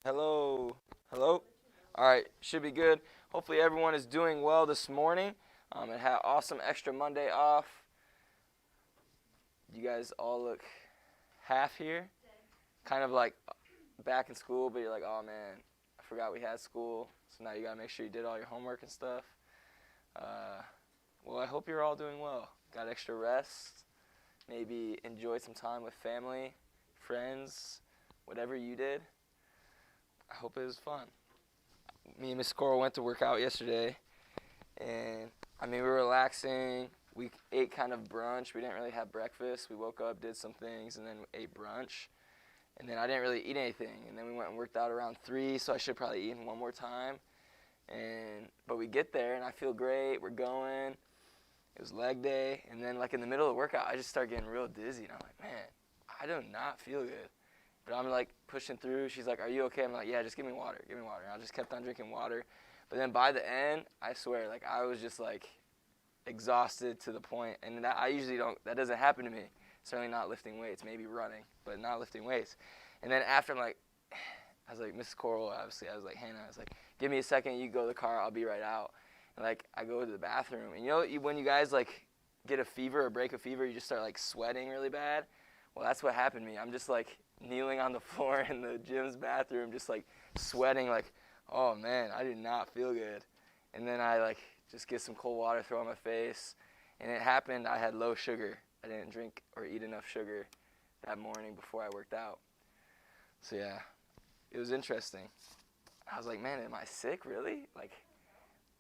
Hello. Hello. All right. Should be good. Hopefully everyone is doing well this morning. And had awesome extra Monday off. You guys all look half here. Kind of like back in school, but you're like, oh man, I forgot we had school. So now you gotta make sure you did all your homework and stuff. Uh, well, I hope you're all doing well. Got extra rest. Maybe enjoyed some time with family, friends, whatever you did. I hope it was fun. Me and Miss Coral went to work out yesterday, and we were relaxing. We ate kind of brunch. We didn't really have breakfast. We woke up, did some things, and then ate brunch. And then I didn't really eat anything. And then we went and worked out around 3, so I should probably eat one more time. But we get there, and I feel great. We're going. It was leg day, and then like in the middle of the workout, I just start getting real dizzy, and I'm like, man, I do not feel good. But I'm like pushing through. She's like, are you okay? I'm like, yeah, just give me water, give me water. And I just kept on drinking water. But then by the end, I swear, like I was just like exhausted to the point, and I usually don't, that doesn't happen to me. Certainly not lifting weights, maybe running, but not lifting weights. And then after I was like, Mrs. Coral, obviously, I was like, Hannah, I was like, give me a second, you go to the car, I'll be right out. And like, I go to the bathroom, and you know, when you guys like get a fever or break a fever, you just start like sweating really bad. Well, that's what happened to me. I'm just like kneeling on the floor in the gym's bathroom, just like sweating, like, oh man, I did not feel good. And then I like just get some cold water, throw on my face, and it happened. I had low sugar. I didn't drink or eat enough sugar that morning before I worked out. So yeah, it was interesting. I was like, man, am I sick really? Like,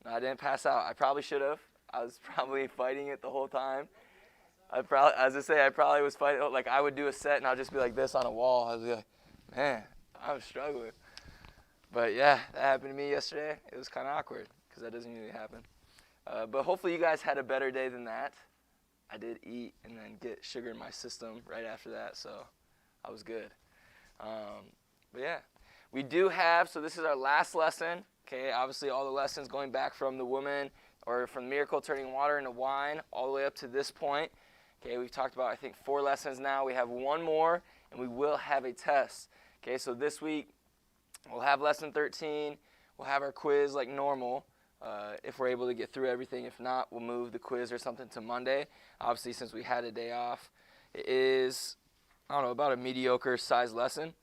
no, I didn't pass out. I probably should have. I was probably fighting it the whole time. As I say, I probably was fighting. Like I would do a set and I'll just be like this on a wall. I was like, man, I'm struggling. But yeah, that happened to me yesterday. It was kind of awkward because that doesn't usually happen. But hopefully you guys had a better day than that. I did eat and then get sugar in my system right after that, so I was good. But yeah, we do have, so this is our last lesson. Okay, obviously all the lessons going back from the woman or from the miracle turning water into wine all the way up to this point. Okay, we've talked about, I think, 4 lessons now. We have one more, and we will have a test. Okay, so this week we'll have lesson 13. We'll have our quiz like normal. If we're able to get through everything. If not, we'll move the quiz or something to Monday. Obviously, since we had a day off, it is, I don't know, about a mediocre size lesson.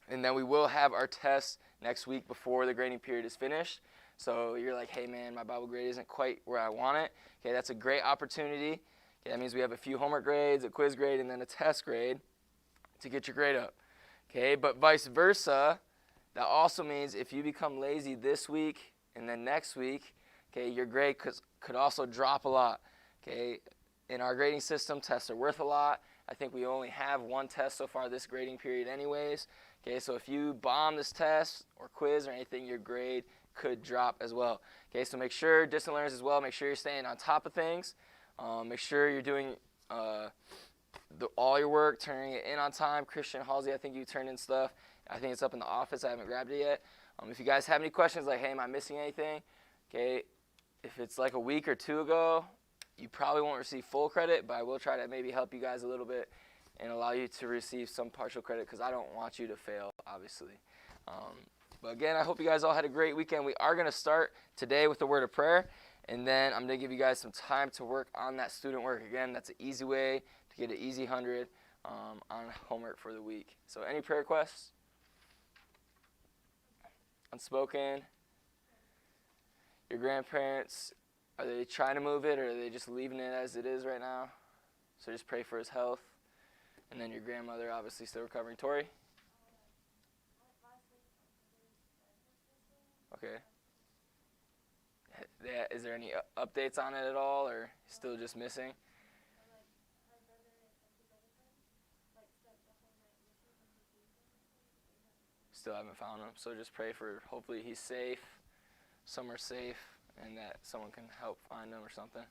And then we will have our test next week before the grading period is finished. So you're like, hey man, my Bible grade isn't quite where I want it. Okay, that's a great opportunity. Okay, that means we have a few homework grades, a quiz grade, and then a test grade to get your grade up. Okay, but vice versa, that also means if you become lazy this week and then next week, okay, your grade could also drop a lot. Okay, in our grading system, tests are worth a lot. I think we only have one test so far this grading period anyways. Okay, so if you bomb this test or quiz or anything, your grade could drop as well. Okay, so make sure, distant learners as well, make sure you're staying on top of things. Make sure you're doing all your work, turning it in on time. Christian Halsey, I think you turned in stuff. I think it's up in the office. I haven't grabbed it yet. If you guys have any questions, like, hey, am I missing anything? Okay, if it's like a week or 2 ago, you probably won't receive full credit, but I will try to maybe help you guys a little bit and allow you to receive some partial credit because I don't want you to fail, obviously. But again, I hope you guys all had a great weekend. We are going to start today with a word of prayer, and then I'm going to give you guys some time to work on that student work. Again, that's an easy way to get an easy 100 on homework for the week. So any prayer requests? Unspoken? Your grandparents, are they trying to move it or are they just leaving it as it is right now? So just pray for his health. And then your grandmother obviously still recovering. Tori? Okay. Is there any updates on it at all or still just missing? Still haven't found him. So just pray for hopefully he's safe, some are safe, and that someone can help find him or something.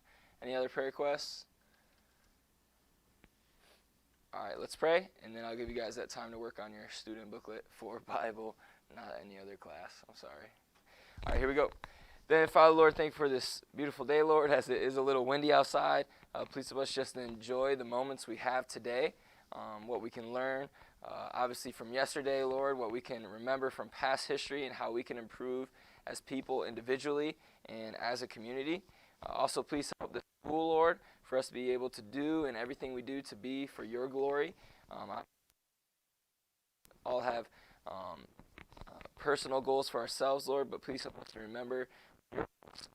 Any other prayer requests? All right, let's pray, and then I'll give you guys that time to work on your student booklet for Bible, not any other class. I'm sorry. All right, here we go. Then, Father, Lord, thank you for this beautiful day, Lord, as it is a little windy outside. Please help us just enjoy the moments we have today, what we can learn. obviously from yesterday, Lord, what we can remember from past history and how we can improve as people individually and as a community. Also, please help the school, Lord, for us to be able to do and everything we do to be for your glory. All have personal goals for ourselves, Lord, but please help us to remember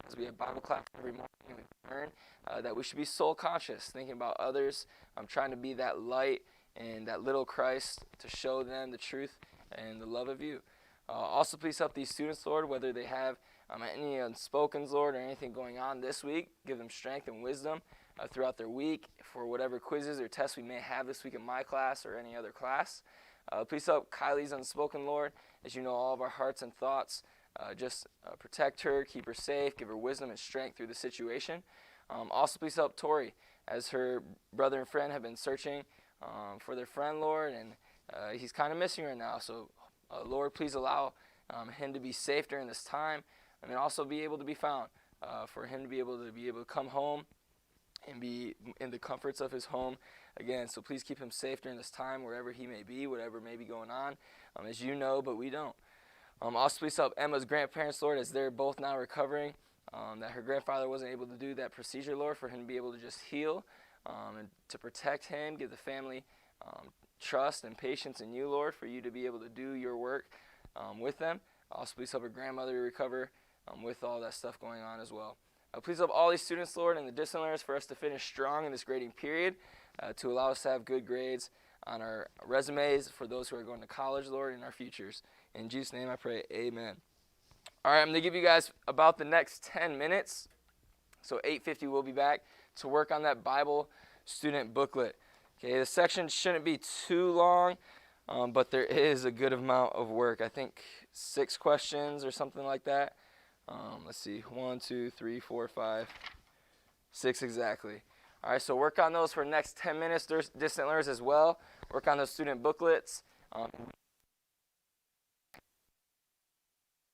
as we have Bible class every morning and we learn that we should be soul conscious, thinking about others, trying to be that light and that little Christ to show them the truth and the love of you. Also, please help these students, Lord, whether they have any unspokens, Lord, or anything going on this week. Give them strength and wisdom throughout their week for whatever quizzes or tests we may have this week in my class or any other class. Please help Kylie's unspoken, Lord, as you know all of our hearts and thoughts. Just protect her, keep her safe, give her wisdom and strength through the situation. Also, please help Tori, as her brother and friend have been searching for their friend, Lord, and he's kind of missing right now. So, Lord, please allow him to be safe during this time, and then also be able to be found, for him to be able to come home and be in the comforts of his home again. So please keep him safe during this time, wherever he may be, whatever may be going on, as you know, but we don't. Also, please help Emma's grandparents, Lord, as they're both now recovering, that her grandfather wasn't able to do that procedure, Lord, for him to be able to just heal and to protect him, give the family trust and patience in you, Lord, for you to be able to do your work with them. Also, please help her grandmother recover with all that stuff going on as well. Please help all these students, Lord, and the discipline learners for us to finish strong in this grading period, to allow us to have good grades on our resumes for those who are going to college, Lord, in our futures. In Jesus' name I pray, amen. All right, I'm going to give you guys about the next 10 minutes. So 8:50 we'll be back to work on that Bible student booklet. Okay, the section shouldn't be too long, but there is a good amount of work. I think 6 questions or something like that. Let's see, 1, 2, 3, 4, 5, 6 exactly. All right, so work on those for the next 10 minutes, distant learners as well. Work on those student booklets.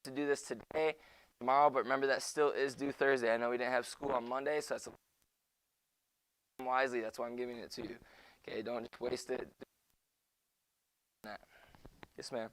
To do this today, tomorrow, but remember that still is due Thursday. I know we didn't have school on Monday, so that's wisely. That's why I'm giving it to you. Okay, don't just waste it. Yes, ma'am.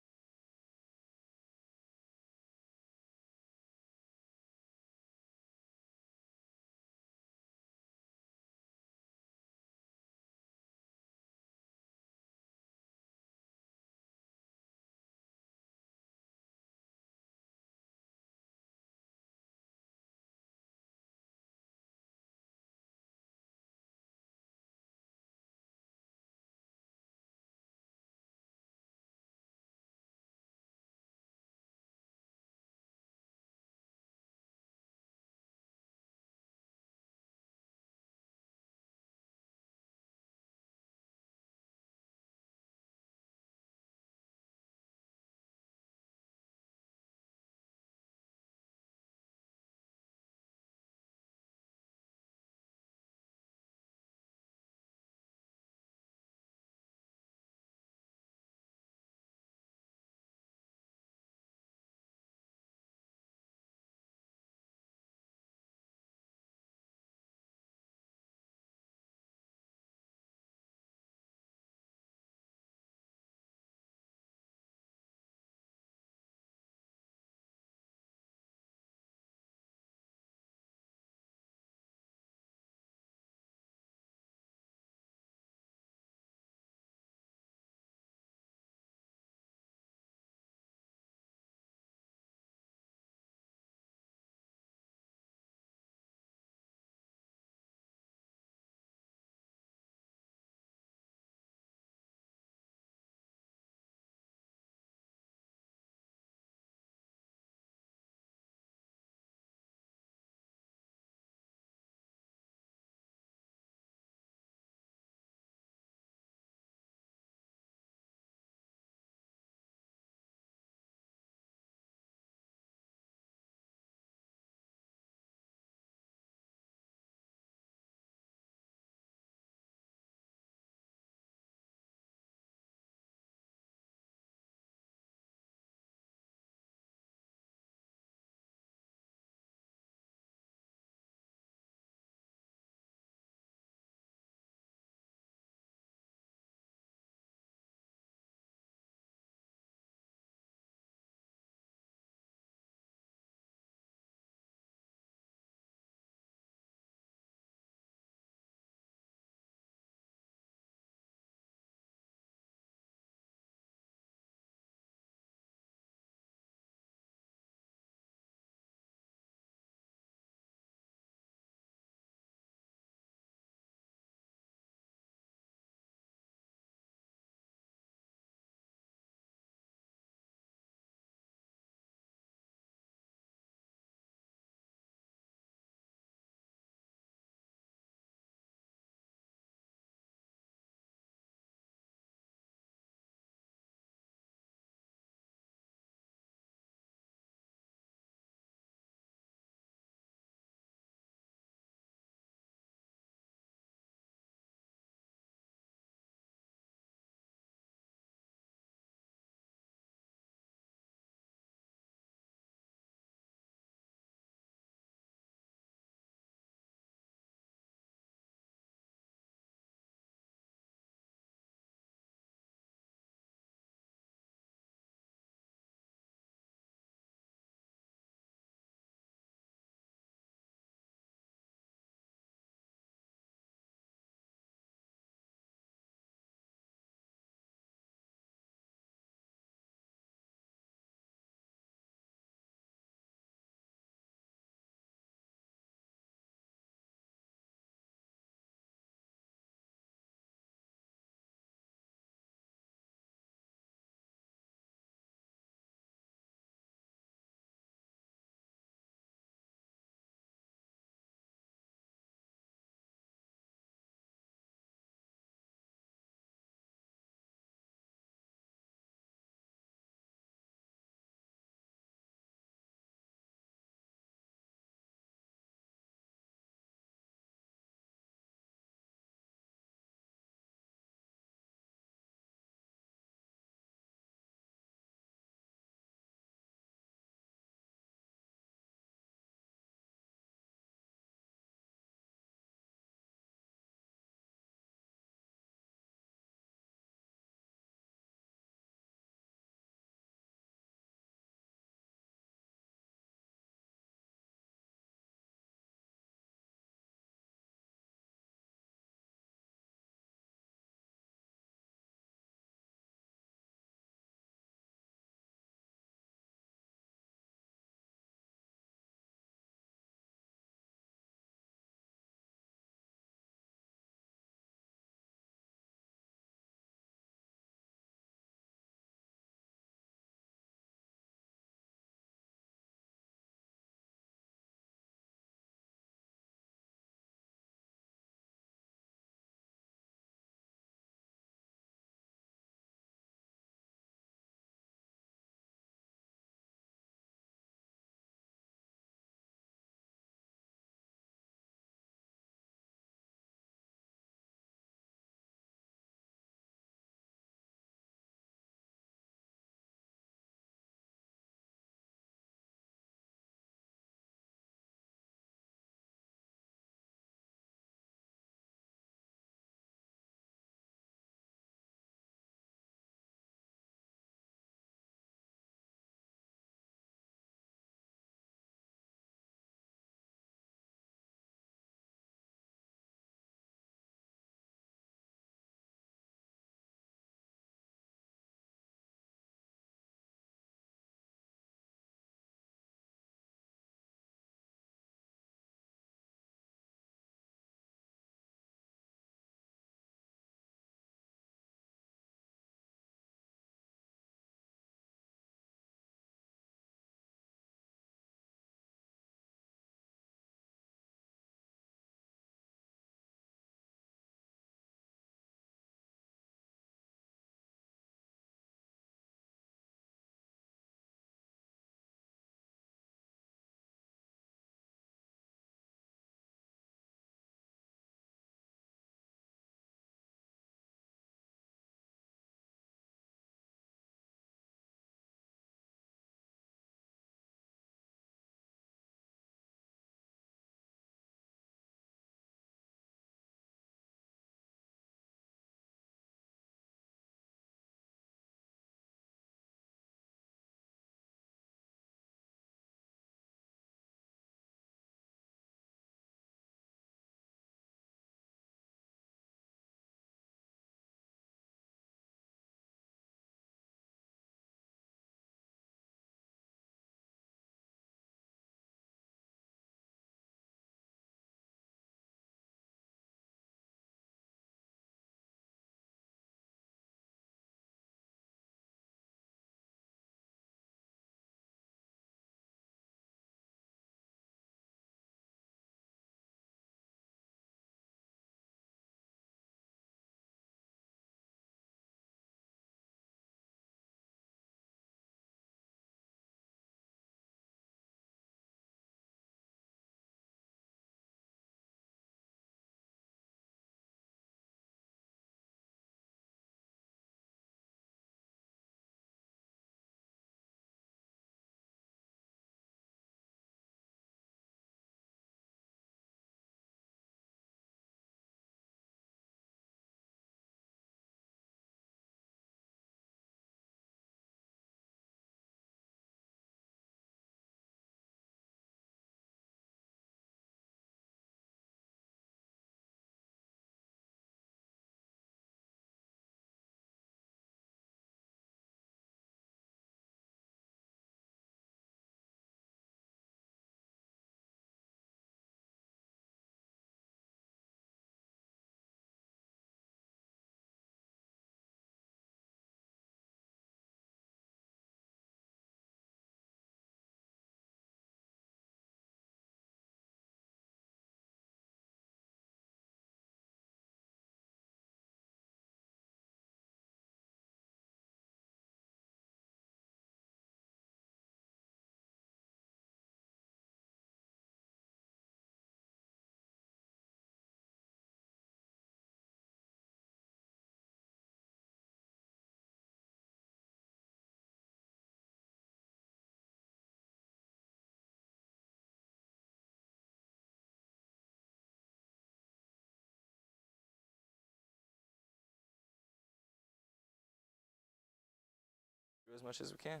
as much as we can.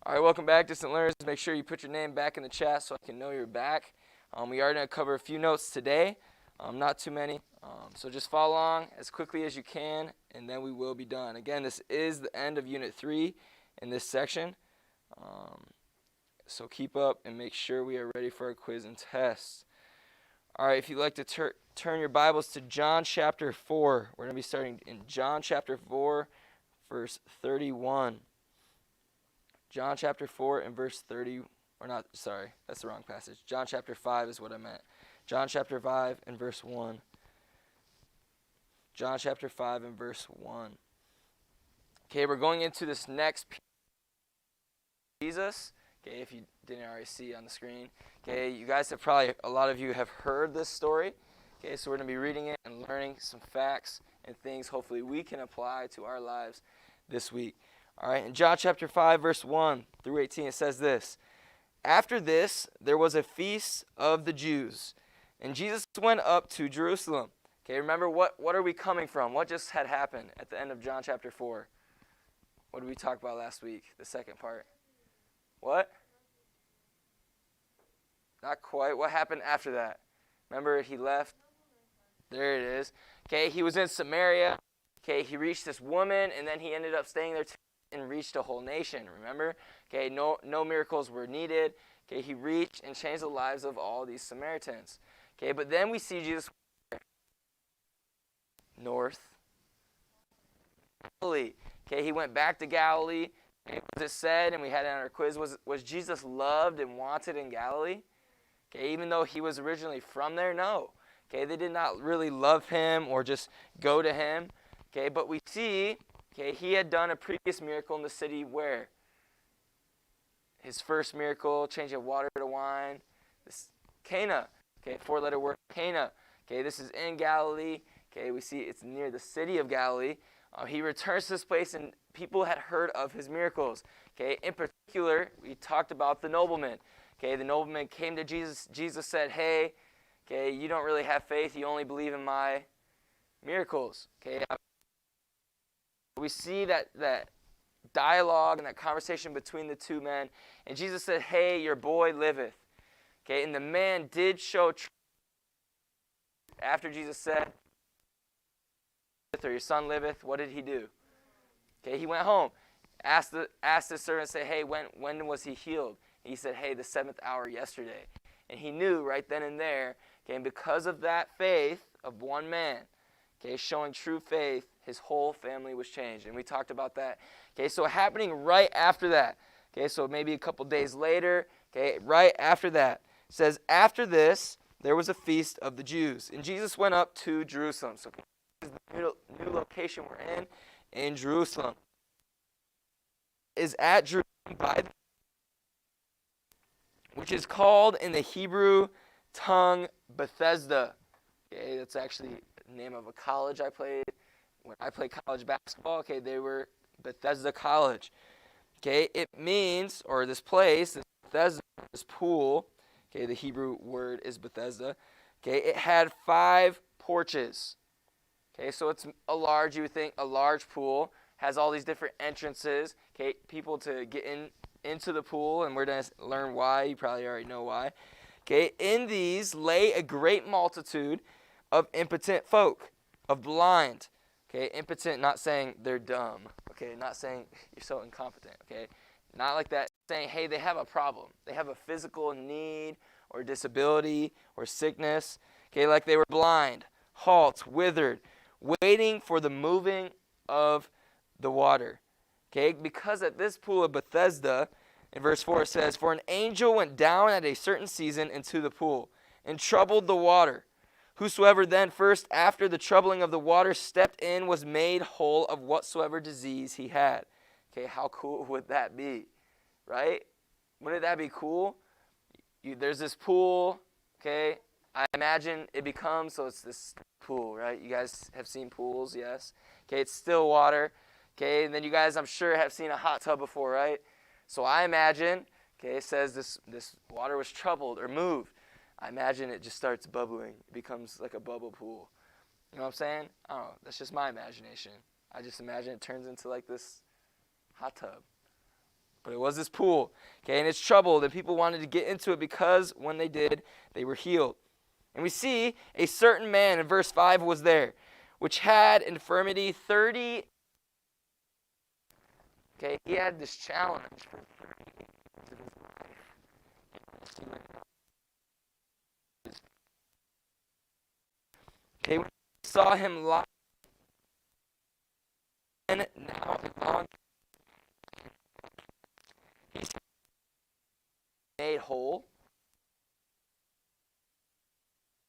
All right, welcome back, distant learners. Make sure you put your name back in the chat so I can know you're back. We are going to cover a few notes today, not too many. So just follow along as quickly as you can, and then we will be done. Again, this is the end of Unit 3 in this section. So keep up and make sure we are ready for our quiz and tests. All right, if you'd like to turn your Bibles to John chapter 4. We're going to be starting in John chapter 4, verse 31. John chapter 4 and verse 30, or not, sorry, that's the wrong passage. John chapter 5 is what I meant. John chapter 5 and verse 1. John chapter 5 and verse 1. Okay, we're going into this next Jesus. Okay, if you didn't already see on the screen. Okay, you guys have probably, a lot of you have heard this story. Okay, so we're going to be reading it and learning some facts and things hopefully we can apply to our lives this week. All right, in John chapter 5, verse 1 through 18, it says this. After this, there was a feast of the Jews, and Jesus went up to Jerusalem. Okay, remember, what are we coming from? What just had happened at the end of John chapter 4? What did we talk about last week, the second part? What? Not quite. What happened after that? Remember, he left. There it is. Okay, he was in Samaria. Okay, he reached this woman, and then he ended up staying there and reached a whole nation, remember? Okay, no miracles were needed. Okay, he reached and changed the lives of all these Samaritans. Okay, but then we see Jesus north. Galilee. Okay, he went back to Galilee. Okay, as it said, and we had it on our quiz, was Jesus loved and wanted in Galilee? Okay, even though he was originally from there? No. Okay, they did not really love him or just go to him. Okay, but we see, okay, he had done a previous miracle in the city where? His first miracle, change of water to wine. This Cana. Okay, four-letter word, Cana. Okay, this is in Galilee. Okay, we see it's near the city of Galilee. He returns to this place, and people had heard of his miracles. Okay, in particular, we talked about the nobleman. Okay, the nobleman came to Jesus. Jesus said, hey, okay, you don't really have faith. You only believe in my miracles. Okay, we see that dialogue and that conversation between the two men. And Jesus said, hey, your boy liveth. Okay, and the man did show truth. After Jesus said, or your son liveth, what did he do? Okay, he went home, asked his servant, say, hey, when was he healed? And he said, hey, the 7th hour yesterday. And he knew right then and there, okay, and because of that faith of one man, okay, showing true faith, his whole family was changed. And we talked about that. Okay, so happening right after that, okay, so maybe a couple days later, okay, right after that, says, after this, there was a feast of the Jews. And Jesus went up to Jerusalem. So this is the new location we're in Jerusalem. Is at Jerusalem by which is called in the Hebrew tongue Bethesda. Okay, that's actually the name of a college I played. When I played college basketball, okay, they were Bethesda College. Okay, it means, or this place, this Bethesda, this pool, okay, the Hebrew word is Bethesda. Okay, it had 5 porches. Okay, so it's you would think, a large pool, has all these different entrances, okay, people to get into the pool, and we're going to learn why. You probably already know why. Okay, in these lay a great multitude of impotent folk, of blind. Okay, impotent, not saying they're dumb. Okay, not saying you're so incompetent. Okay, not like that. Saying, hey, they have a problem. They have a physical need or disability or sickness. Okay, like they were blind, halt, withered, waiting for the moving of the water. Okay, because at this pool of Bethesda, in verse 4 it says, for an angel went down at a certain season into the pool and troubled the water. Whosoever then first after the troubling of the water stepped in was made whole of whatsoever disease he had. Okay, how cool would that be? Right? Wouldn't that be cool? There's this pool, okay? I imagine it becomes, so it's this pool, right? You guys have seen pools, yes? Okay, it's still water. Okay, and then you guys, I'm sure, have seen a hot tub before, right? So I imagine, okay, it says this water was troubled or moved. I imagine it just starts bubbling. It becomes like a bubble pool. You know what I'm saying? I don't know. That's just my imagination. I just imagine it turns into like this hot tub. But it was this pool, okay, and it's troubled, and people wanted to get into it because when they did, they were healed. And we see a certain man in verse 5 was there, which had infirmity 30. Okay, he had this challenge for 30 years of his life. Okay, when he saw him lie, and now long he's made whole.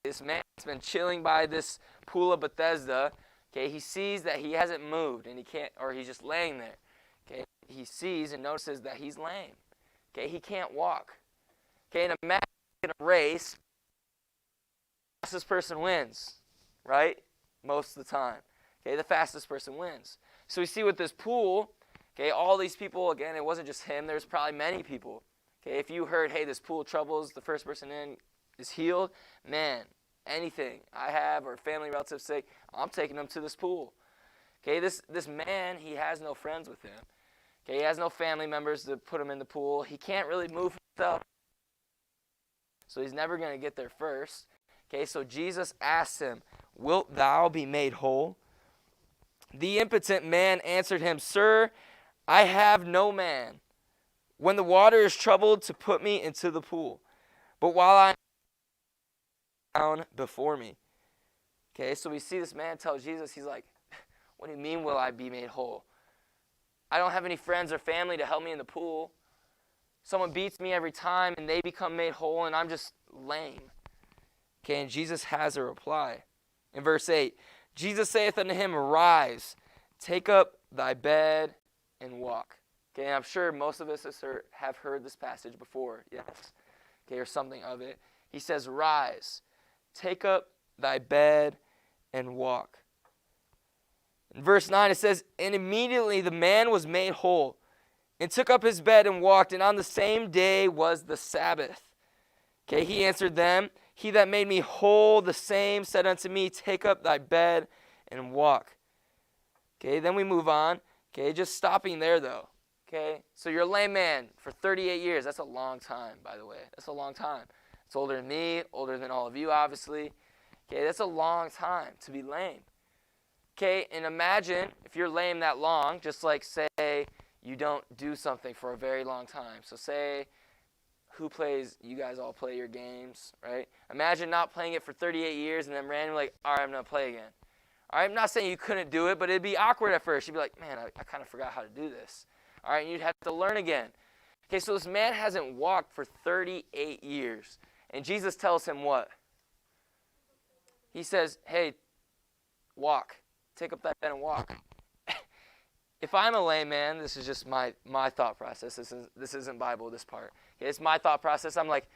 This man's been chilling by this pool of Bethesda. Okay, he sees that he hasn't moved and he can't, or he's just laying there. Okay, he sees and notices that he's lame. Okay, he can't walk. Okay, and imagine in a race, the fastest person wins, right? Most of the time. Okay, the fastest person wins. So we see with this pool, okay, all these people, again, it wasn't just him, there's probably many people. Okay, if you heard, hey, this pool troubles, the first person in is healed, man, anything I have or family relatives say, I'm taking them to this pool. Okay, this man, he has no friends with him. Okay, he has no family members to put him in the pool. He can't really move himself, so he's never going to get there first. Okay, so Jesus asks him, wilt thou be made whole? The impotent man answered him, Sir, I have no man when the water is troubled to put me into the pool. But while I am down before me. Okay, so we see this man tell Jesus, he's like, what do you mean will I be made whole? I don't have any friends or family to help me in the pool. Someone beats me every time and they become made whole and I'm just lame. Okay, and Jesus has a reply. In verse 8, Jesus saith unto him, Arise, take up thy bed and walk. Okay, and I'm sure most of us have heard this passage before, yes. Okay, or something of it. He says, Rise, take up thy bed and walk. In verse 9 it says, And immediately the man was made whole, and took up his bed and walked, and on the same day was the Sabbath. Okay, he answered them, He that made me whole, the same said unto me, Take up thy bed and walk. Okay, then we move on. Okay, just stopping there though. Okay, so you're a lame man for 38 years. That's a long time, by the way. That's a long time. It's older than me, older than all of you, obviously. Okay, that's a long time to be lame. Okay, and imagine if you're lame that long, just like say you don't do something for a very long time. So say, you guys all play your games, right? Imagine not playing it for 38 years and then randomly like, all right, I'm going to play again. All right, I'm not saying you couldn't do it, but it'd be awkward at first. You'd be like, man, I kind of forgot how to do this. All right, and you'd have to learn again. Okay, so this man hasn't walked for 38 years. And Jesus tells him what? He says, hey, walk. Take up that bed and walk. If I'm a lame man, this is just my thought process. This isn't Bible, this part. Okay, it's my thought process. I'm like,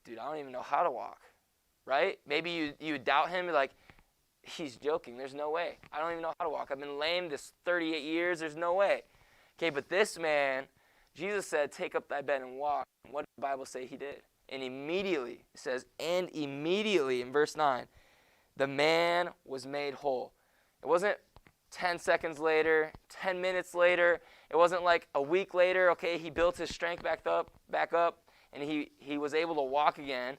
dude, I don't even know how to walk. Right? Maybe you doubt him. You're like, he's joking. There's no way. I don't even know how to walk. I've been lame this 38 years. There's no way. Okay, but this man, Jesus said, take up thy bed and walk. What did the Bible say he did? And immediately, it says, and immediately in verse 9, the man was made whole. It wasn't 10 seconds later, 10 minutes later. It wasn't like a week later. Okay, he built his strength back up, and he was able to walk again.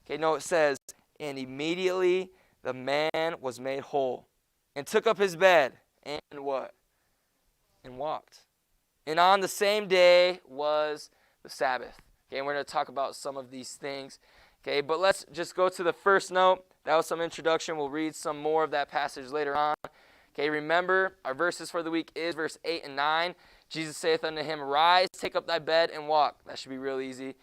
Okay, no, it says, and immediately the man was made whole and took up his bed and what? And walked. And on the same day was the Sabbath. Okay, and we're going to talk about some of these things. Okay, but let's just go to the first note. That was some introduction. We'll read some more of that passage later on. Okay, remember, our verses for the week is verse 8 and 9. Jesus saith unto him, Rise, take up thy bed, and walk. That should be real easy.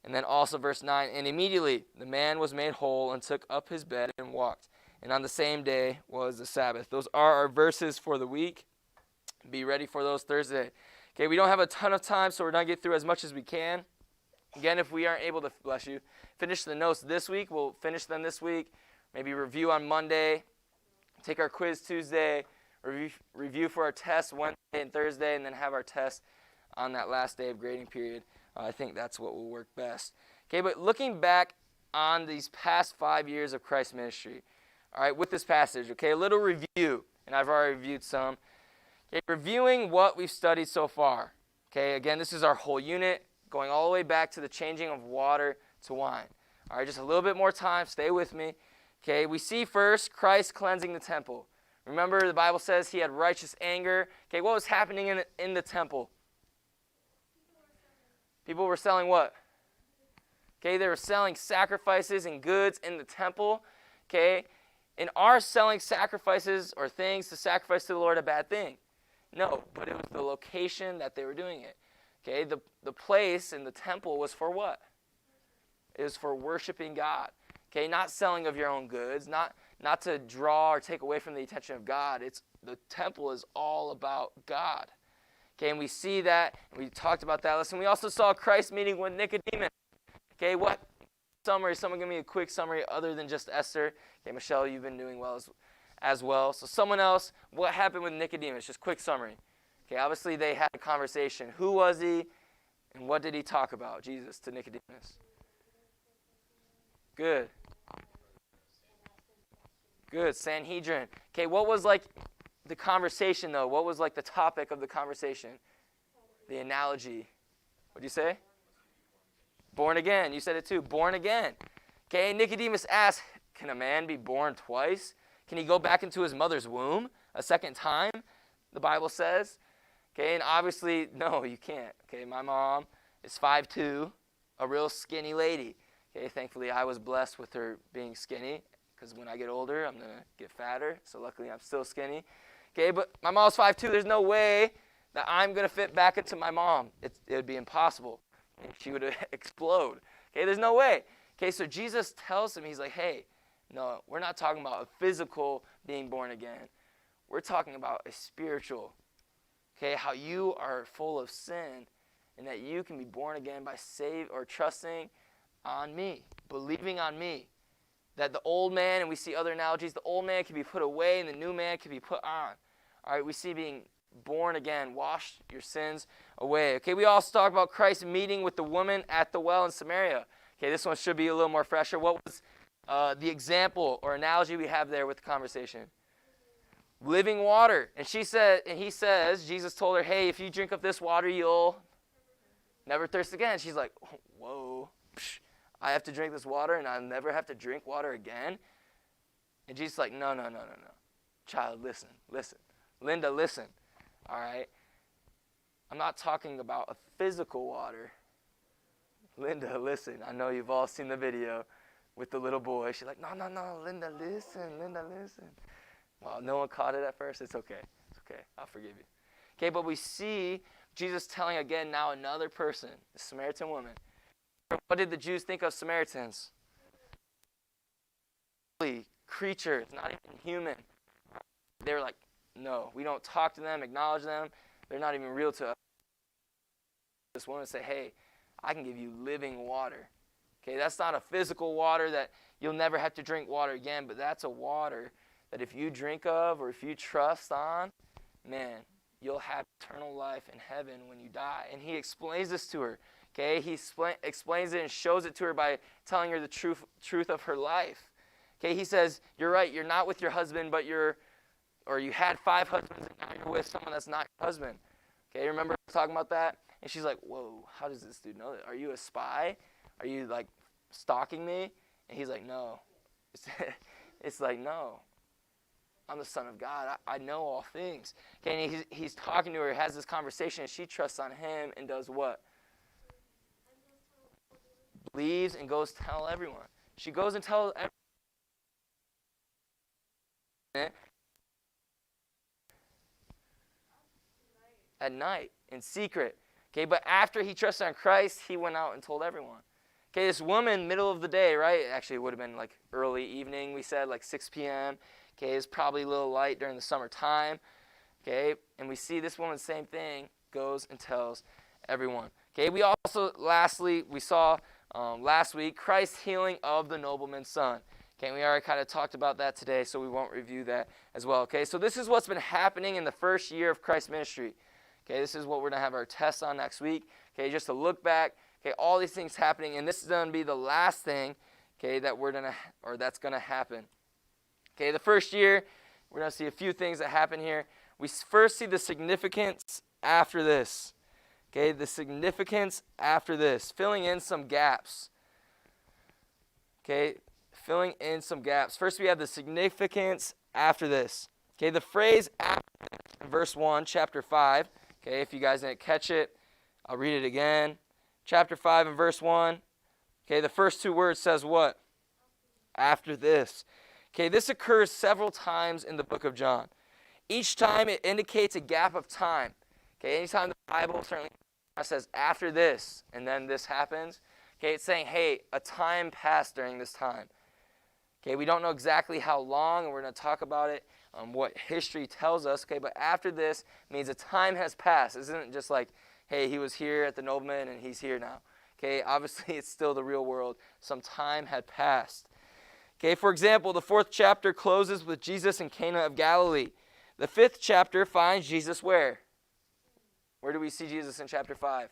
And then also verse 9, And immediately the man was made whole and took up his bed and walked. And on the same day was the Sabbath. Those are our verses for the week. Be ready for those Thursday. Okay, we don't have a ton of time, so we're going to get through as much as we can. Again, if we aren't able to, bless you, finish the notes this week, we'll finish them this week. Maybe review on Monday, take our quiz Tuesday, review for our test Wednesday and Thursday, and then have our test on that last day of grading period. I think that's what will work best. Okay, but looking back on these past 5 years of Christ's ministry, all right, with this passage, okay, a little review, and I've already reviewed some. Okay, reviewing what we've studied so far. Okay, again, this is our whole unit, going all the way back to the changing of water to wine. All right, just a little bit more time. Stay with me. Okay, we see first Christ cleansing the temple. Remember, the Bible says he had righteous anger. Okay, what was happening in the temple? People were selling what? Okay, they were selling sacrifices and goods in the temple. Okay, and are selling sacrifices or things to sacrifice to the Lord a bad thing? No, but it was the location that they were doing it. Okay, the place in the temple was for what? It was for worshiping God. Okay, not selling of your own goods, not to draw or take away from the attention of God. The temple is all about God. Okay, and we see that, and we talked about that. Listen, we also saw Christ meeting with Nicodemus. Okay, what summary? Someone give me a quick summary other than just Esther. Okay, Michelle, you've been doing well as well. So someone else, what happened with Nicodemus? Just quick summary. Okay, obviously they had a conversation. Who was he, and what did he talk about? Jesus to Nicodemus. Good. Good, Sanhedrin. Okay, what was like the conversation though? What was like the topic of the conversation? The analogy. What did you say? Born again. You said it too. Born again. Okay, Nicodemus asked, can a man be born twice? Can he go back into his mother's womb a second time? The Bible says. Okay, and obviously, no, you can't. Okay, my mom is 5'2", a real skinny lady. Okay, thankfully I was blessed with her being skinny, because when I get older, I'm going to get fatter. So luckily, I'm still skinny. Okay, but my mom's 5'2". There's no way that I'm going to fit back into my mom. It would be impossible. She would explode. Okay, there's no way. Okay, so Jesus tells him, he's like, hey, no, we're not talking about a physical being born again. We're talking about a spiritual. Okay, how you are full of sin and that you can be born again by trusting on me, believing on me. That the old man, and we see other analogies, the old man can be put away and the new man can be put on. All right, we see being born again, wash your sins away. Okay, we also talk about Christ meeting with the woman at the well in Samaria. Okay, this one should be a little more fresher. What was the example or analogy we have there with the conversation? Living water. And he says, Jesus told her, hey, if you drink of this water, you'll never thirst again. She's like, whoa, I have to drink this water and I'll never have to drink water again? And Jesus is like, no. Child, listen. Linda, listen. All right? I'm not talking about a physical water. Linda, listen. I know you've all seen the video with the little boy. She's like, no, Linda, listen. Well, no one caught it at first. It's okay. I'll forgive you. Okay, but we see Jesus telling again now another person, the Samaritan woman. What did the Jews think of Samaritans? Creature, it's not even human. They were like, no, we don't talk to them, acknowledge them. They're not even real to us. This woman say, hey, I can give you living water. Okay, that's not a physical water that you'll never have to drink water again, but that's a water that if you drink of or if you trust on, man, you'll have eternal life in heaven when you die. And he explains this to her. Okay, he explains it and shows it to her by telling her the truth of her life. Okay, he says, you're right, you're not with your husband, but you had 5 husbands, and now you're with someone that's not your husband. Okay, remember talking about that? And she's like, whoa, how does this dude know that? Are you a spy? Are you, like, stalking me? And he's like, no. It's like, no. I'm the Son of God. I know all things. Okay, and he's talking to her, has this conversation, and she trusts on him and does what? Believes and goes tell everyone. She goes and tells everyone. At night, in secret. Okay, but after he trusted on Christ, he went out and told everyone. Okay, this woman, middle of the day, right? Actually, it would have been like early evening, we said, like 6 p.m. Okay, it's probably a little light during the summertime. Okay, and we see this woman, same thing, goes and tells everyone. Okay, we also, lastly, we saw last week, Christ's healing of the nobleman's son. Okay, we already kind of talked about that today, so we won't review that as well. Okay, so this is what's been happening in the first year of Christ's ministry. Okay, this is what we're going to have our tests on next week. Okay, just to look back, okay, all these things happening, and this is going to be the last thing, okay, that's going to happen. Okay, the first year, we're going to see a few things that happen here. we first see the significance after this. Okay, the significance after this, filling in some gaps. Okay, filling in some gaps. First, we have the significance after this. Okay, the phrase after in verse 1, chapter 5. Okay, if you guys didn't catch it, I'll read it again. Chapter 5 and verse 1. Okay, the first two words says what? After this. Okay, this occurs several times in the book of John. Each time it indicates a gap of time. Okay, anytime the Bible certainly says after this and then this happens, okay, it's saying, hey, a time passed during this time. Okay, we don't know exactly how long, and we're going to talk about it, what history tells us. Okay, but after this means a time has passed. It isn't just like, hey, he was here at the nobleman and he's here now. Okay, obviously it's still the real world. Some time had passed. Okay, for example, the 4th chapter closes with Jesus in Cana of Galilee. The 5th chapter finds Jesus where? Where do we see Jesus in chapter 5?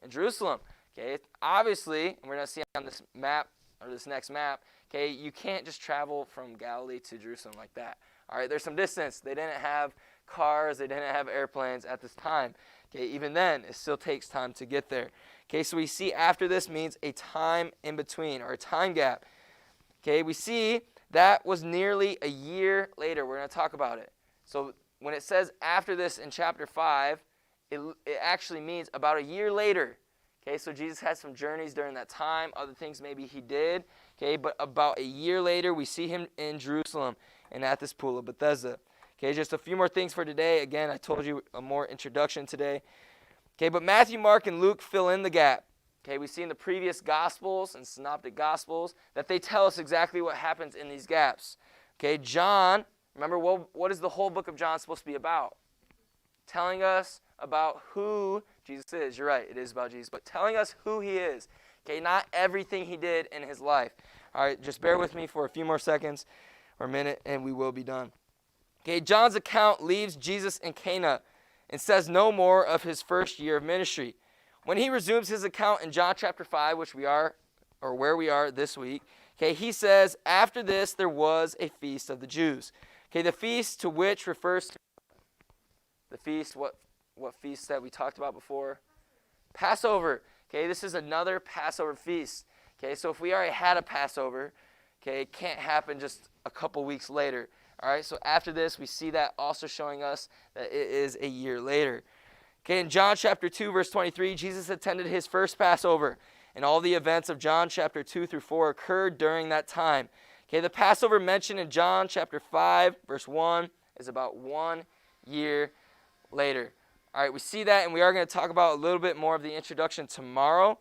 In Jerusalem. Okay, obviously, and we're going to see on this map, or this next map, okay, you can't just travel from Galilee to Jerusalem like that. All right, there's some distance. They didn't have cars. They didn't have airplanes at this time. Okay, even then, it still takes time to get there. Okay, so we see after this means a time in between, or a time gap. Okay, we see that was nearly a year later. We're going to talk about it. So when it says after this in chapter 5, it actually means about a year later. Okay, so Jesus had some journeys during that time, other things maybe he did. Okay, but about a year later, we see him in Jerusalem and at this pool of Bethesda. Okay, just a few more things for today. Again, I told you a more introduction today. Okay, but Matthew, Mark, and Luke fill in the gap. Okay, we see in the previous Gospels and Synoptic Gospels that they tell us exactly what happens in these gaps. Okay, John, remember what is the whole book of John supposed to be about? Telling us about who Jesus is. You're right, it is about Jesus, but telling us who he is. Okay, not everything he did in his life. All right, just bear with me for a few more seconds or a minute, and we will be done. Okay, John's account leaves Jesus in Cana and says no more of his first year of ministry. When he resumes his account in John chapter 5, which we are, or where we are this week, okay, he says, after this there was a feast of the Jews. Okay, the feast to which refers to the feast, what feast that we talked about before? Passover. Okay, this is another Passover feast. Okay, so if we already had a Passover, okay, it can't happen just a couple weeks later. All right, so after this, we see that also showing us that it is a year later. Okay, in John chapter 2, verse 23, Jesus attended his first Passover, and all the events of John chapter 2 through 4 occurred during that time. Okay, the Passover mentioned in John chapter 5, verse 1 is about 1 year later. All right, we see that, and we are going to talk about a little bit more of the introduction tomorrow.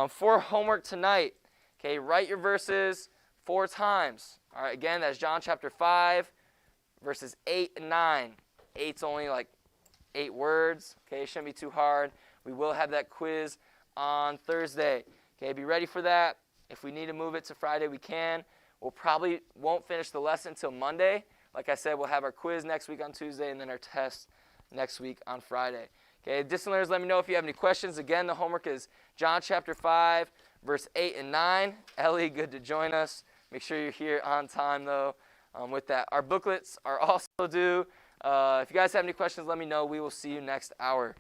For homework tonight, okay, write your verses 4 times. All right, again, that's John chapter 5, verses 8 and 9. 8's only like 8 words. Okay, it shouldn't be too hard. We will have that quiz on Thursday. Okay, be ready for that. If we need to move it to Friday, we can. We'll probably won't finish the lesson until Monday. Like I said, we'll have our quiz next week on Tuesday and then our test next week on Friday. Okay, distant learners, let me know if you have any questions. Again, the homework is John chapter 5, verse 8 and 9. Ellie, good to join us. Make sure you're here on time, though, with that. Our booklets are also due. If you guys have any questions, let me know. We will see you next hour.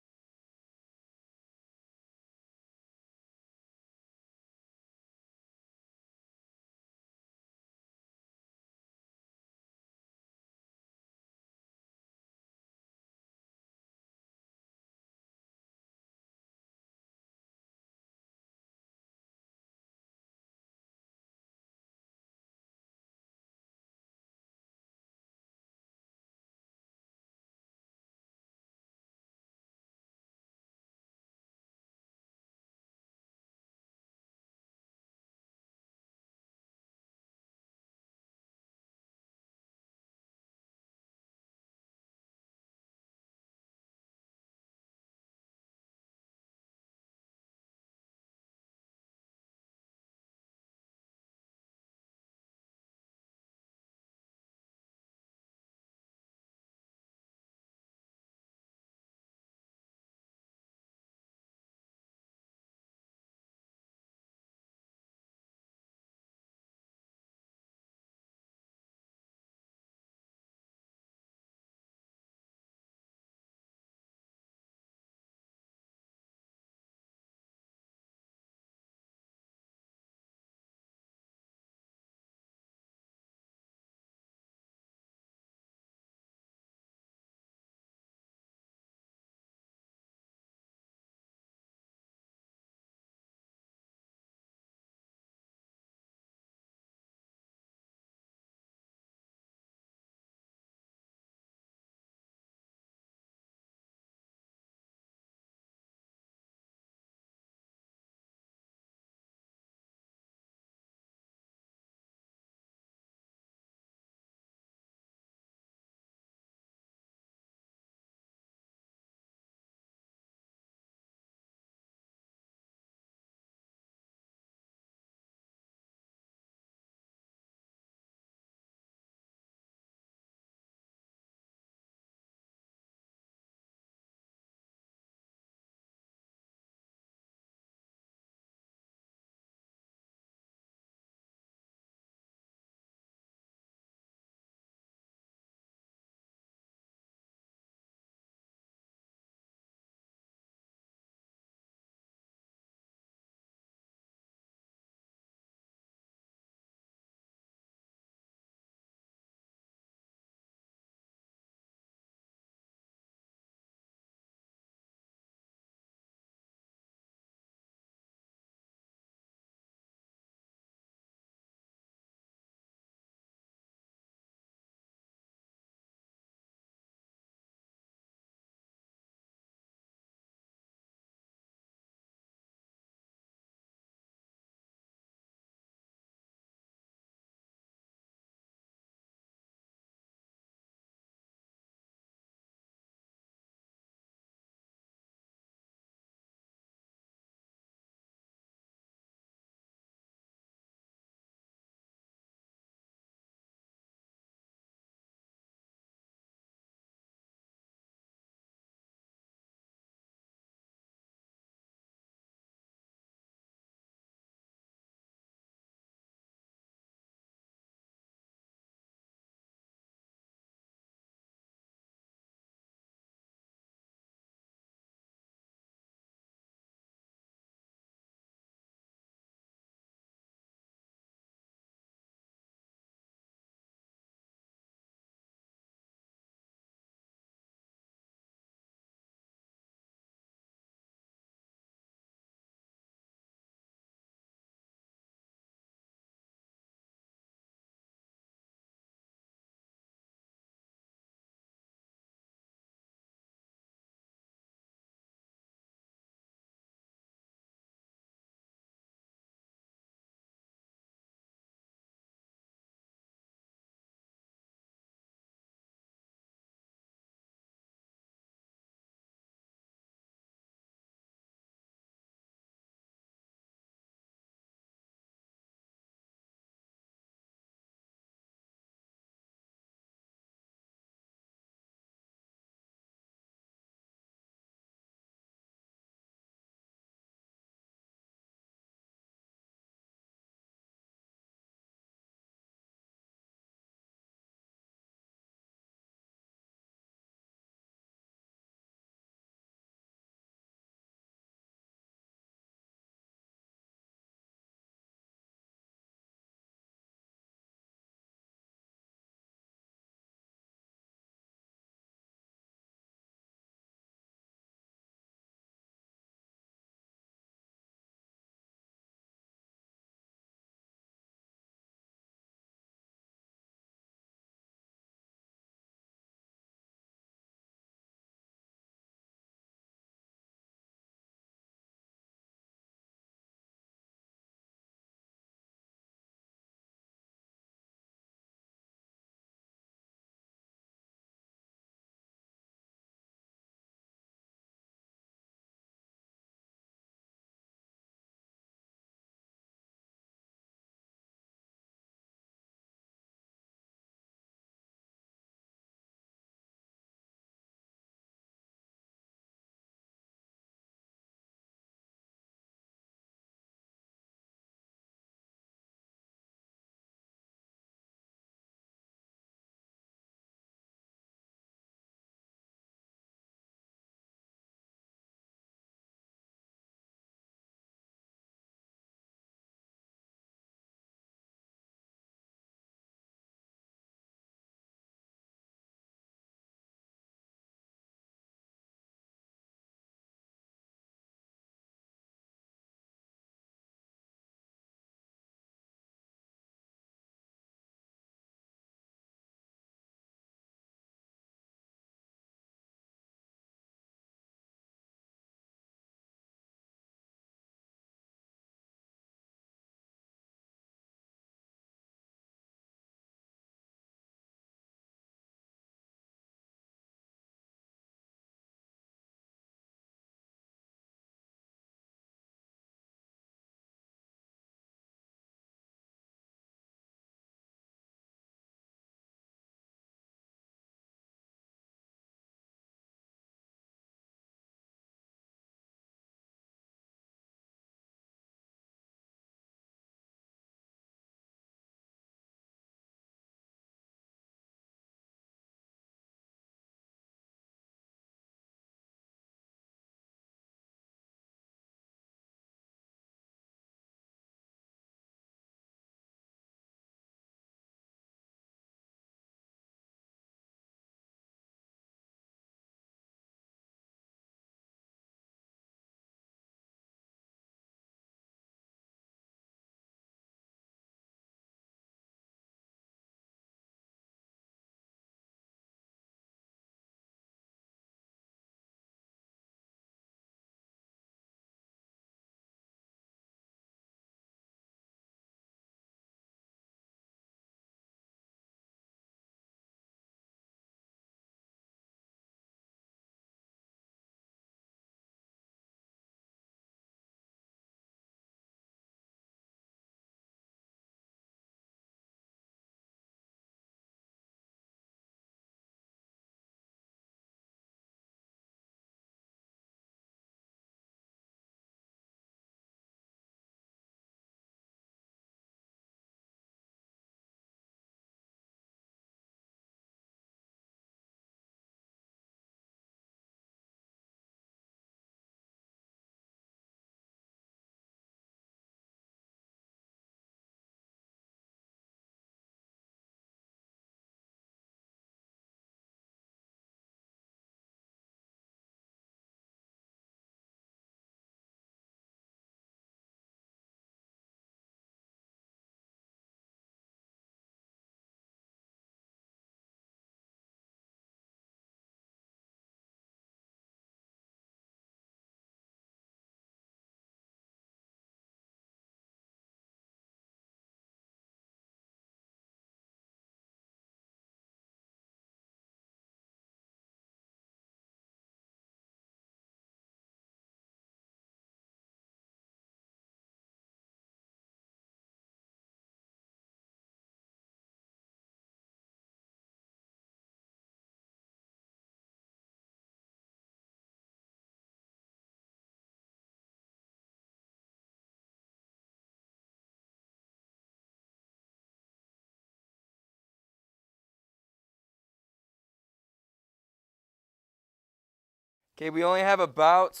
Okay, we only have about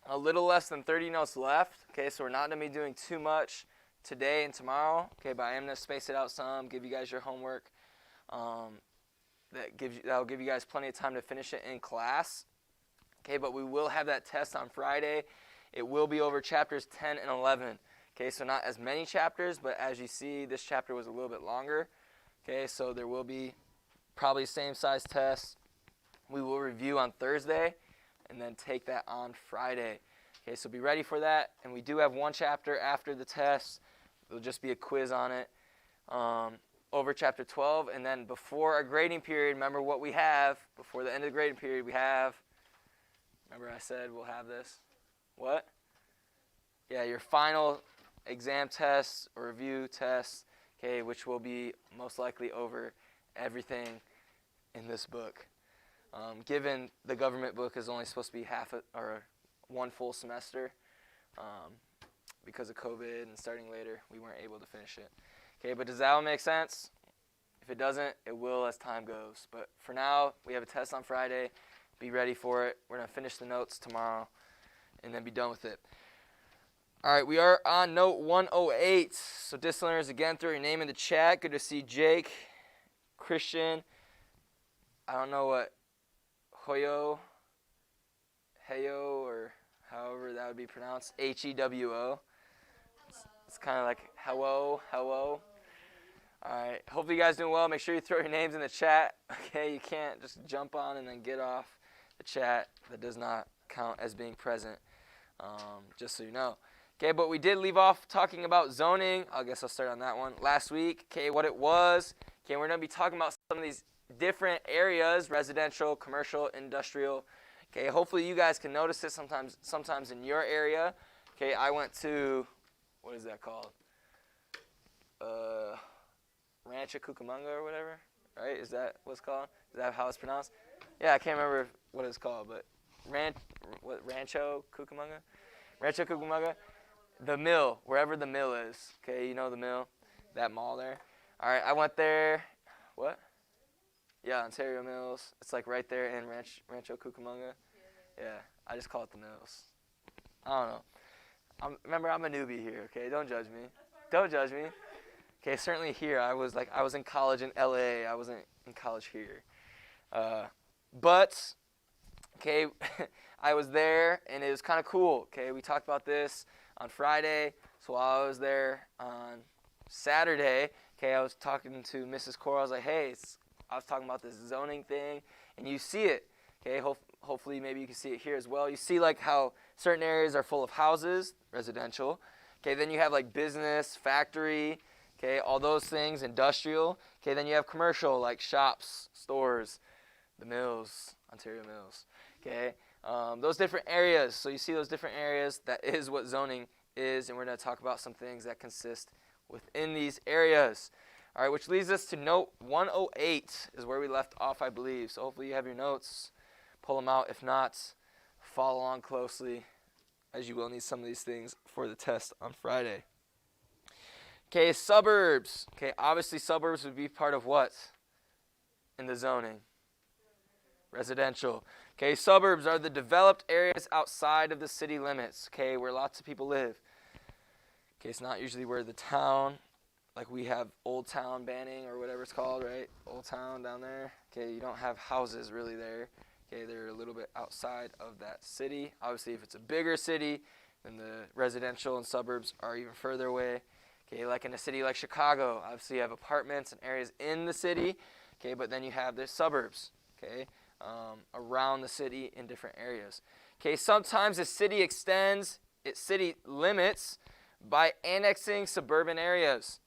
a little less than 30 notes left. Okay, so we're not going to be doing too much today and tomorrow. Okay, but I am going to space it out some, give you guys your homework. That'll give you guys plenty of time to finish it in class. Okay, but we will have that test on Friday. It will be over chapters 10 and 11. Okay, so not as many chapters, but as you see, this chapter was a little bit longer. Okay, so there will be probably same size tests. We will review on Thursday and then take that on Friday. Okay, so be ready for that. And we do have one chapter after the test. There'll just be a quiz on it over chapter 12. And then before our grading period, remember what we have. Before the end of the grading period, we have, remember I said we'll have this? What? Yeah, your final exam tests or review tests, okay, which will be most likely over everything in this book. Given the government book is only supposed to be one full semester, because of COVID and starting later, we weren't able to finish it. Okay, but does that all make sense? If it doesn't, it will as time goes. But for now, we have a test on Friday. Be ready for it. We're going to finish the notes tomorrow and then be done with it. All right, we are on note 108. So discipliners, again, throw your name in the chat. Good to see Jake, Christian. I don't know what Heyo, or however that would be pronounced, Hewo. It's kind of like hello. All right, hopefully you guys doing well. Make sure you throw your names in the chat. Okay, you can't just jump on and then get off the chat. That does not count as being present, just so you know. Okay, but we did leave off talking about zoning. I guess I'll start on that one. Last week, okay, what it was. Okay, we're going to be talking about some of these different areas, residential, commercial, industrial. Okay, hopefully you guys can notice it sometimes in your area. Okay, I went to, what is that called? Rancho Cucamonga or whatever, right? Is that what it's called? Is that how it's pronounced? Yeah, I can't remember what it's called, but Rancho Cucamonga? Rancho Cucamonga? The mill, wherever the mill is. Okay, you know the mill? That mall there. All right, I went there. What? Yeah, Ontario Mills. It's like right there in Rancho Cucamonga. Yeah, I just call it the Mills. I don't know. Remember, I'm a newbie here, okay? Don't judge me. Don't judge me. Okay, certainly here, I was in college in LA. I wasn't in college here. But, okay, I was there, and it was kind of cool. Okay, we talked about this on Friday. So while I was there on Saturday, okay, I was talking to Mrs. Cora. I was like, hey, I was talking about this zoning thing, and you see it. Okay, hopefully maybe you can see it here as well. You see like how certain areas are full of houses, residential. Okay, then you have like business, factory, okay, all those things, industrial. Okay, then you have commercial like shops, stores, the mills, Ontario Mills. Okay, those different areas. So you see those different areas. That is what zoning is, and we're going to talk about some things that consist within these areas. All right, which leads us to note 108 is where we left off, I believe. So hopefully you have your notes. Pull them out. If not, follow along closely, as you will need some of these things for the test on Friday. Okay, suburbs. Okay, obviously suburbs would be part of what in the zoning? Residential. Okay, suburbs are the developed areas outside of the city limits, okay, where lots of people live. Okay, it's not usually where the town, like we have Old Town Banning or whatever it's called, right? Old Town down there. Okay, you don't have houses really there. Okay, they're a little bit outside of that city. Obviously, if it's a bigger city, then the residential and suburbs are even further away. Okay, like in a city like Chicago, obviously you have apartments and areas in the city. Okay, but then you have the suburbs. Okay, around the city in different areas. Okay, sometimes a city extends its city limits by annexing suburban areas.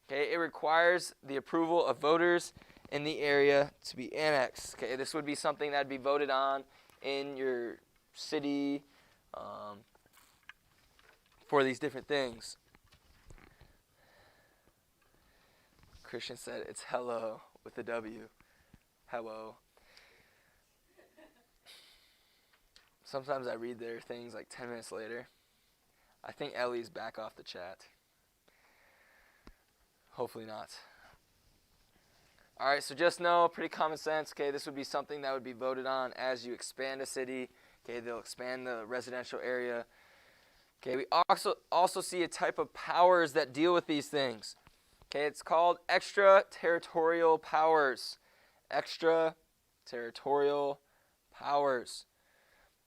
Okay, it requires the approval of voters in the area to be annexed. Okay, this would be something that would be voted on in your city for these different things. Christian said it's hello with a W. Hello. Sometimes I read their things like 10 minutes later. I think Ellie's back off the chat. Hopefully not. All right, so just know, pretty common sense, okay, this would be something that would be voted on as you expand a city. Okay, they'll expand the residential area. Okay, we also see a type of powers that deal with these things. Okay, it's called extraterritorial powers. Extraterritorial powers.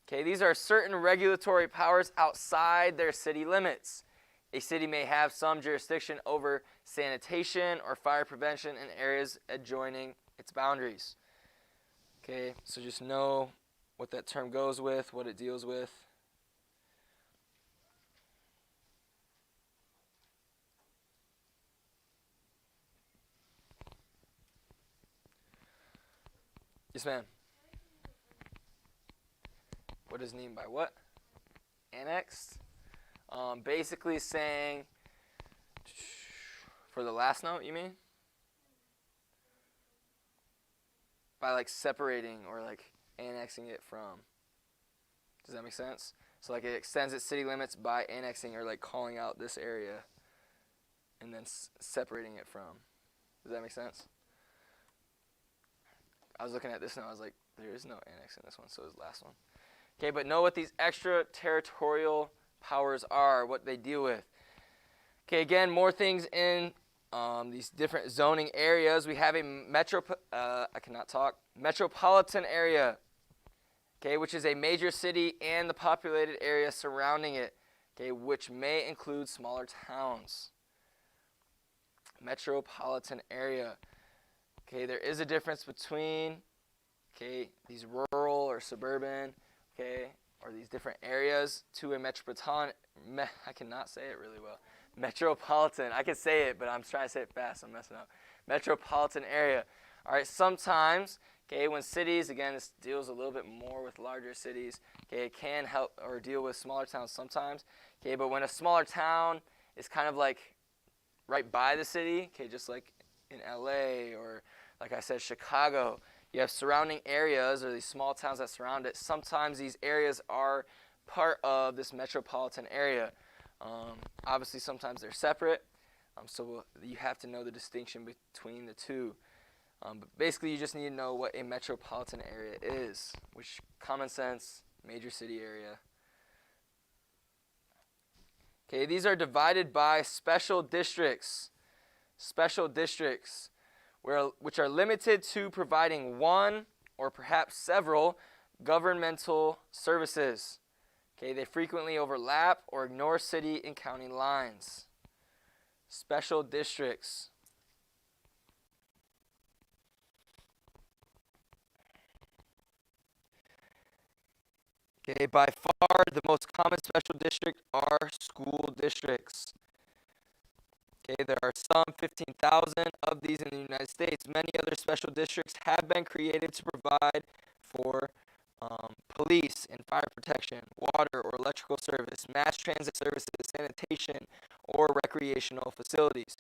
Okay, these are certain regulatory powers outside their city limits. A city may have some jurisdiction over sanitation or fire prevention in areas adjoining its boundaries. Okay, so just know what that term goes with, what it deals with. Yes, ma'am. What does it mean by what? Annexed. Basically saying, for the last note, you mean? By like separating or like annexing it from. Does that make sense? So like it extends its city limits by annexing or like calling out this area and then separating it from. Does that make sense? I was looking at this and I was like, there is no annex in this one, so it's the last one. Okay, but know what these extraterritorial powers are, what they deal with. Okay, again, more things in these different zoning areas. We have a metropolitan area, okay, which is a major city and the populated area surrounding it, okay, which may include smaller towns. Metropolitan area. Okay, there is a difference between, okay, these rural or suburban, okay, or these different areas to a metropolitan. I cannot say it really well. Metropolitan. I can say it, but I'm trying to say it fast. I'm messing up. Metropolitan area. All right, sometimes, okay, when cities, again, this deals a little bit more with larger cities, okay, it can help or deal with smaller towns sometimes, okay, but when a smaller town is kind of like right by the city, okay, just like in LA or, like I said, Chicago, you have surrounding areas or these small towns that surround it. Sometimes these areas are part of this metropolitan area. Obviously, sometimes they're separate, so you have to know the distinction between the two. But basically, you just need to know what a metropolitan area is, which common sense, major city area. Okay, these are divided by special districts. Special districts, which are limited to providing one or perhaps several governmental services. Okay, they frequently overlap or ignore city and county lines. Special districts. Okay, by far the most common special district are school districts. Okay, there are some 15,000 of these in the United States. Many other special districts have been created to provide for police and fire protection, water or electrical service, mass transit services, sanitation, or recreational facilities.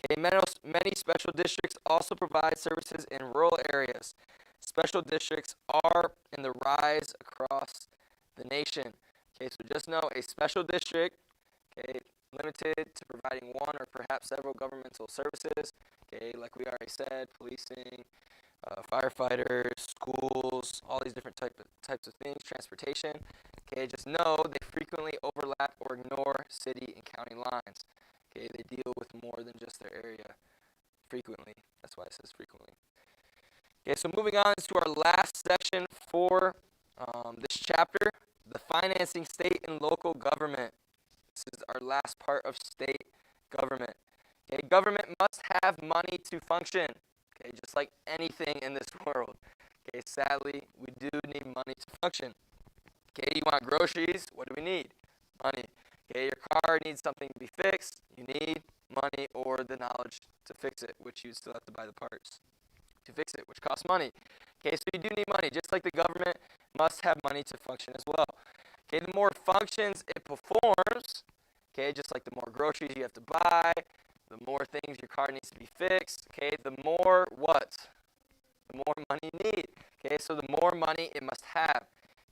Okay, many special districts also provide services in rural areas. Special districts are in the rise across the nation. Okay, so just know a special district, okay, limited to providing one or perhaps several governmental services, okay, like we already said, policing, firefighters, schools, all these different types of things, transportation. Okay, just know they frequently overlap or ignore city and county lines. Okay, they deal with more than just their area frequently. That's why it says frequently. Okay, so moving on to our last section for this chapter, the financing state and local government. This is our last part of state government. Okay, government must have money to function. Okay, just like anything in this world. Okay, sadly, we do need money to function. Okay, you want groceries? What do we need? Money. Okay, your car needs something to be fixed. You need money or the knowledge to fix it, which you still have to buy the parts to fix it, which costs money. Okay, so you do need money, just like the government must have money to function as well. Okay, the more functions it performs, okay, just like the more groceries you have to buy, the more things your car needs to be fixed, okay, the more what? The more money you need. Okay, so the more money it must have.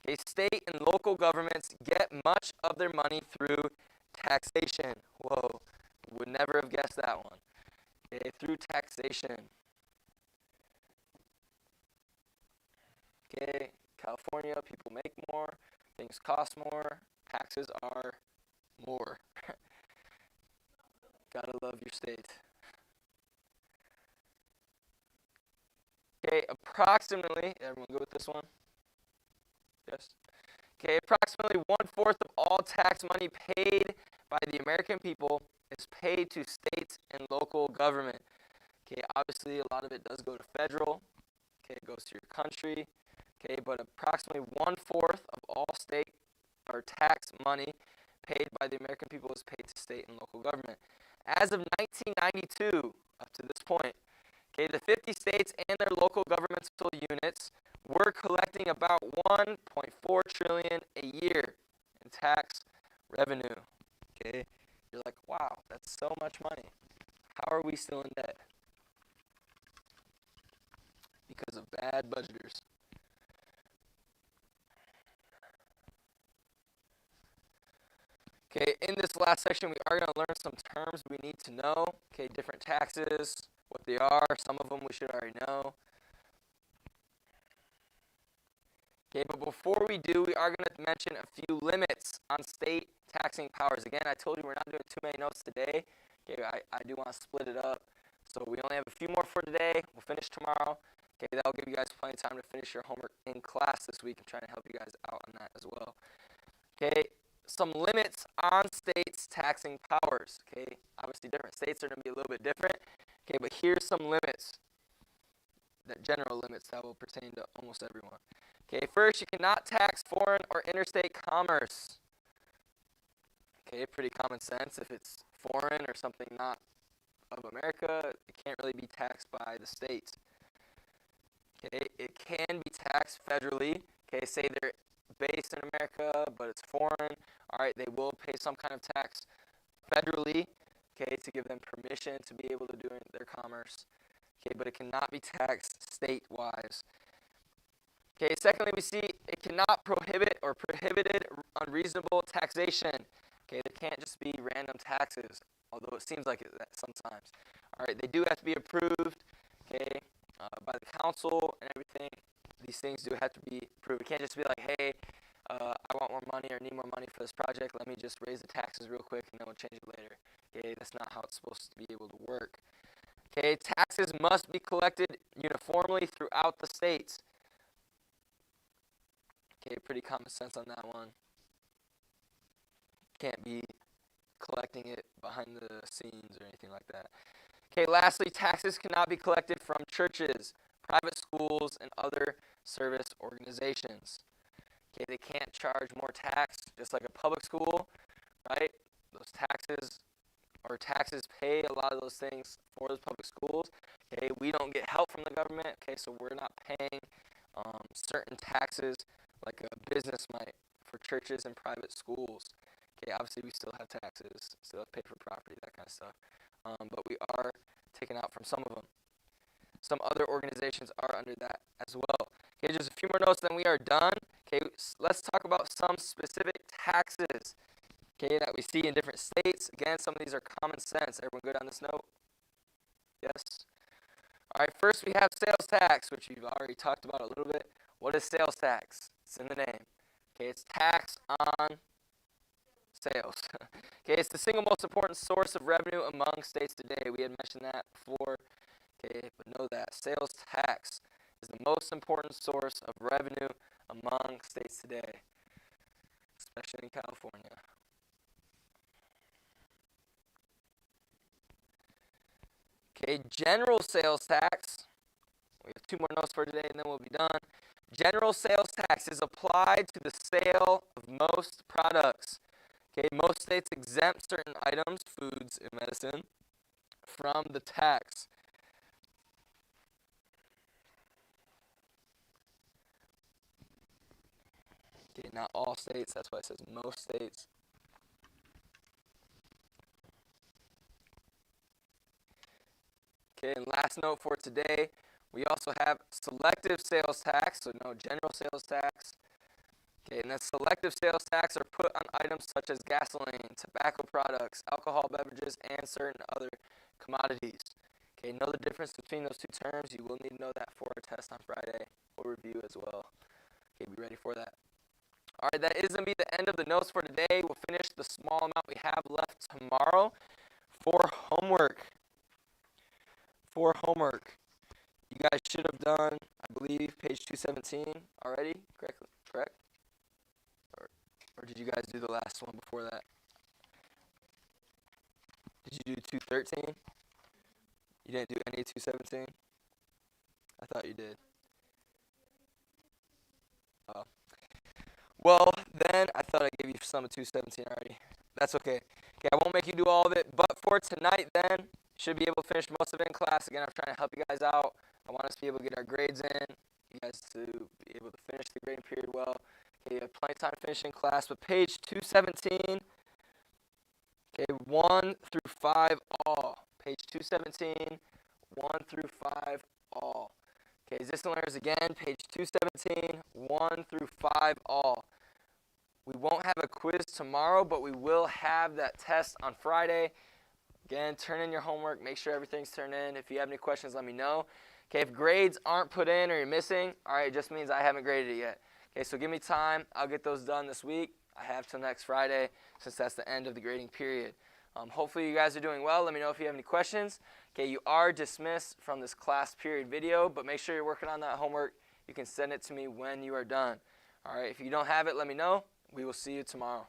Okay, state and local governments get much of their money through taxation. Whoa, would never have guessed that one. Okay, through taxation. Okay, California, people make more, things cost more, taxes are more. Gotta love your state. Okay, approximately, everyone go with this one? Yes? Okay, approximately 1/4 of all tax money paid by the American people is paid to states and local government. Okay, obviously a lot of it does go to federal. Okay, it goes to your country. Okay, but approximately 1/4 of all state or tax money paid by the American people is paid to state and local government. As of 1992, up to this point, okay, the 50 states and their local governmental units were collecting about 1.4 trillion a year in tax revenue. Okay, you're like, wow, that's so much money. How are we still in debt? Because of bad budgeters. Okay, in this last section, we are going to learn some terms we need to know. Okay, different taxes, what they are. Some of them we should already know. Okay, but before we do, we are going to mention a few limits on state taxing powers. Again, I told you we're not doing too many notes today. Okay, I do want to split it up. So we only have a few more for today. We'll finish tomorrow. Okay, that'll give you guys plenty of time to finish your homework in class this week. I'm trying to help you guys out on that as well. Okay, some limits on states' taxing powers. Okay, obviously different states are going to be a little bit different. Okay, but here's some limits, that general limits that will pertain to almost everyone. Okay, first, you cannot tax foreign or interstate commerce. Okay, pretty common sense. If it's foreign or something not of America, it can't really be taxed by the state. Okay, it can be taxed federally. Okay, say they're based in America, but it's foreign. All right, they will pay some kind of tax federally, okay, to give them permission to be able to do their commerce. Okay, but it cannot be taxed state-wise. Okay, secondly, we see it cannot prohibit or prohibited unreasonable taxation. Okay, there can't just be random taxes, although it seems like it sometimes. All right, they do have to be approved, okay, by the council and everything. These things do have to be approved. It can't just be like, hey, I want more money or need more money for this project. Let me just raise the taxes real quick and then we'll change it later. Okay, that's not how it's supposed to be able to work. Okay, taxes must be collected uniformly throughout the states. Okay, pretty common sense on that one. Can't be collecting it behind the scenes or anything like that. Okay, lastly, taxes cannot be collected from churches, private schools, and other service organizations. Okay, they can't charge more tax, just like a public school, right? Those taxes pay a lot of those things for those public schools. Okay, we don't get help from the government. Okay, so we're not paying certain taxes like a business might for churches and private schools. Okay, obviously we still have taxes, still have to pay for property, that kind of stuff. But we are taken out from some of them. Some other organizations are under that as well. Okay, just a few more notes, then we are done. Okay, let's talk about some specific taxes, okay, that we see in different states. Again, some of these are common sense. Everyone good on this note? Yes? All right, first we have sales tax, which you've already talked about a little bit. What is sales tax? It's in the name. Okay, it's tax on sales. Okay, it's the single most important source of revenue among states today. We had mentioned that before. Okay, but know that sales tax is the most important source of revenue among states today, especially in California. Okay, general sales tax. We have two more notes for today and then we'll be done. General sales tax is applied to the sale of most products. Okay, most states exempt certain items, foods and medicine, from the tax. Okay, not all states, that's why it says most states. Okay, and last note for today, we also have selective sales tax, so no general sales tax. Okay, and then selective sales tax are put on items such as gasoline, tobacco products, alcohol beverages, and certain other commodities. Okay, know the difference between those two terms. You will need to know that for our test on Friday. We'll review as well. Okay, be ready for that. All right, that is going to be the end of the notes for today. We'll finish the small amount we have left tomorrow for homework. For homework. You guys should have done, I believe, page 217 already, correct? Or did you guys do the last one before that? Did you do 213? You didn't do any 217? I thought you did. Oh. Well, then I thought I gave you some of 217 already. That's okay. Okay, I won't make you do all of it, but for tonight then, should be able to finish most of it in class. Again, I'm trying to help you guys out. I want us to be able to get our grades in, you guys to be able to finish the grading period well. Okay, you have plenty of time to finish in class, but page 217, okay, 1 through 5 all. Page 217, 1 through 5 all. Okay, existing learners again, page 217, 1 through 5 all. We won't have a quiz tomorrow, but we will have that test on Friday. Again, turn in your homework. Make sure everything's turned in. If you have any questions, let me know. Okay, if grades aren't put in or you're missing, all right, it just means I haven't graded it yet. Okay, so give me time. I'll get those done this week. I have till next Friday since that's the end of the grading period. Hopefully you guys are doing well. Let me know if you have any questions. Okay, you are dismissed from this class period video, but make sure you're working on that homework. You can send it to me when you are done. All right, if you don't have it, let me know. We will see you tomorrow.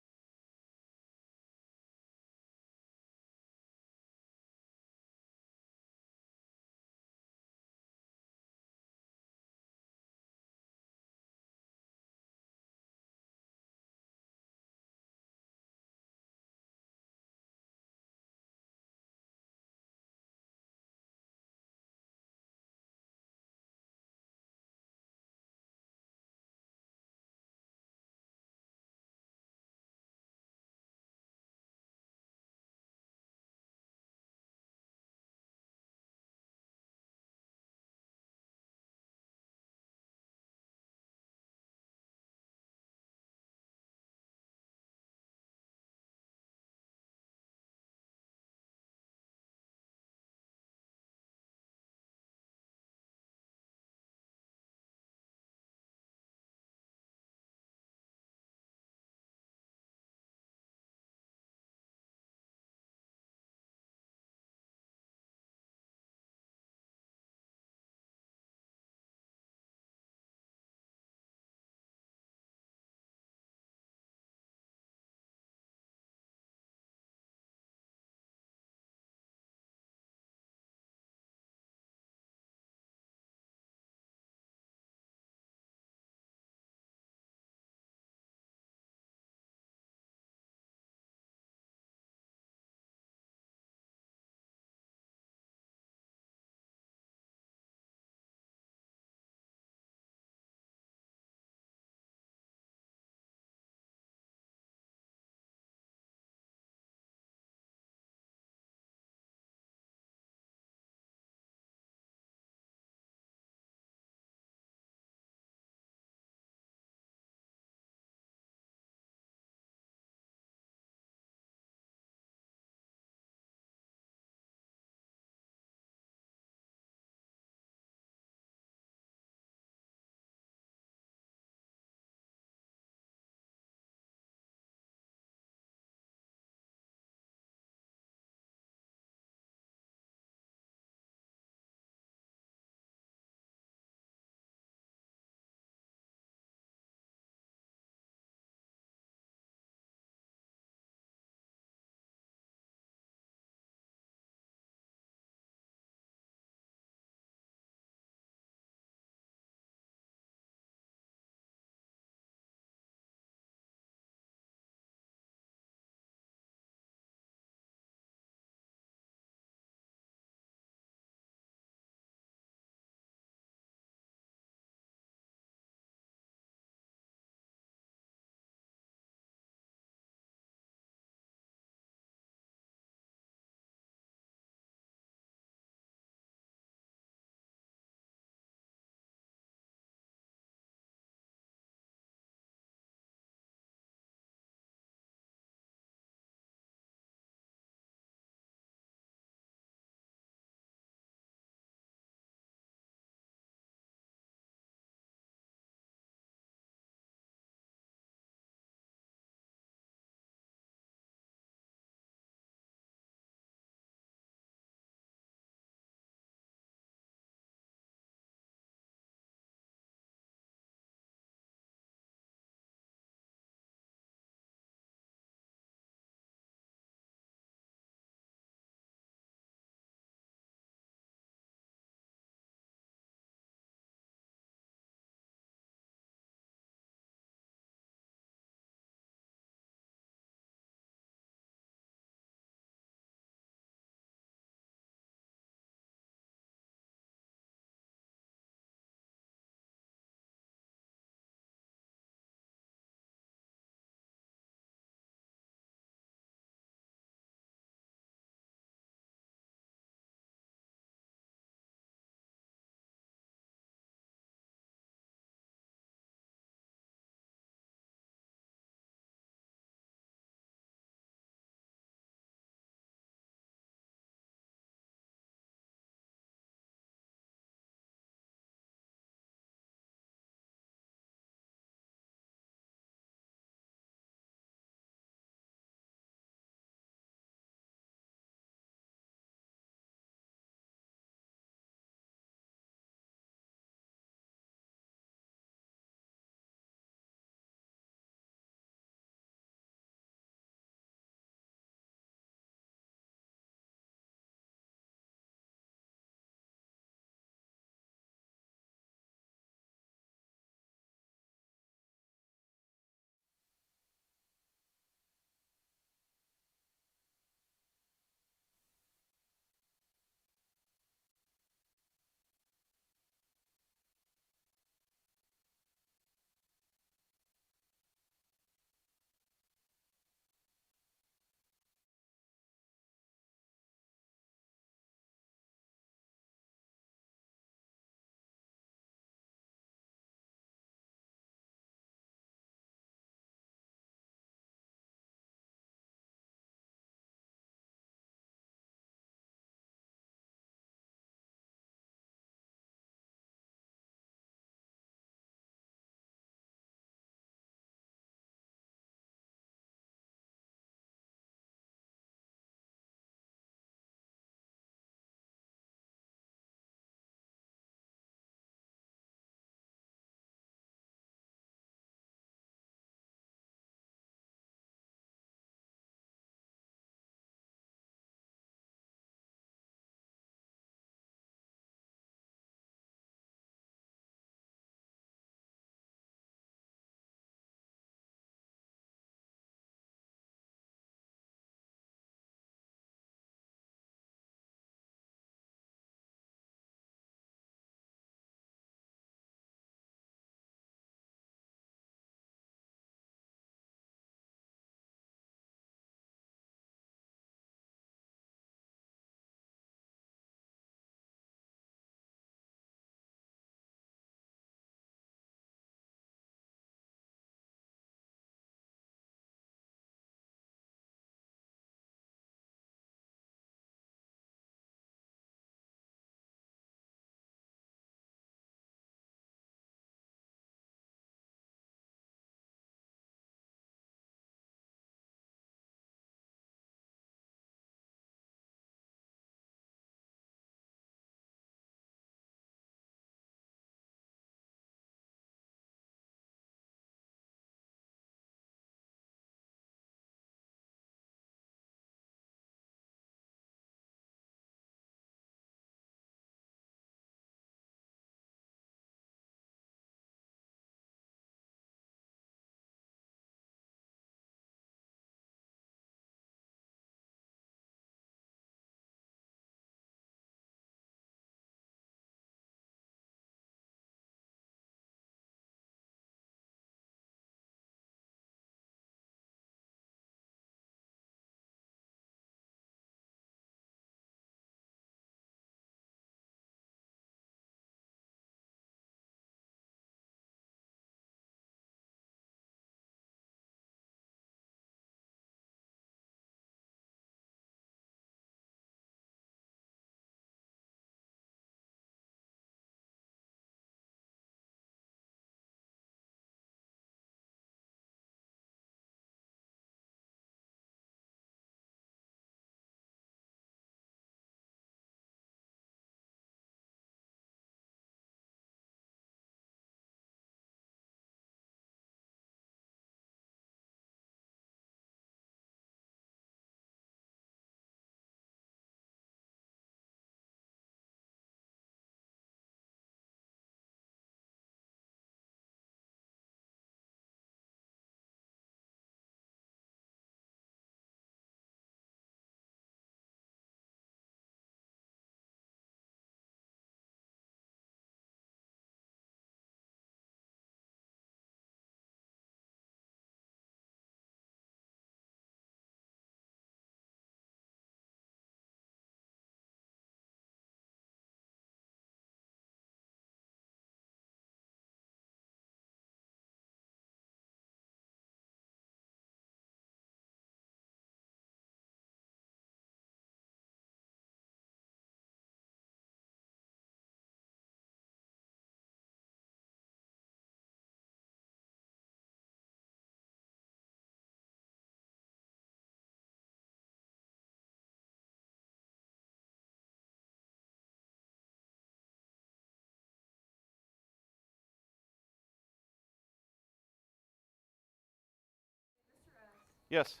Yes.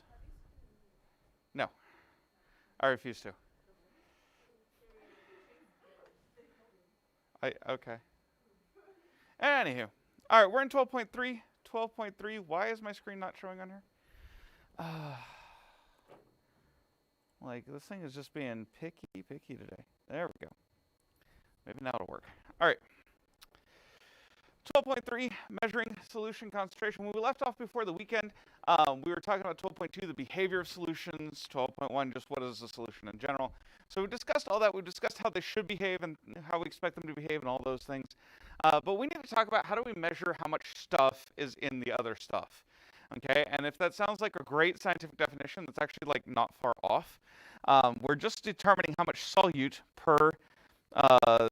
No. I refuse to. Okay. Anywho. All right, we're in 12.3. 12.3. Why is my screen not showing on here? Like, this thing is just being picky today. There we go. Maybe now it'll work. All right. 12.3, measuring solution concentration. When we left off before the weekend, we were talking about 12.2, the behavior of solutions, 12.1, just what is a solution in general. So we discussed all that. We discussed how they should behave and how we expect them to behave and all those things. But we need to talk about how do we measure how much stuff is in the other stuff. Okay, and if that sounds like a great scientific definition, that's actually like not far off. We're just determining how much solute per uh,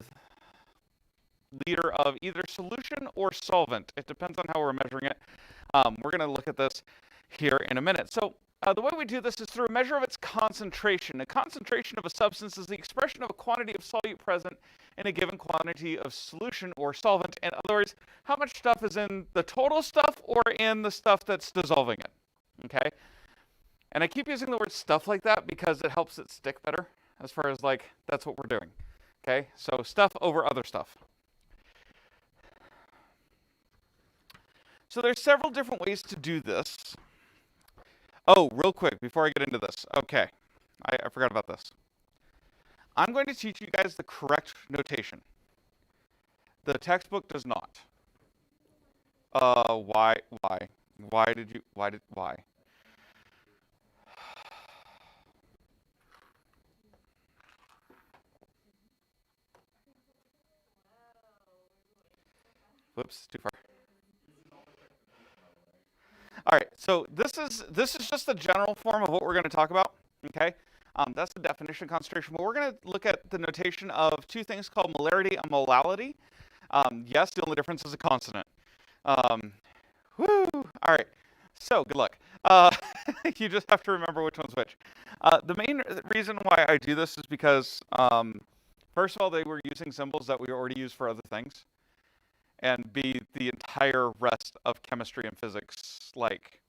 liter of either solution or solvent. It depends on how we're measuring it. We're going to look at this here in a minute. So the way we do this is through a measure of its concentration. The concentration of a substance is the expression of a quantity of solute present in a given quantity of solution or solvent. In other words, how much stuff is in the total stuff or in the stuff that's dissolving it. Okay? And I keep using the word stuff like that because it helps it stick better as far as like, that's what we're doing. Okay? So stuff over other stuff. So there's several different ways to do this. Oh, real quick, before I get into this. Okay, I forgot about this. I'm going to teach you guys the correct notation. The textbook does not. Why? Why? Whoops, too far. All right, so this is just the general form of what we're going to talk about, okay? That's the definition of concentration. But we're going to look at the notation of two things called molarity and molality. Yes, the only difference is a consonant. Woo! All right, so good luck. You just have to remember which one's which. The main reason why I do this is because, first of all, they were using symbols that we already use for other things. And B, the entire rest of chemistry and physics, like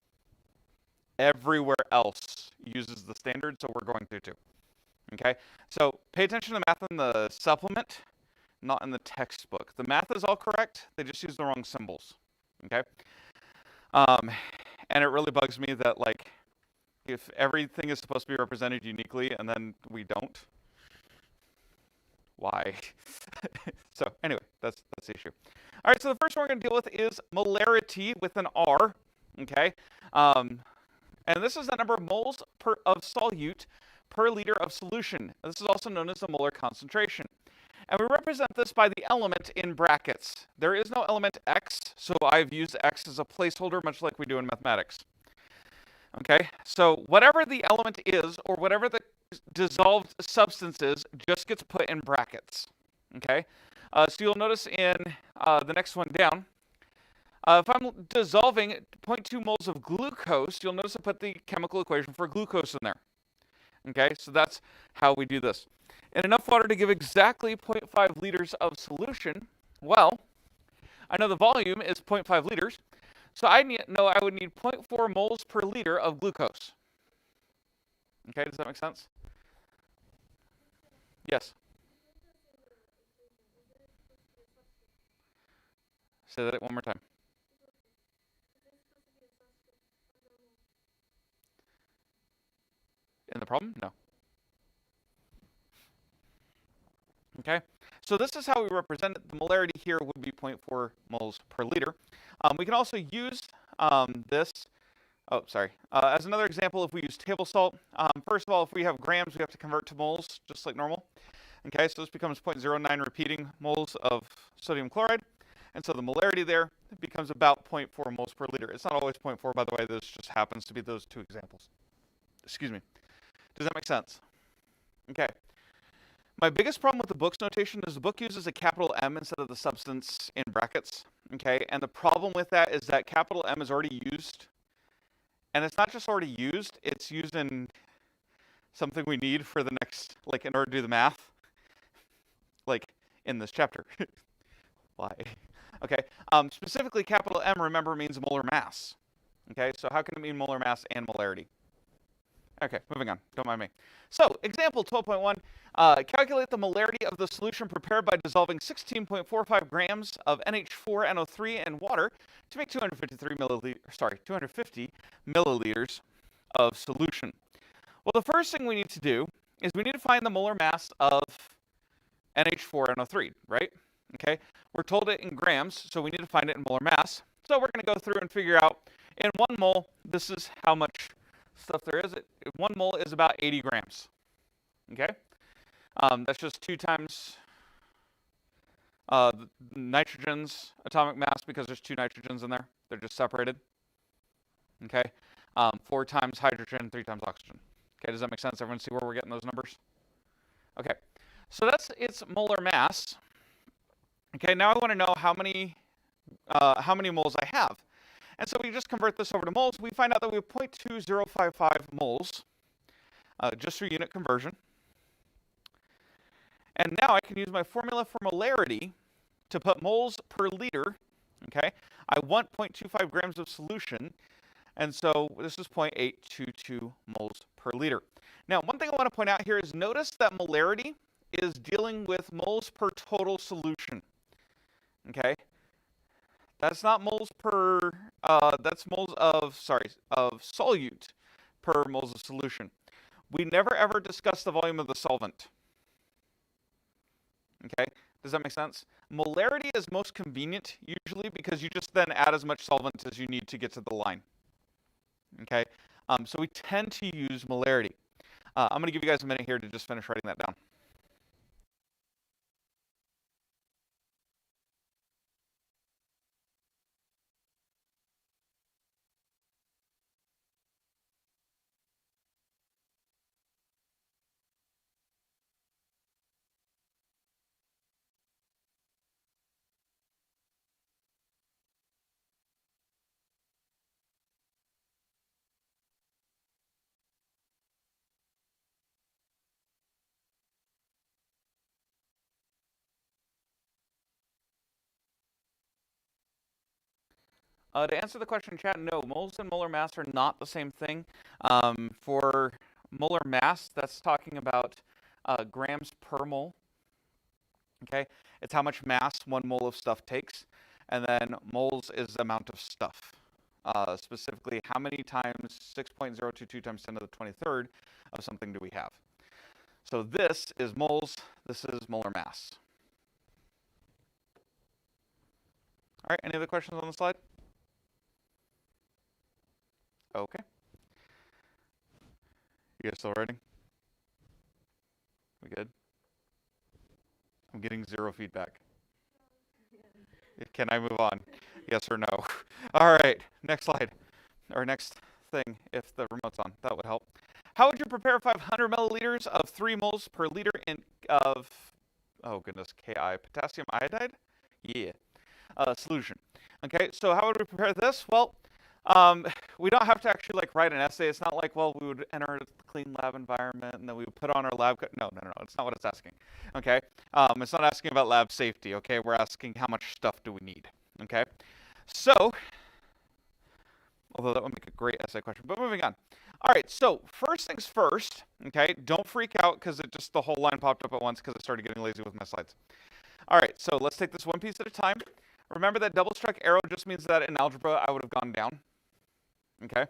everywhere else uses the standard, so we're going to too. Okay, so pay attention to the math in the supplement, not in the textbook. The math is all correct, they just use the wrong symbols. Okay, and it really bugs me that like if everything is supposed to be represented uniquely and then we don't, why? So anyway, that's the issue. All right, so the first one we're going to deal with is molarity with an R, okay? And this is the number of moles of solute per liter of solution. This is also known as the molar concentration. And we represent this by the element in brackets. There is no element x, so I've used x as a placeholder, much like we do in mathematics. Okay, so whatever the element is, or whatever the dissolved substance is, just gets put in brackets. Okay, so you'll notice in the next one down, if I'm dissolving 0.2 moles of glucose, you'll notice I put the chemical equation for glucose in there. Okay, so that's how we do this. And enough water to give exactly 0.5 liters of solution. Well, I know the volume is 0.5 liters, so I know I would need 0.4 moles per liter of glucose. Okay, does that make sense? Yes. Say that one more time. In the problem? No. Okay, so this is how we represent it. The molarity here would be 0.4 moles per liter. We can also use this, as another example, if we use table salt. First of all, if we have grams, we have to convert to moles, just like normal. Okay, so this becomes 0.09 repeating moles of sodium chloride. And so the molarity there becomes about 0.4 moles per liter. It's not always 0.4, by the way. This just happens to be those two examples. Excuse me. Does that make sense? Okay. My biggest problem with the book's notation is the book uses a capital M instead of the substance in brackets. Okay, and the problem with that is that capital M is already used. And it's not just already used, it's used in something we need for the next, like in order to do the math. Like in this chapter. Why? Okay, specifically capital M, remember, means molar mass. Okay, so how can it mean molar mass and molarity? Okay, moving on. Don't mind me. So, example 12.1, calculate the molarity of the solution prepared by dissolving 16.45 grams of NH4NO3 in water to make 250 milliliters of solution. Well, the first thing we need to do is we need to find the molar mass of NH4NO3, right? Okay, we're told it in grams, so we need to find it in molar mass. So we're going to go through and figure out, in 1 mole, this is how much stuff there is. 1 mole is about 80 grams. Okay, that's just 2 times nitrogen's atomic mass because there's 2 nitrogens in there. They're just separated. Okay, 4 times hydrogen, 3 times oxygen. Okay, does that make sense? Everyone see where we're getting those numbers? Okay, so that's its molar mass. Okay, now I want to know how many moles I have. And so we just convert this over to moles. We find out that we have 0.2055 moles, just through unit conversion. And now I can use my formula for molarity to put moles per liter. Okay, I want 0.25 grams of solution, and so this is 0.822 moles per liter. Now, one thing I want to point out here is notice that molarity is dealing with moles per total solution. Okay, that's not moles per, that's moles of solute per moles of solution. We never ever discuss the volume of the solvent. Okay, does that make sense? Molarity is most convenient usually because you just then add as much solvent as you need to get to the line. Okay, so we tend to use molarity. I'm going to give you guys a minute here to just finish writing that down. To answer the question in chat, no, moles and molar mass are not the same thing. For molar mass, that's talking about grams per mole. Okay, it's how much mass 1 mole of stuff takes. And then moles is the amount of stuff. Specifically, how many times 6.022 times 10 to the 23rd of something do we have? So this is moles, this is molar mass. All right, any other questions on the slide? Okay. You guys still writing? We good? I'm getting 0 feedback. Can I move on? Yes or no? All right, next slide. Or next thing, if the remote's on. That would help. How would you prepare 500 milliliters of 3 moles per liter of, oh goodness, Ki, potassium iodide? Yeah, solution. Okay, so how would we prepare this? Well, we don't have to actually write an essay. It's not like, well, we would enter a clean lab environment and then we would put on our lab coat. No, it's not what it's asking. Okay, it's not asking about lab safety. Okay, we're asking how much stuff do we need. Okay, so, although that would make a great essay question, but moving on. All right, so first things first. Okay, don't freak out because the whole line popped up at once because I started getting lazy with my slides. All right, so let's take this one piece at a time. Remember that double struck arrow just means that in algebra I would have gone down. Okay,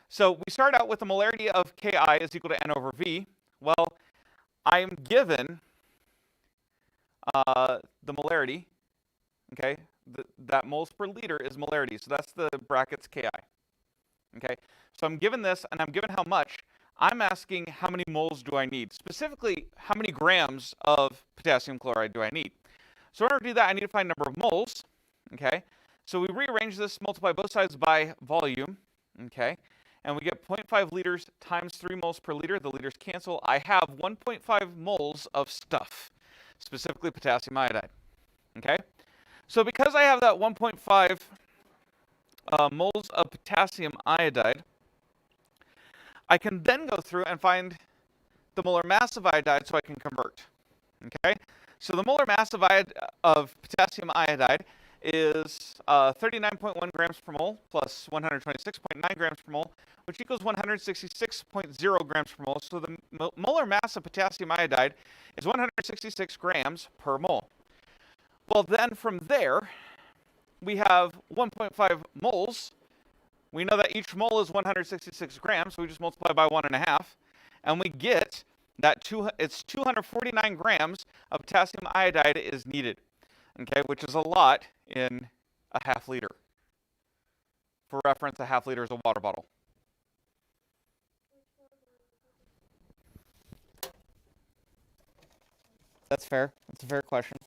so we start out with the molarity of Ki is equal to N over V. Well, I'm given the molarity, okay, that moles per liter is molarity, so that's the brackets Ki. Okay, so I'm given this, and I'm given how much. I'm asking how many moles do I need? Specifically, how many grams of potassium chloride do I need? So in order to do that, I need to find number of moles. Okay, so we rearrange this, multiply both sides by volume. Okay, and we get 0.5 liters times 3 moles per liter. The liters cancel. I have 1.5 moles of stuff, specifically potassium iodide. Okay, so because I have that 1.5 moles of potassium iodide, I can then go through and find the molar mass of iodide so I can convert. Okay, so the molar mass of potassium iodide is 39.1 grams per mole plus 126.9 grams per mole, which equals 166.0 grams per mole. So the molar mass of potassium iodide is 166 grams per mole. Well, then from there, we have 1.5 moles. We know that each mole is 166 grams, so we just multiply by 1.5, and we get that it's 249 grams of potassium iodide is needed, okay, which is a lot in a half liter. For reference, a half liter is a water bottle. That's fair. That's a fair question.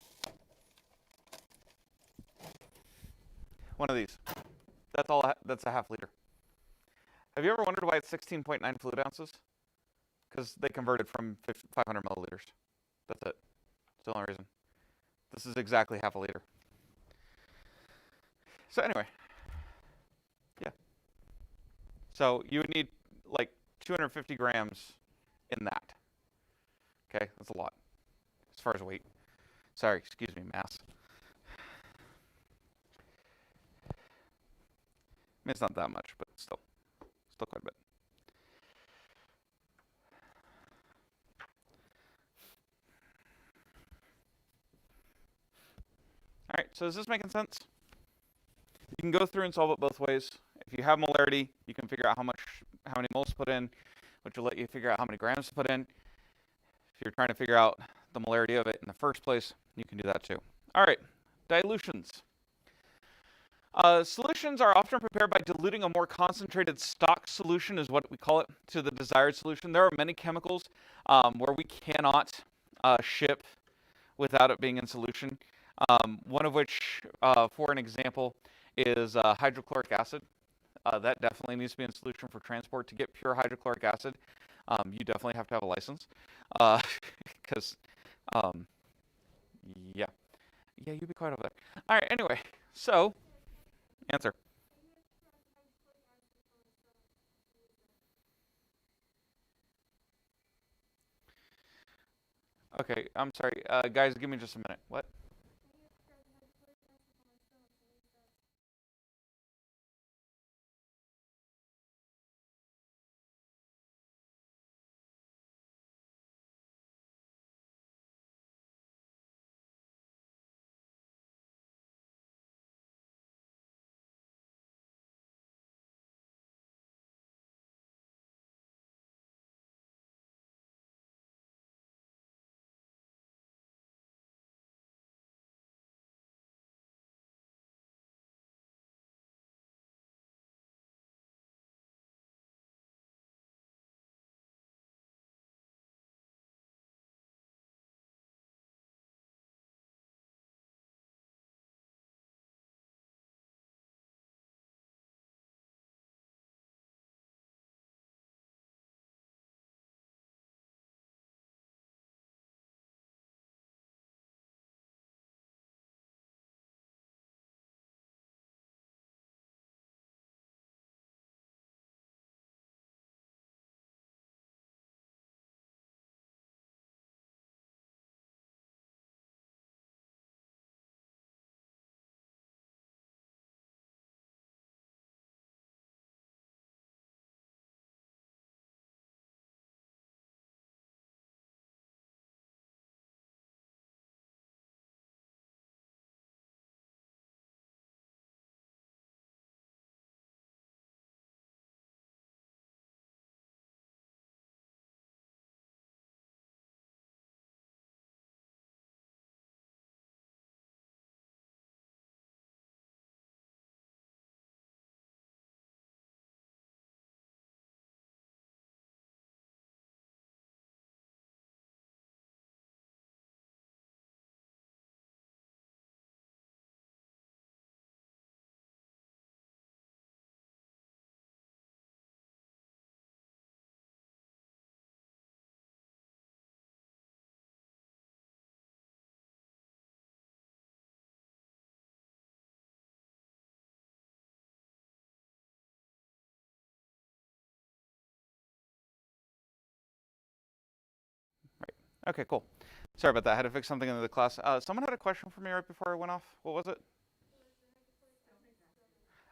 One of these. That's all. That's a half liter. Have you ever wondered why it's 16.9 fluid ounces? Because they converted from 500 milliliters. That's it. That's the only reason. This is exactly half a liter. So anyway, yeah. So you would need like 250 grams in that. Okay, that's a lot as far as weight. Sorry, excuse me, mass. I mean, it's not that much, but still quite a bit. All right, so is this making sense? You can go through and solve it both ways. If you have molarity, you can figure out how many moles to put in, which will let you figure out how many grams to put in. If you're trying to figure out the molarity of it in the first place, you can do that too. All right, dilutions. Solutions are often prepared by diluting a more concentrated stock solution, is what we call it, to the desired solution. There are many chemicals where we cannot ship without it being in solution. One of which, for an example, is hydrochloric acid. That definitely needs to be in solution for transport. To get pure hydrochloric acid, you definitely have to have a license. Because, yeah, you be quiet over there. All right, anyway, so, answer. Okay, I'm sorry. Guys, give me just a minute. What? Okay, cool. Sorry about that. I had to fix something in the class. Someone had a question for me right before I went off. What was it?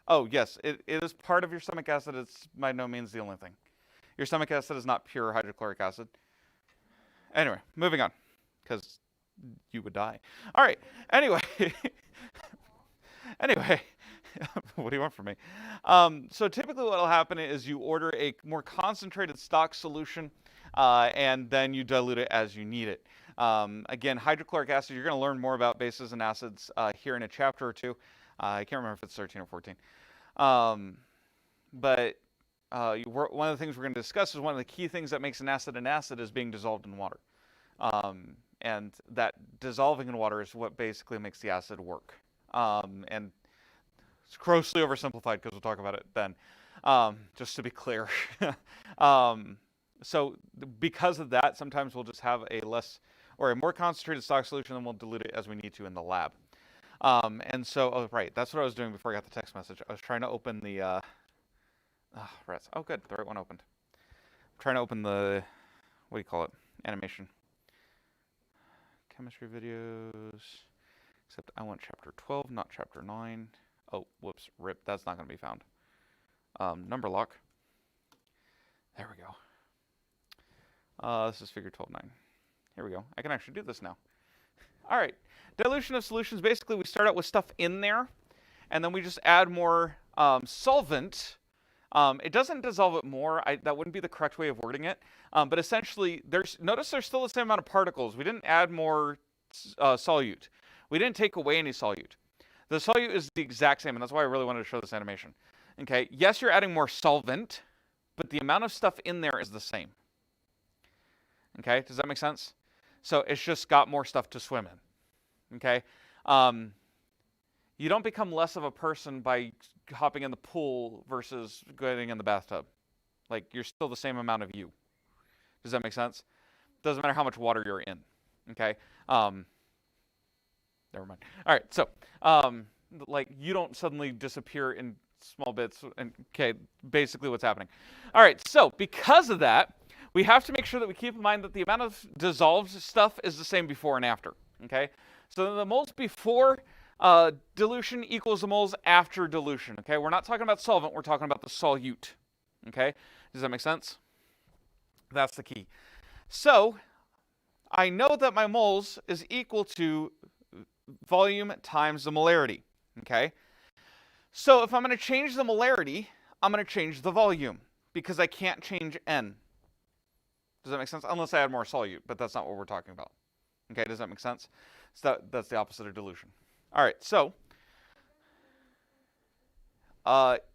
Oh, yes, it is part of your stomach acid. It's by no means the only thing. Your stomach acid is not pure hydrochloric acid. Anyway, moving on, because you would die. All right, anyway. Anyway, what do you want from me? So typically what will happen is you order a more concentrated stock solution, and then you dilute it as you need it. Again, hydrochloric acid, you're going to learn more about bases and acids here in a chapter or two. I can't remember if it's 13 or 14. But one of the things we're going to discuss is one of the key things that makes an acid is being dissolved in water. And that dissolving in water is what basically makes the acid work. And it's grossly oversimplified because we'll talk about it then, just to be clear. So because of that, sometimes we'll just have a less or a more concentrated stock solution, and we'll dilute it as we need to in the lab. And so, oh, right, that's what I was doing before I got the text message. I was trying to open the, rats. Oh, good, the right one opened. I'm trying to open the, what do you call it, animation. Chemistry videos, except I want chapter 12, not chapter 9. Oh, whoops, rip, that's not going to be found. Number lock. There we go. This is figure 12.9. Here we go. I can actually do this now. All right. Dilution of solutions. Basically, we start out with stuff in there, and then we just add more solvent. It doesn't dissolve it more. That wouldn't be the correct way of wording it. But essentially, notice there's still the same amount of particles. We didn't add more solute. We didn't take away any solute. The solute is the exact same, and that's why I really wanted to show this animation. Okay. Yes, you're adding more solvent, but the amount of stuff in there is the same. Okay, does that make sense? So it's just got more stuff to swim in. Okay, you don't become less of a person by hopping in the pool versus getting in the bathtub. Like, you're still the same amount of you. Does that make sense? Doesn't matter how much water you're in. Okay. Never mind. All right. So, like, you don't suddenly disappear in small bits. And okay, basically what's happening. All right. So because of that, we have to make sure that we keep in mind that the amount of dissolved stuff is the same before and after. Okay. So the moles before dilution equals the moles after dilution. Okay. We're not talking about solvent. We're talking about the solute. Okay. Does that make sense? That's the key. So I know that my moles is equal to volume times the molarity. Okay. So if I'm going to change the molarity, I'm going to change the volume because I can't change N. Does that make sense? Unless I add more solute, but that's not what we're talking about. Okay, does that make sense? So that's the opposite of dilution. All right, so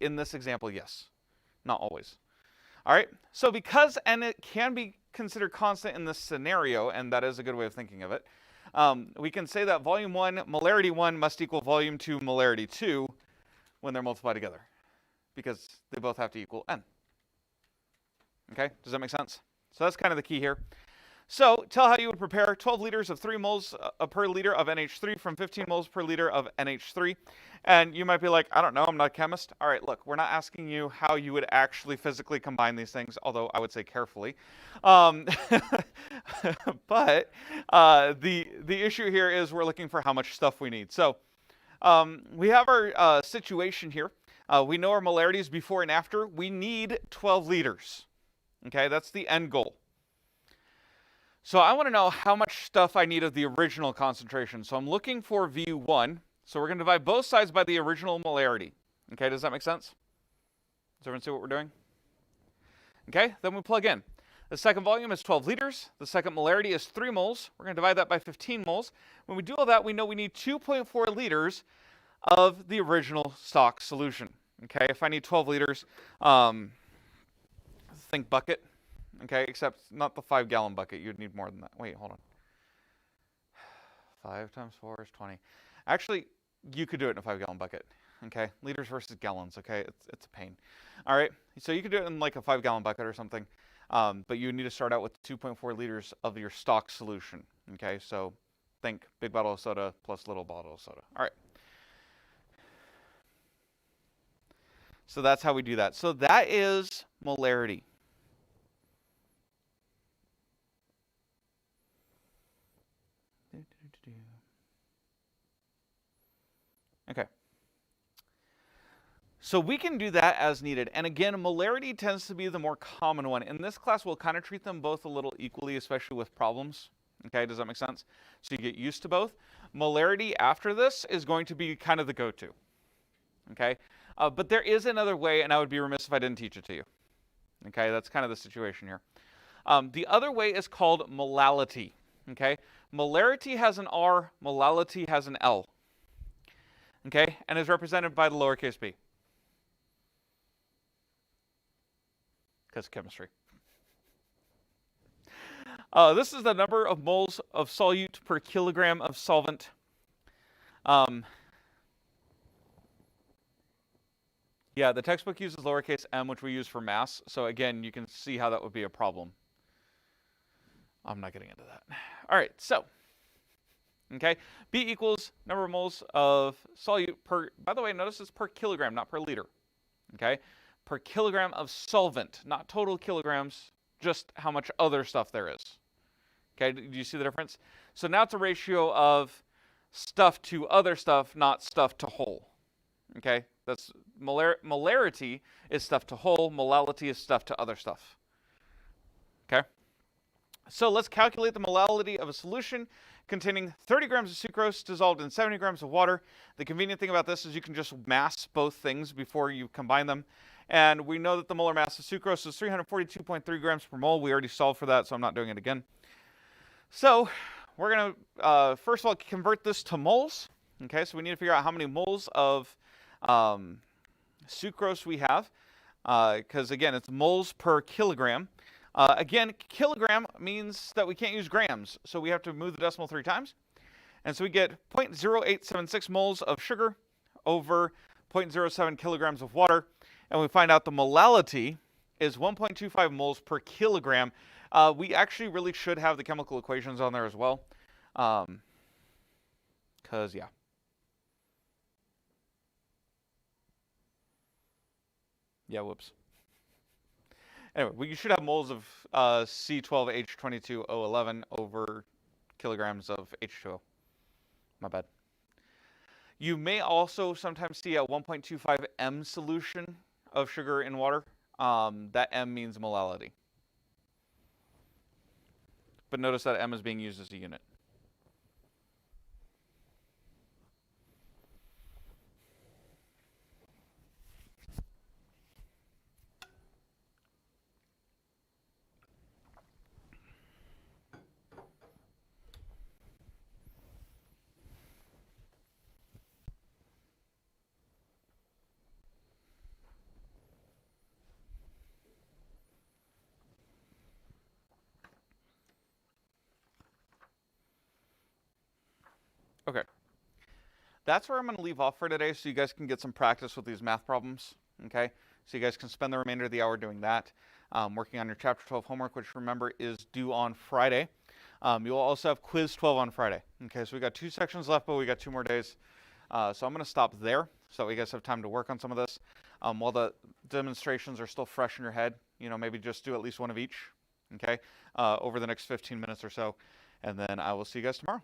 in this example, yes. Not always. All right, so because N it can be considered constant in this scenario, and that is a good way of thinking of it, we can say that volume 1, molarity 1 must equal volume 2, molarity 2 when they're multiplied together, because they both have to equal N. Okay, does that make sense? So that's kind of the key here. So tell how you would prepare 12 liters of 3 moles per liter of NH3 from 15 moles per liter of NH3. And you might be like, I don't know, I'm not a chemist. All right, look, we're not asking you how you would actually physically combine these things, although I would say carefully. But the issue here is we're looking for how much stuff we need. So we have our situation here. We know our molarities before and after. We need 12 liters. Okay, that's the end goal. So I want to know how much stuff I need of the original concentration. So I'm looking for V1. So we're going to divide both sides by the original molarity. Okay, does that make sense? Does everyone see what we're doing? Okay, then we plug in. The second volume is 12 liters. The second molarity is 3 moles. We're going to divide that by 15 moles. When we do all that, we know we need 2.4 liters of the original stock solution. Okay, if I need 12 liters, think bucket. Okay, except not the 5-gallon bucket. You'd need more than that. Wait, hold on. 5 times 4 is 20. Actually, you could do it in a 5-gallon bucket. Okay, liters versus gallons. Okay, it's a pain. All right, so you could do it in like a 5-gallon bucket or something, but you need to start out with 2.4 liters of your stock solution. Okay, so think big bottle of soda plus little bottle of soda. All right. So that's how we do that. So that is molarity. Okay. So we can do that as needed. And again, molarity tends to be the more common one. In this class, we'll kind of treat them both a little equally, especially with problems. Okay, does that make sense? So you get used to both. Molarity after this is going to be kind of the go-to. Okay, but there is another way, and I would be remiss if I didn't teach it to you. Okay, that's kind of the situation here. The other way is called molality. Okay, molarity has an R, molality has an L. Okay, and is represented by the lowercase b. Because chemistry. This is the number of moles of solute per kilogram of solvent. Yeah, the textbook uses lowercase m, which we use for mass. So again, you can see how that would be a problem. I'm not getting into that. All right, so, okay, B equals number of moles of solute per, by the way, notice it's per kilogram, not per liter, okay? Per kilogram of solvent, not total kilograms, just how much other stuff there is. Okay, do you see the difference? So now it's a ratio of stuff to other stuff, not stuff to whole. Okay, that's molarity is stuff to whole, molality is stuff to other stuff. Okay, so let's calculate the molality of a solution containing 30 grams of sucrose dissolved in 70 grams of water. The convenient thing about this is you can just mass both things before you combine them. And we know that the molar mass of sucrose is 342.3 grams per mole. We already solved for that, so I'm not doing it again. So we're going to, first of all, convert this to moles. Okay, so we need to figure out how many moles of sucrose we have, because again, it's moles per kilogram. Again, kilogram means that we can't use grams, so we have to move the decimal 3 times. And so we get 0.0876 moles of sugar over 0.07 kilograms of water. And we find out the molality is 1.25 moles per kilogram. We actually really should have the chemical equations on there as well. Because, yeah. Yeah, whoops. Anyway, we should have moles of C12H22O11 over kilograms of H2O. My bad. You may also sometimes see a 1.25 M solution of sugar in water. That M means molality. But notice that M is being used as a unit. Okay. That's where I'm going to leave off for today so you guys can get some practice with these math problems, okay? So you guys can spend the remainder of the hour doing that, working on your Chapter 12 homework, which remember is due on Friday. You'll also have Quiz 12 on Friday, okay? So we got 2 sections left, but we got 2 more days. So I'm going to stop there so that you guys have time to work on some of this. While the demonstrations are still fresh in your head, you know, maybe just do at least one of each, okay, over the next 15 minutes or so. And then I will see you guys tomorrow.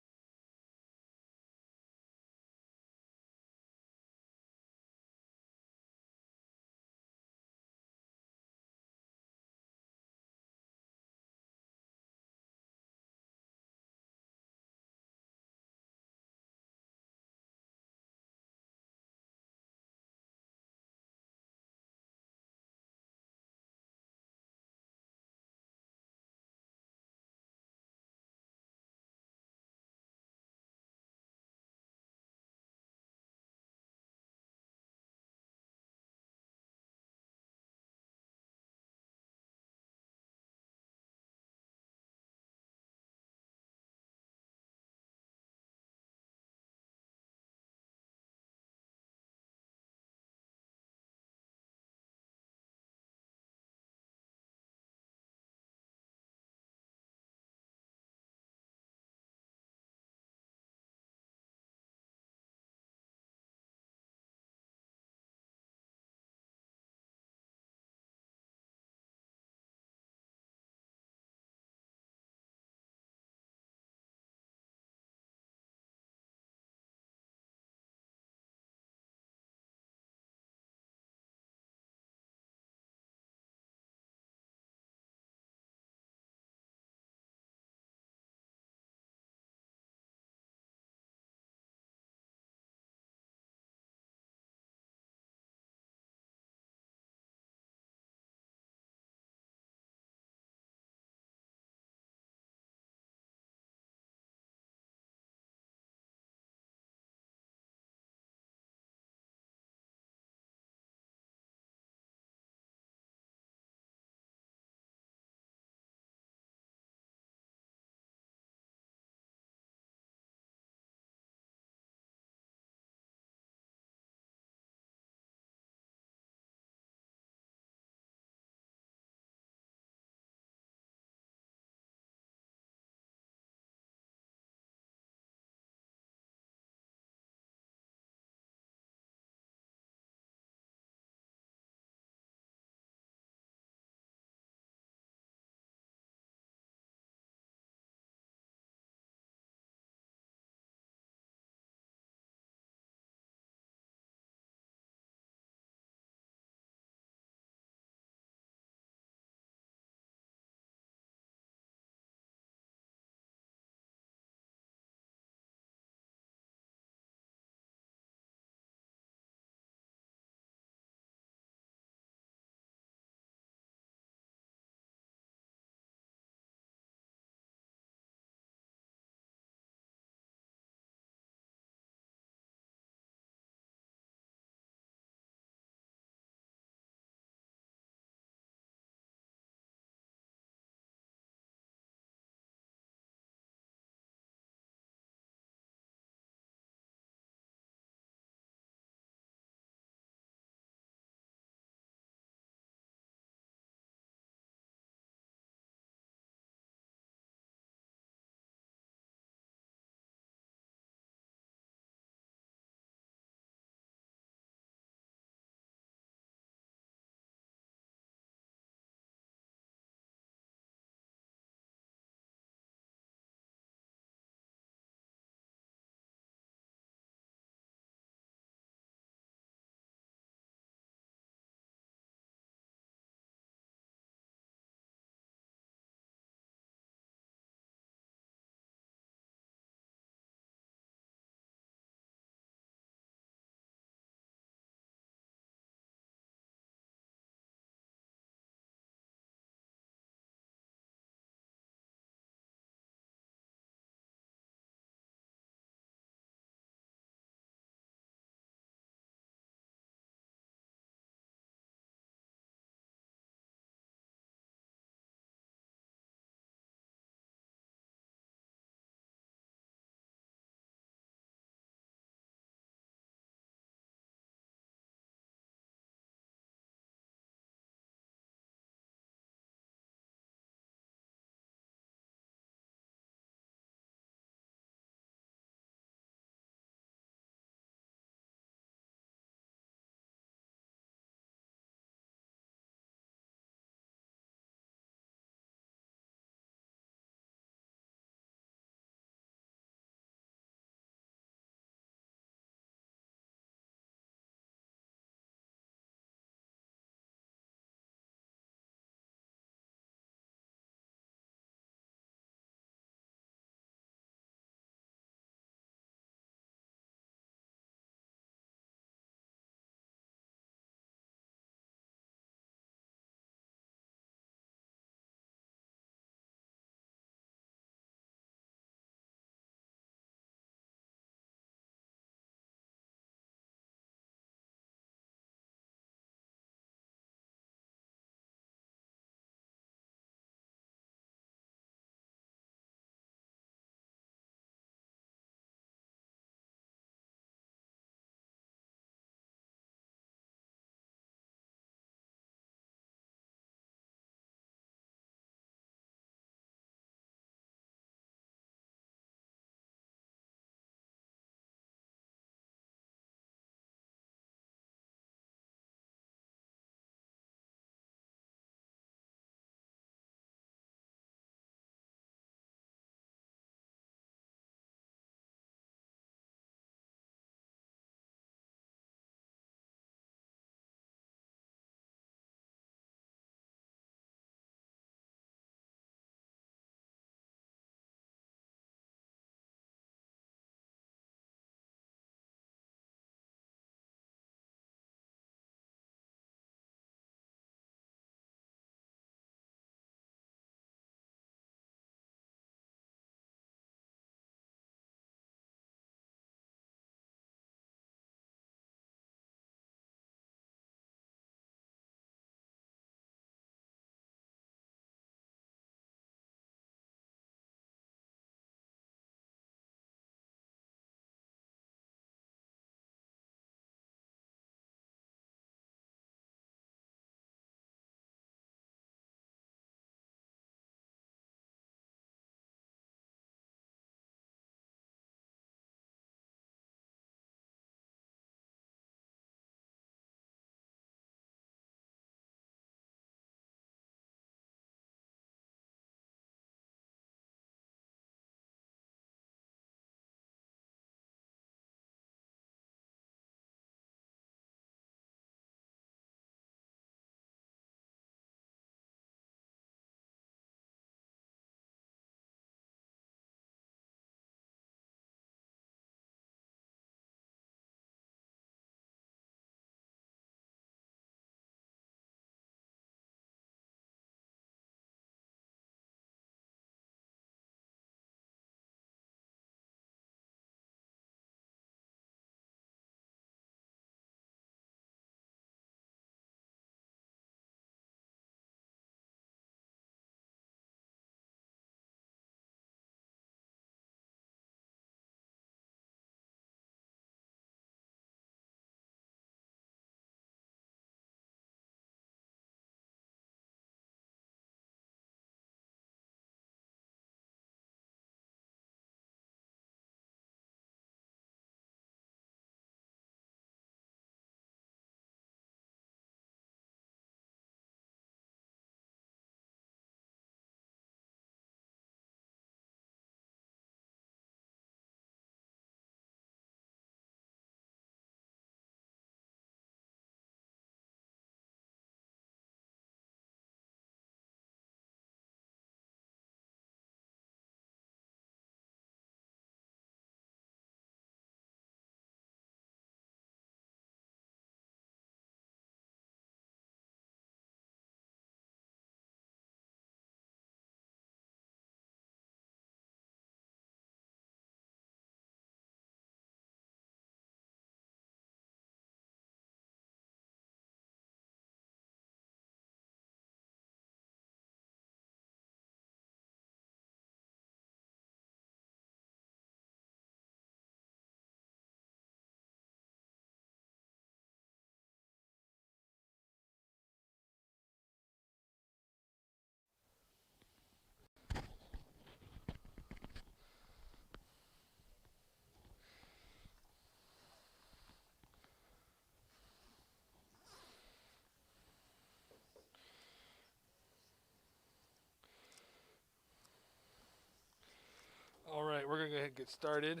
right, we're going to go ahead and get started.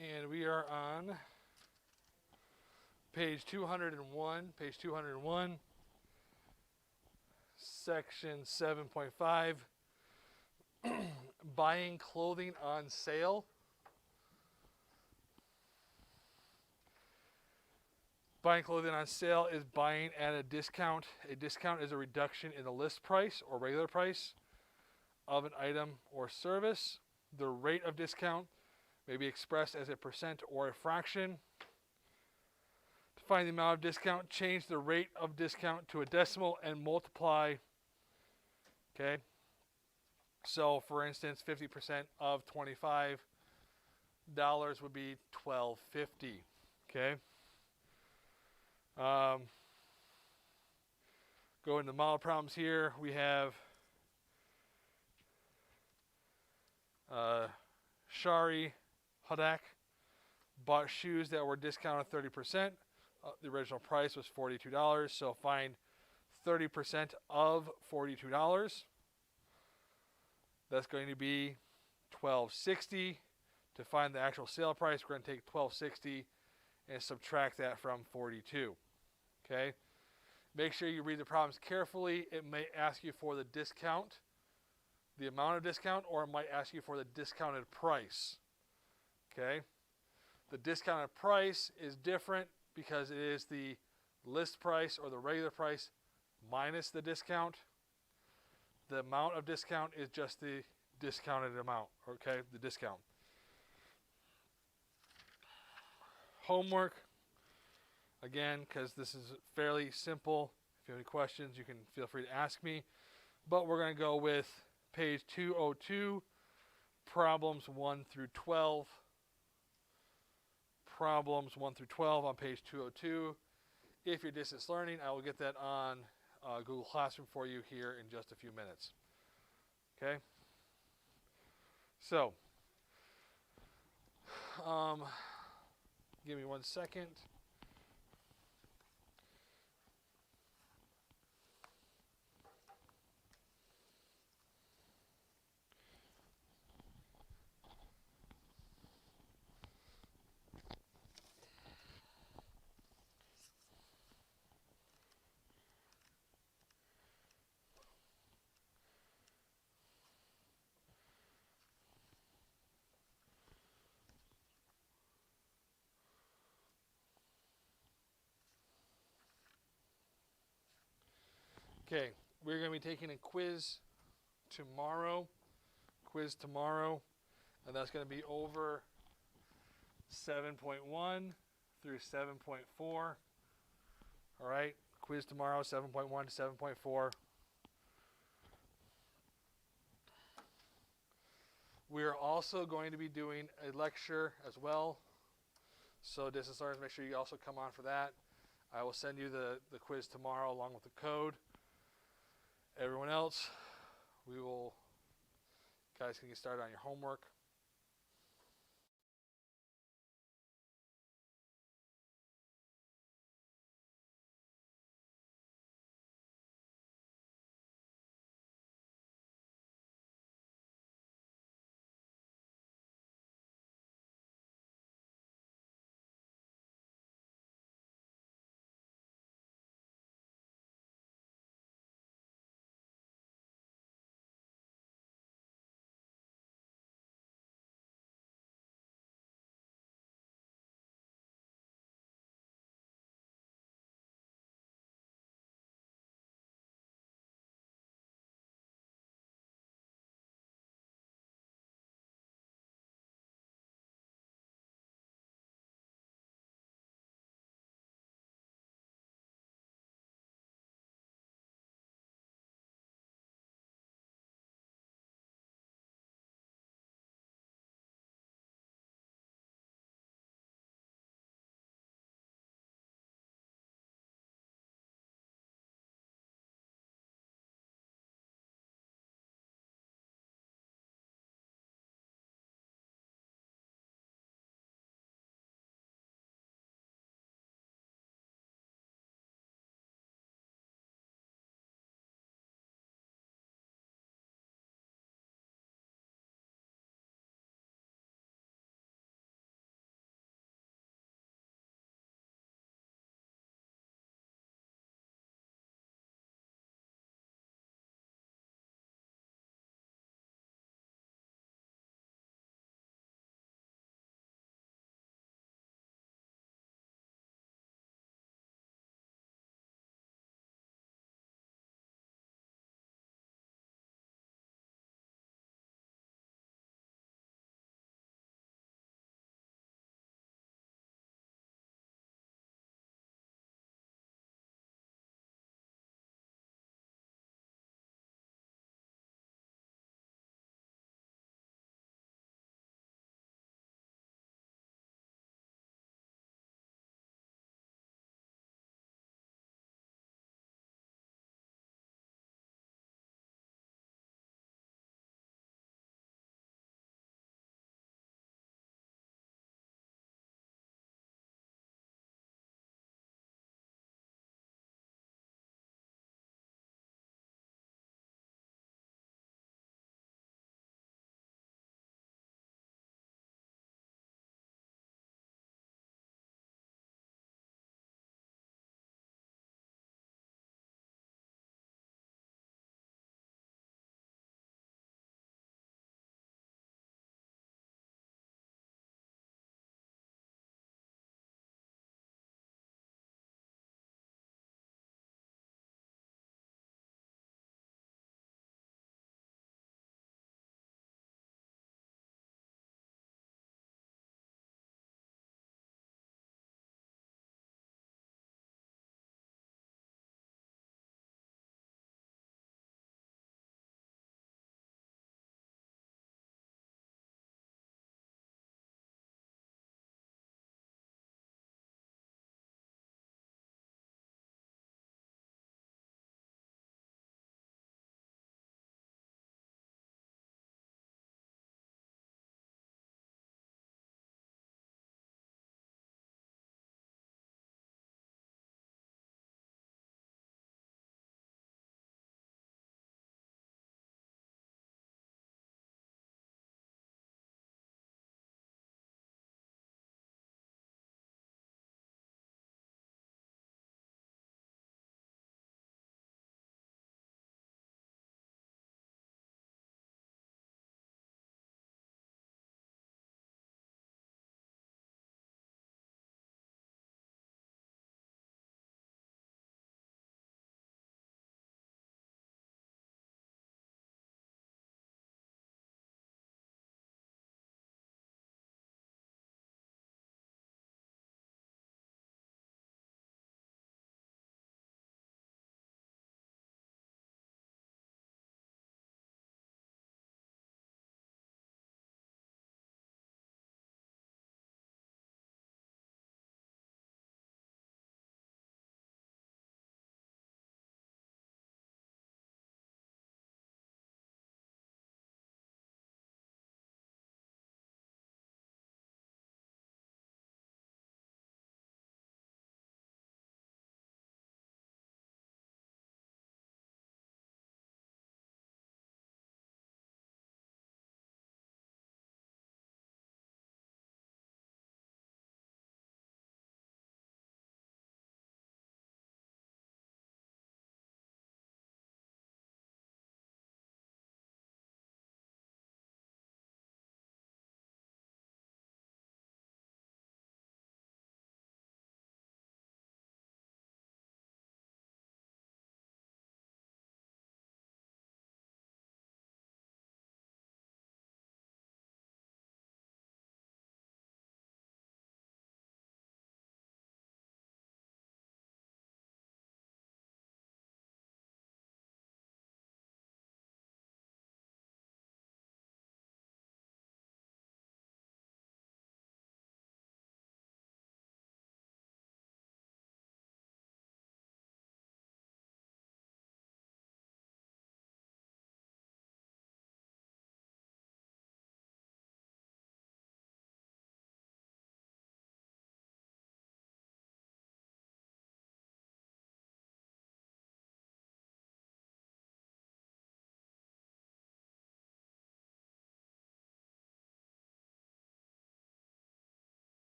And we are on page 201, section 7.5, buying clothing on sale. Buying clothing on sale is buying at a discount. A discount is a reduction in the list price or regular price of an item or service. The rate of discount may be expressed as a percent or a fraction. To find the amount of discount, change the rate of discount to a decimal and multiply. Okay? So, for instance, 50% of $25 would be $12.50. Okay? Go into model problems here. We have Shari Hudak bought shoes that were discounted 30%. The original price was $42, so find 30% of $42. That's going to be $12.60. To find the actual sale price, we're going to take $12.60 and subtract that from 42. Okay? Make sure you read the problems carefully. It may ask you for the discount, the amount of discount, or it might ask you for the discounted price. Okay? The discounted price is different because it is the list price or the regular price minus the discount. The amount of discount is just the discounted amount, okay? The discount. Homework, again, because this is fairly simple. If you have any questions, you can feel free to ask me. But we're going to go with page 202, problems 1 through 12. Problems 1 through 12 on page 202. If you're distance learning, I will get that on Google Classroom for you here in just a few minutes. Okay? So, give me 1 second. Okay, we're going to be taking a quiz tomorrow. And that's going to be over 7.1 through 7.4. All right, quiz tomorrow, 7.1 to 7.4. We are also going to be doing a lecture as well. So distance learners, make sure you also come on for that. I will send you the quiz tomorrow along with the code. Everyone else, guys can get started on your homework.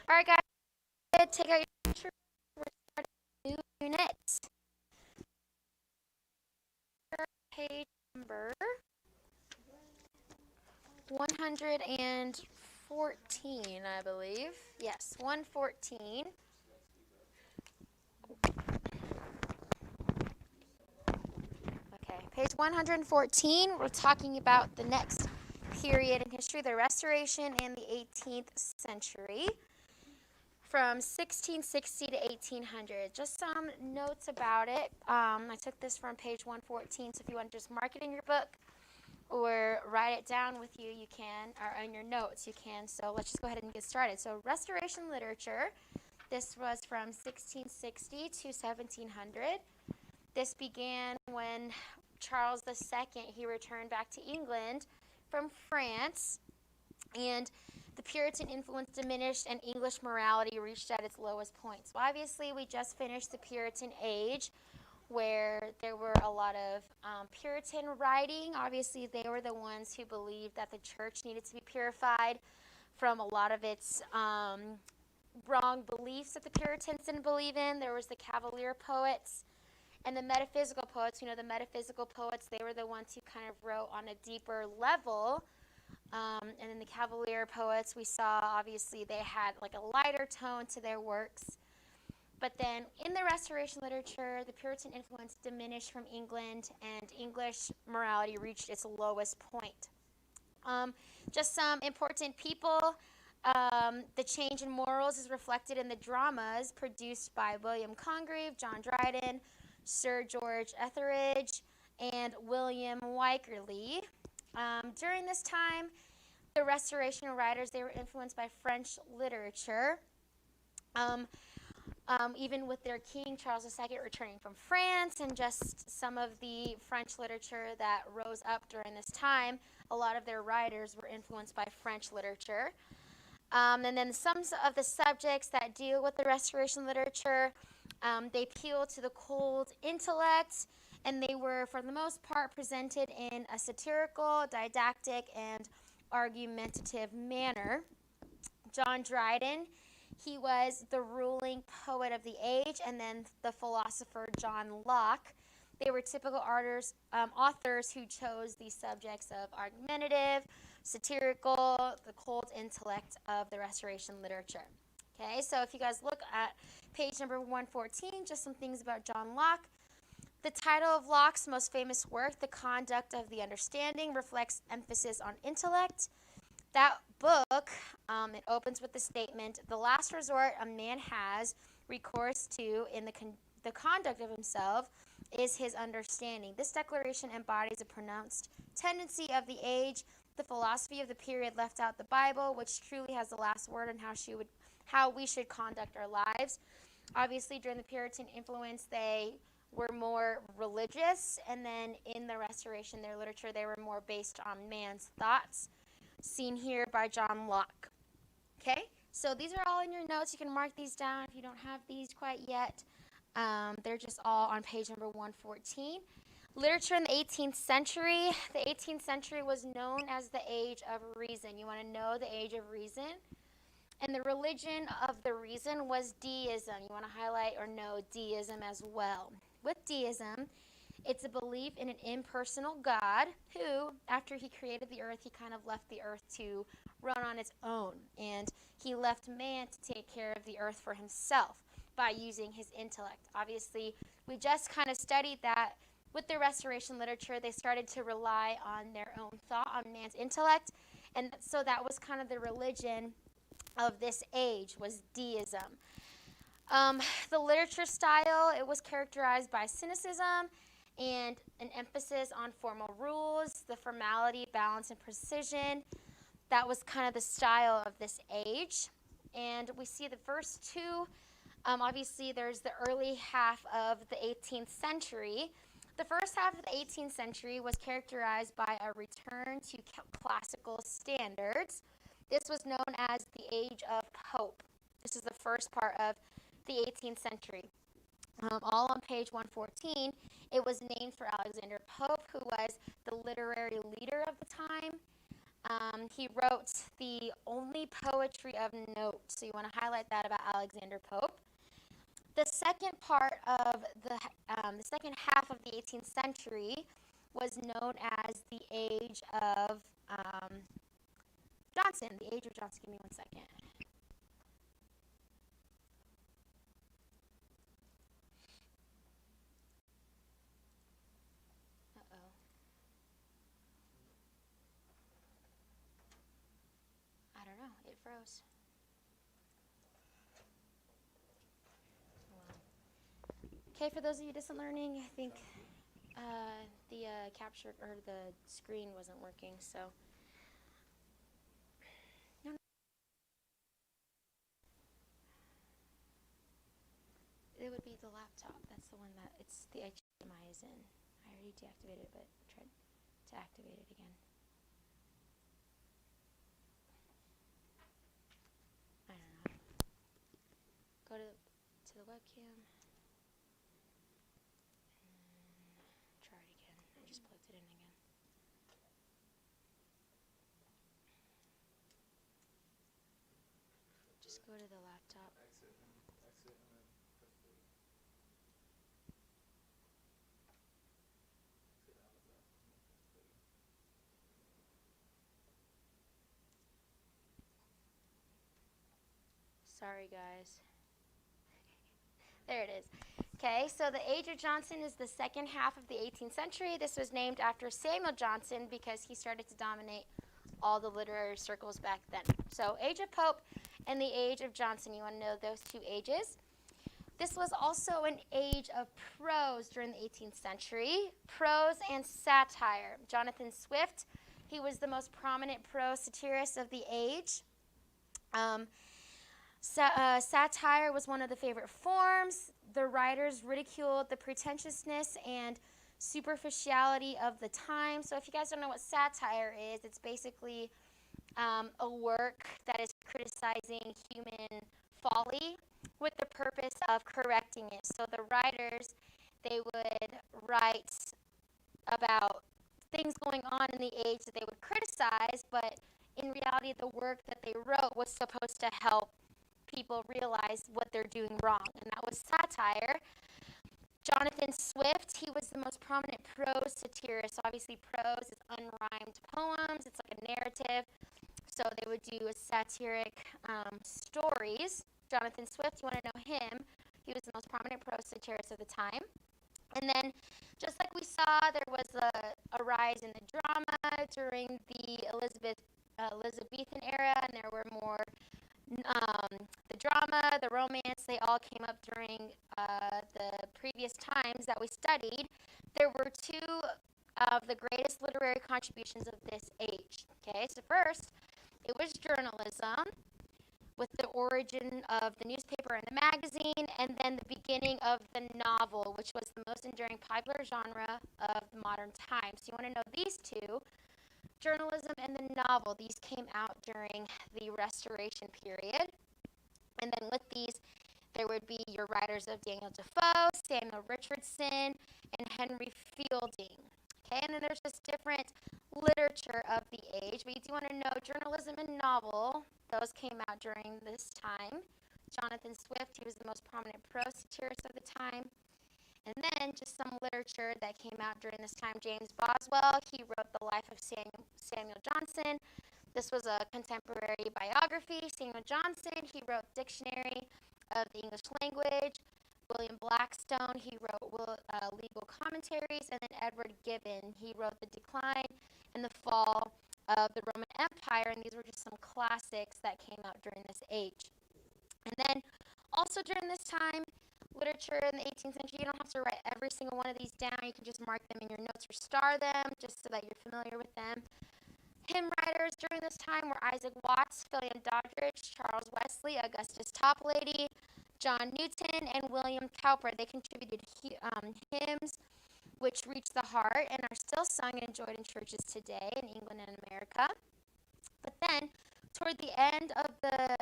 All right, guys, take out your picture. We're starting a new unit. Page number 114, I believe. Yes, 114. Okay, page 114, we're talking about the next period in history, the Restoration in the 18th century, from 1660 to 1800. Just some notes about it. I took this from page 114, so if you want to just mark it in your book or write it down with you, you can, or in your notes, you can. So let's just go ahead and get started. So Restoration literature, this was from 1660 to 1700. This began when Charles II, he returned back to England from France, and the Puritan influence diminished and English morality reached at its lowest point. So obviously we just finished the Puritan age, where there were a lot of Puritan writing. Obviously they were the ones who believed that the church needed to be purified from a lot of its wrong beliefs that the Puritans didn't believe in. There was the Cavalier poets and the metaphysical poets. You know, the metaphysical poets, they were the ones who kind of wrote on a deeper level. And then the Cavalier poets, we saw, obviously, they had like a lighter tone to their works. But then in the Restoration literature, the Puritan influence diminished from England, and English morality reached its lowest point. Just some important people. The change in morals is reflected in the dramas produced by William Congreve, John Dryden, Sir George Etheridge, and William Wycherley. During this time, the Restoration writers, they were influenced by French literature. Even with their king, Charles II, returning from France, and just some of the French literature that rose up during this time, a lot of their writers were influenced by French literature. And then some of the subjects that deal with the Restoration literature, they appeal to the cold intellect, and they were, for the most part, presented in a satirical, didactic, and argumentative manner. John Dryden, he was the ruling poet of the age, and then the philosopher John Locke. They were typical authors who chose these subjects of argumentative, satirical, the cold intellect of the Restoration literature. Okay, so if you guys look at page number 114, just some things about John Locke. The title of Locke's most famous work, The Conduct of the Understanding, reflects emphasis on intellect. That book, it opens with the statement, "The last resort a man has recourse to in the conduct of himself is his understanding." This declaration embodies a pronounced tendency of the age. The philosophy of the period left out the Bible, which truly has the last word on how we should conduct our lives. Obviously, during the Puritan influence, they were more religious, and then in the Restoration, their literature, they were more based on man's thoughts, seen here by John Locke. Okay, so these are all in your notes. You can mark these down if you don't have these quite yet. They're just all on page number 114. Literature in the 18th century. The 18th century was known as the Age of Reason. You want to know the Age of Reason? And the religion of the reason was deism. You want to highlight or know deism as well. With deism, it's a belief in an impersonal God who, after he created the earth, he kind of left the earth to run on its own. And he left man to take care of the earth for himself by using his intellect. Obviously, we just kind of studied that with the Restoration literature. They started to rely on their own thought, on man's intellect. And so that was kind of the religion of this age, was deism. The literature style, it was characterized by cynicism and an emphasis on formal rules, the formality, balance, and precision. That was kind of the style of this age. And we see the first two, obviously there's the early half of the 18th century. The first half of the 18th century was characterized by a return to classical standards. This was known as the Age of Pope. This is the first part of the 18th century. All on page 114. It was named for Alexander Pope, who was the literary leader of the time. He wrote the only poetry of note, so you want to highlight that about Alexander Pope. The second part of the second half of the 18th century was known as the Age of Johnson. The Age of Johnson. Give me 1 second. Uh-oh. I don't know. It froze. Okay, for those of you distant learning, I think the capture or the screen wasn't working, so. No, no. It would be the laptop. That's the one that it's the HDMI is in. I already deactivated it, but tried to activate it again. I don't know. Go to the webcam. Try it again. I just plugged it in again. Just go to the laptop. Sorry, guys. There it is. Okay, so the Age of Johnson is the second half of the 18th century. This was named after Samuel Johnson because he started to dominate all the literary circles back then. So Age of Pope and the Age of Johnson, you want to know those two ages. This was also an age of prose during the 18th century, prose and satire. Jonathan Swift, he was the most prominent prose satirist of the age. Satire was one of the favorite forms. The writers ridiculed the pretentiousness and superficiality of the time. So if you guys don't know what satire is, it's basically a work that is criticizing human folly with the purpose of correcting it. So the writers, they would write about things going on in the age that they would criticize, but in reality the work that they wrote was supposed to help people realize what they're doing wrong, and that was satire. Jonathan Swift, he was the most prominent prose satirist. Obviously, prose is unrhymed poems. It's like a narrative. So they would do satiric stories. Jonathan Swift, you want to know him. He was the most prominent prose satirist of the time. And then, just like we saw, there was a rise in the drama during the Elizabethan era, and there were more the drama, the romance, they all came up during the previous times that we studied. There were two of the greatest literary contributions of this age. Okay, so first, it was journalism, with the origin of the newspaper and the magazine, and then the beginning of the novel, which was the most enduring popular genre of the modern times. So you want to know these two, journalism and the novel. These came out during the Restoration period. And then with these, there would be your writers of Daniel Defoe, Samuel Richardson, and Henry Fielding. Okay, and then there's just different literature of the age. But you do want to know journalism and novel. Those came out during this time. Jonathan Swift, he was the most prominent prose satirist of the time. And then just some literature that came out during this time. James Boswell, he wrote The Life of Samuel Johnson. This was a contemporary biography. Samuel Johnson, he wrote Dictionary of the English Language. William Blackstone, he wrote legal commentaries. And then Edward Gibbon, he wrote The Decline and the Fall of the Roman Empire. And these were just some classics that came out during this age. And then also during this time, literature in the 18th century, you don't have to write every single one of these down. You can just mark them in your notes or star them just so that you're familiar with them. Hymn writers during this time were Isaac Watts, William Doddridge, Charles Wesley, Augustus Toplady, John Newton, and William Cowper. They contributed hymns which reached the heart and are still sung and enjoyed in churches today in England and America. But then, toward the end of the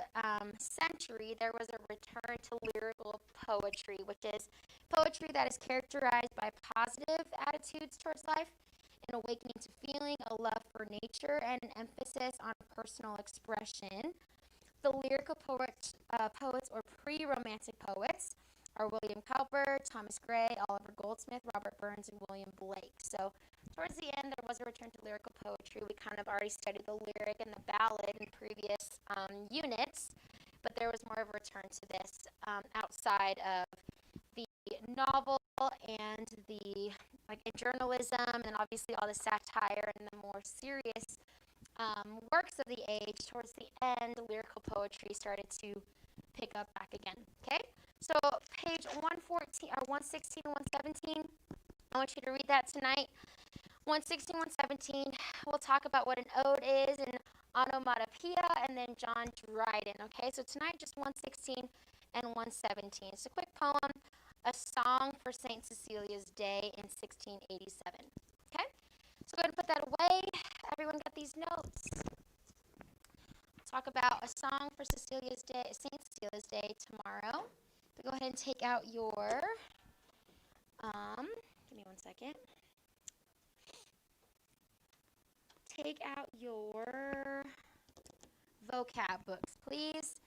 century, there was a return to lyrical poetry, which is poetry that is characterized by positive attitudes towards life an awakening to feeling, a love for nature, and an emphasis on personal expression. The lyrical poets or pre-romantic poets are William Cowper, Thomas Gray, Oliver Goldsmith, Robert Burns, and William Blake. So towards the end, there was a return to lyrical poetry. We kind of already studied the lyric and the ballad in previous units, but there was more of a return to this outside of the novel and the journalism, and obviously all the satire and the more serious works of the age. Towards the end, lyrical poetry started to pick up back again. Okay, so page 114 or 116, 117. I want you to read that tonight. 116, 117. We'll talk about what an ode is and onomatopoeia, and then John Dryden. Okay, so tonight just 116 and 117. It's a quick poem, a song for St. Cecilia's Day in 1687. Okay, so go ahead and put that away. Everyone got these notes? Talk about a song for Cecilia's Day, St. Cecilia's Day tomorrow. So go ahead and take out your, give me one second. Take out your vocab books, please.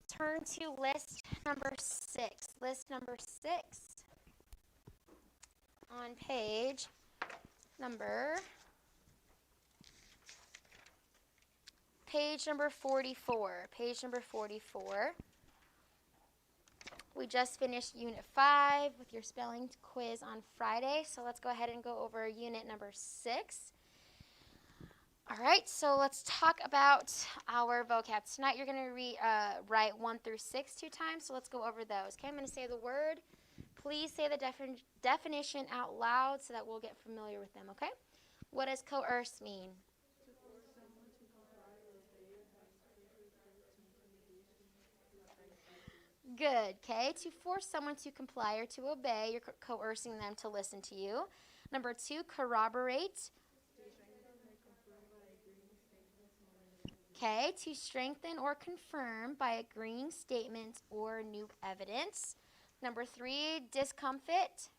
Turn to list number 6. List number 6 on page number 44. Page number 44. We just finished Unit 5 with your spelling quiz on Friday, so let's go ahead and go over Unit number 6. All right, so let's talk about our vocab. Tonight you're going to write 1 through 6 2 times, so let's go over those. Okay, I'm going to say the word. Please say the definition out loud so that we'll get familiar with them, okay? What does coerce mean? Good, okay? To force someone to comply or to obey, you're coercing them to listen to you. Number 2, corroborate. Okay, to strengthen or confirm by agreeing statements or new evidence. Number 3, discomfit.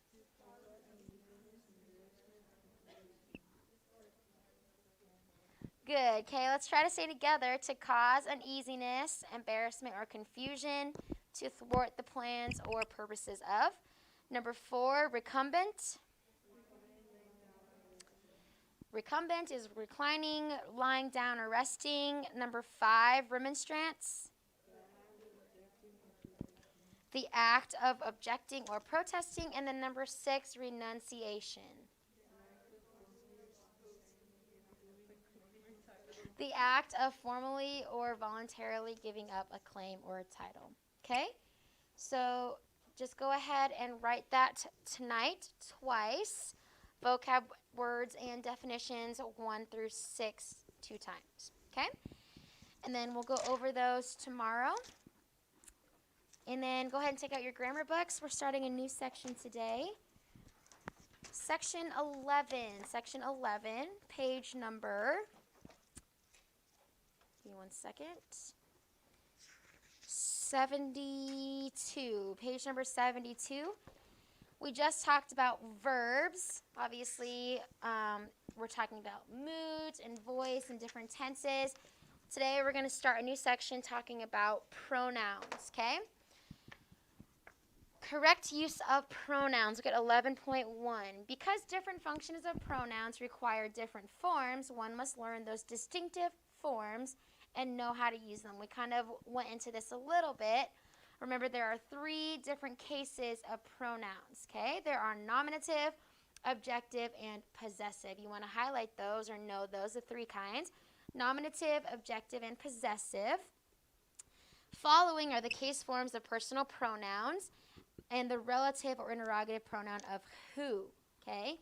Good, okay, let's try to say together. To cause uneasiness, embarrassment, or confusion. To thwart the plans or purposes of. Number 4, recumbent. Recumbent is reclining, lying down, or resting. Number 5, remonstrance. The act of objecting or protesting. And then number 6, renunciation. The act of formally or voluntarily giving up a claim or a title. Okay? So just go ahead and write that tonight twice. Vocab words and definitions 1 through 6 2 times. Okay? And then we'll go over those tomorrow. And then go ahead and take out your grammar books. We're starting a new section today. Section 11. Section 11, page number, give me one second, 72. Page number 72. We just talked about verbs. Obviously, we're talking about moods and voice and different tenses. Today, we're going to start a new section talking about pronouns, okay? Correct use of pronouns. Look at 11.1. Because different functions of pronouns require different forms, one must learn those distinctive forms and know how to use them. We kind of went into this a little bit. Remember, there are 3 different cases of pronouns, okay? There are nominative, objective, and possessive. You want to highlight those or know those, the 3 kinds. Nominative, objective, and possessive. Following are the case forms of personal pronouns and the relative or interrogative pronoun of who, okay?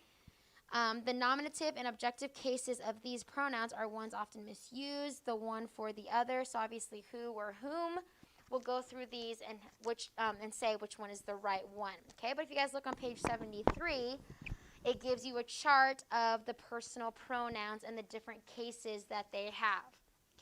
The nominative and objective cases of these pronouns are ones often misused, the one for the other, so obviously who or whom. We'll go through these and and say which one is the right one, okay? But if you guys look on page 73, it gives you a chart of the personal pronouns and the different cases that they have,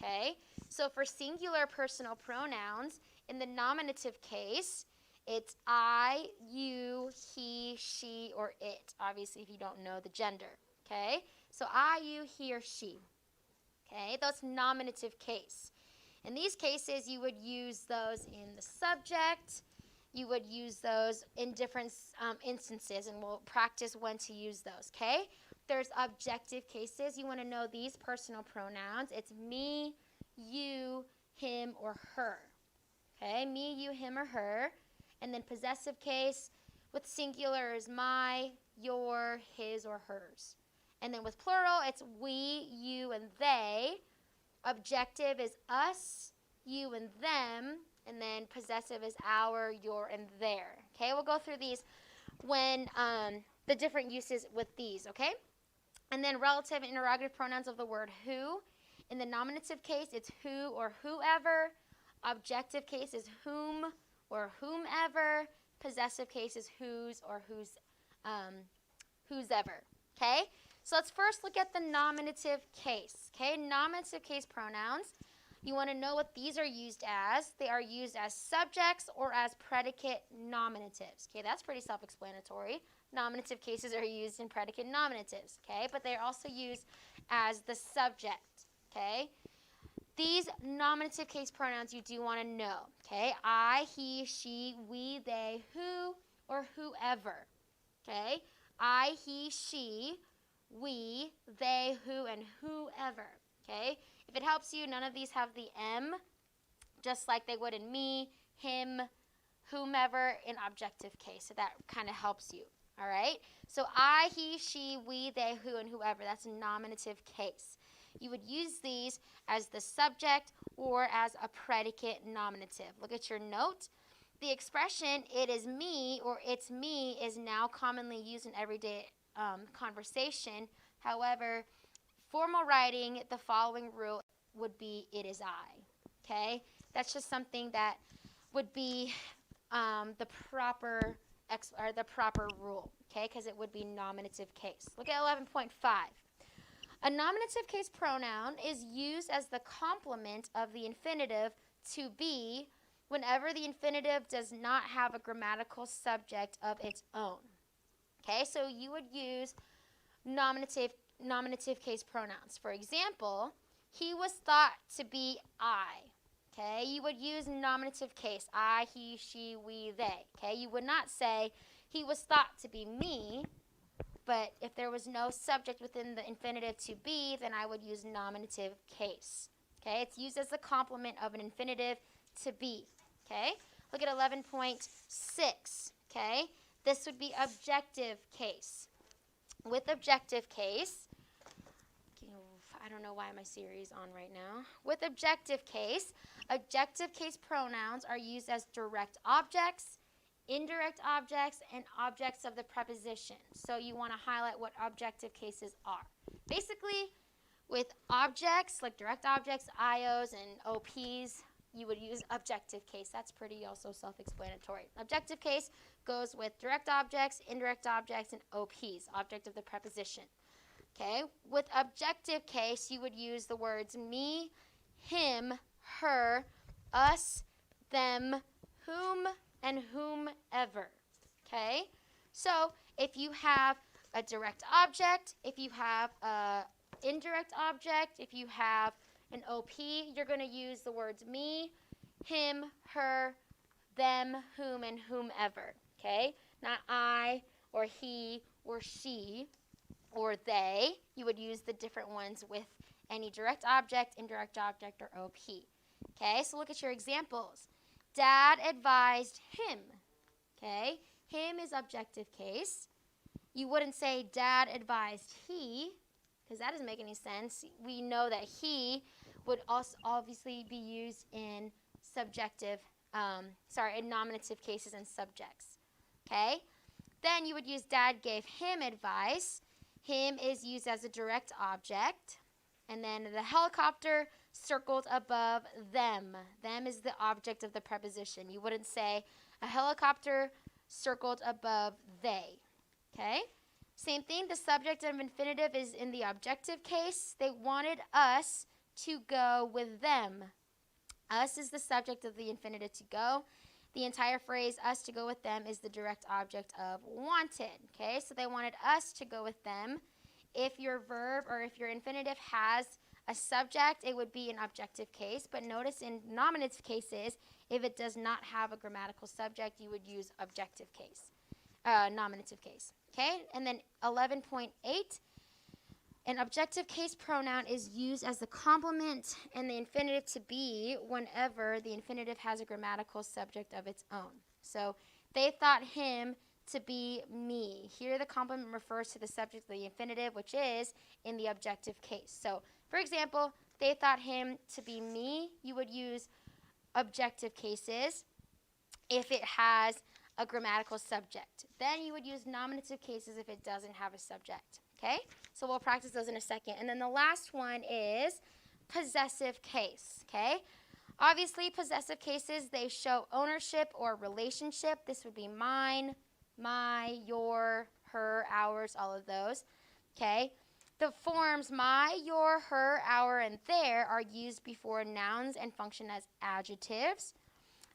okay? So for singular personal pronouns, in the nominative case, it's I, you, he, she, or it, obviously if you don't know the gender, Okay? So I, you, he, or she. Okay? That's nominative case. In these cases, you would use those in the subject. You would use those in different instances, and we'll practice when to use those, okay? There's objective cases. You want to know these personal pronouns. It's me, you, him, or her. Okay? Me, you, him, or her. And then possessive case with singular is my, your, his, or hers. And then with plural, it's we, you, and they. Objective is us, you, and them. And then possessive is our, your, and their. Okay, we'll go through these when the different uses with these, okay? And then relative and interrogative pronouns of the word who. In the nominative case, it's who or whoever. Objective case is whom or whomever. Possessive case is whose or whosever. Okay? So let's first look at the nominative case. Okay? Nominative case pronouns. You want to know what these are used as. They are used as subjects or as predicate nominatives. Okay? That's pretty self-explanatory. Nominative cases are used in predicate nominatives. Okay? But they're also used as the subject. Okay? These nominative case pronouns you do want to know, okay? I, he, she, we, they, who, or whoever, okay? I, he, she, we, they, who, and whoever, okay? If it helps you, none of these have the M, just like they would in me, him, whomever in objective case. So that kind of helps you, all right? So I, he, she, we, they, who, and whoever. That's a nominative case. You would use these as the subject or as a predicate nominative. Look at your note. The expression, it is me or it's me, is now commonly used in everyday conversation. However, formal writing, the following rule would be, it is I. Okay? That's just something that would be the proper rule. Okay? Because it would be nominative case. Look at 11.5. A nominative case pronoun is used as the complement of the infinitive to be whenever the infinitive does not have a grammatical subject of its own. Okay, so you would use nominative case pronouns. For example, he was thought to be I. Okay, you would use nominative case. I, he, she, we, they. Okay, you would not say he was thought to be me. But if there was no subject within the infinitive to be, then I would use nominative case. Okay, it's used as the complement of an infinitive to be. Okay, look at 11.6. Okay, this would be objective case. With objective case, I don't know why my Siri's on right now. With objective case pronouns are used as direct objects, indirect objects, and objects of the preposition. So you want to highlight what objective cases are. Basically, with objects, like direct objects, IOs, and OPs, you would use objective case. That's pretty also self-explanatory. Objective case goes with direct objects, indirect objects, and OPs, object of the preposition. Okay? With objective case, you would use the words me, him, her, us, them, whom, and whomever. Okay? So if you have a direct object, if you have a indirect object, if you have an OP, you're going to use the words me, him, her, them, whom, and whomever. Okay? Not I or he or she or they. You would use the different ones with any direct object, indirect object, or OP. Okay? So look at your examples. Dad advised him. Okay? Him is objective case. You wouldn't say Dad advised he, because that doesn't make any sense. We know that he would also obviously be used in in nominative cases and subjects. Okay? Then you would use Dad gave him advice. Him is used as a direct object. And then the helicopter circled above them. Them is the object of the preposition. You wouldn't say a helicopter circled above they. Okay? Same thing, the subject of infinitive is in the objective case. They wanted us to go with them. Us is the subject of the infinitive to go. The entire phrase us to go with them is the direct object of wanted. Okay? So they wanted us to go with them if your verb or if your infinitive has a subject, it would be an objective case. But notice in nominative cases, if it does not have a grammatical subject, you would use objective case, nominative case. Okay, and then 11.8, an objective case pronoun is used as the complement and the infinitive to be whenever the infinitive has a grammatical subject of its own. So they thought him to be me. Here the complement refers to the subject of the infinitive, which is in the objective case. So, for example, they thought him to be me. You would use objective cases if it has a grammatical subject. Then you would use nominative cases if it doesn't have a subject. Okay? So we'll practice those in a second. And then the last one is possessive case. Okay? Obviously, possessive cases, they show ownership or relationship. This would be mine, my, your, her, ours, all of those. Okay? The forms my, your, her, our, and their are used before nouns and function as adjectives.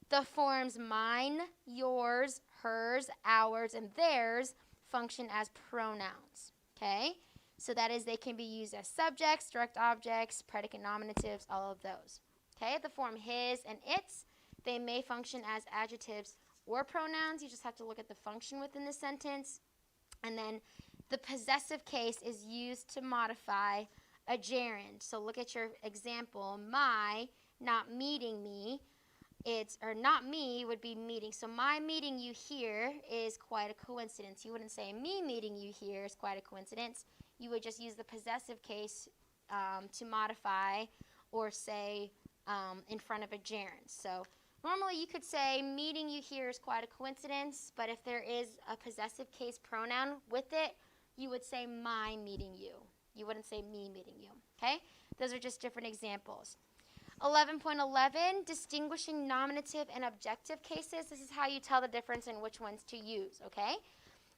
The forms mine, yours, hers, ours, and theirs function as pronouns. Okay? So that is, they can be used as subjects, direct objects, predicate nominatives, all of those. Okay? The form his and its, they may function as adjectives or pronouns. You just have to look at the function within the sentence. And then the possessive case is used to modify a gerund. So look at your example, my, not meeting me. Or not me would be meeting. So my meeting you here is quite a coincidence. You wouldn't say me meeting you here is quite a coincidence. You would just use the possessive case to modify or say in front of a gerund. So normally you could say meeting you here is quite a coincidence, but if there is a possessive case pronoun with it, you would say my meeting you. You wouldn't say me meeting you. Okay? Those are just different examples. 11.11, distinguishing nominative and objective cases. This is how you tell the difference in which ones to use, okay?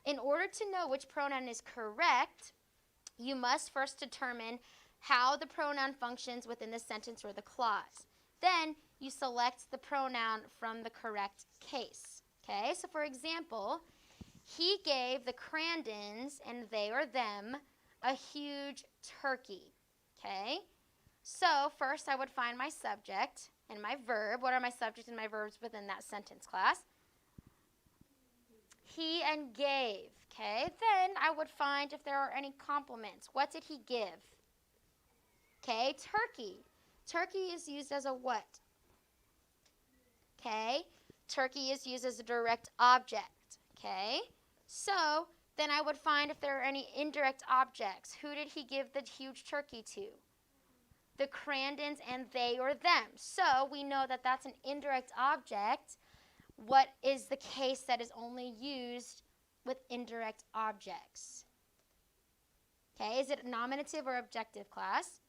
In order to know which pronoun is correct, you must first determine how the pronoun functions within the sentence or the clause. Then you select the pronoun from the correct case, okay? So for example, he gave the Crandons, and they or them, a huge turkey, okay? So first I would find my subject and my verb. What are my subject and my verbs within that sentence, class? He and gave, okay? Then I would find if there are any complements. What did he give? Okay, turkey. Turkey is used as a what? Okay, turkey is used as a direct object, okay? So then I would find if there are any indirect objects. Who did he give the huge turkey to? The Crandons and they or them. So we know that that's an indirect object. What is the case that is only used with indirect objects? Okay, is it nominative or objective, class?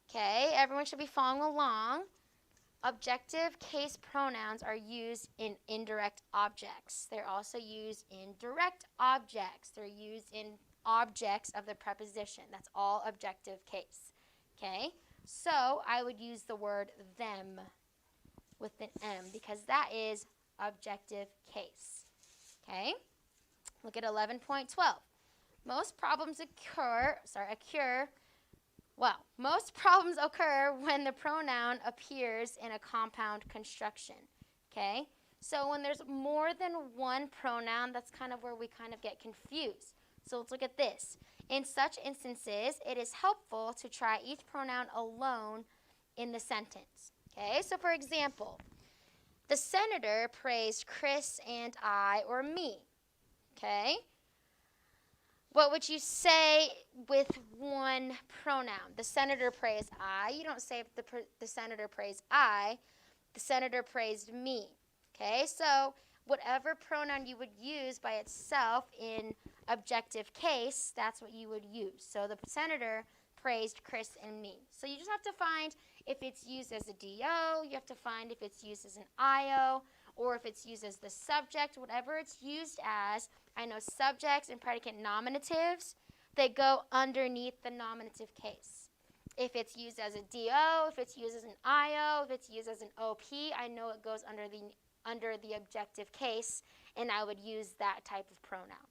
Okay, everyone should be following along. Objective case pronouns are used in indirect objects. They're also used in direct objects. They're used in objects of the preposition. That's all objective case. Okay, so I would use the word them with an M because that is objective case. Okay, look at 11.12. Most problems occur when the pronoun appears in a compound construction. Okay, so when there's more than one pronoun, that's kind of where we kind of get confused. So let's look at this. In such instances, it is helpful to try each pronoun alone in the sentence. Okay, so for example, the senator praised Chris and I or me. Okay, what would you say with one pronoun? The senator praised I. You don't say the senator praised I. The senator praised me. Okay, so whatever pronoun you would use by itself in objective case, that's what you would use. So the senator praised Chris and me. So you just have to find if it's used as a DO, you have to find if it's used as an IO, or if it's used as the subject, whatever it's used as. I know subjects and predicate nominatives, they go underneath the nominative case. If it's used as a DO, if it's used as an IO, if it's used as an OP, I know it goes under the objective case, and I would use that type of pronoun.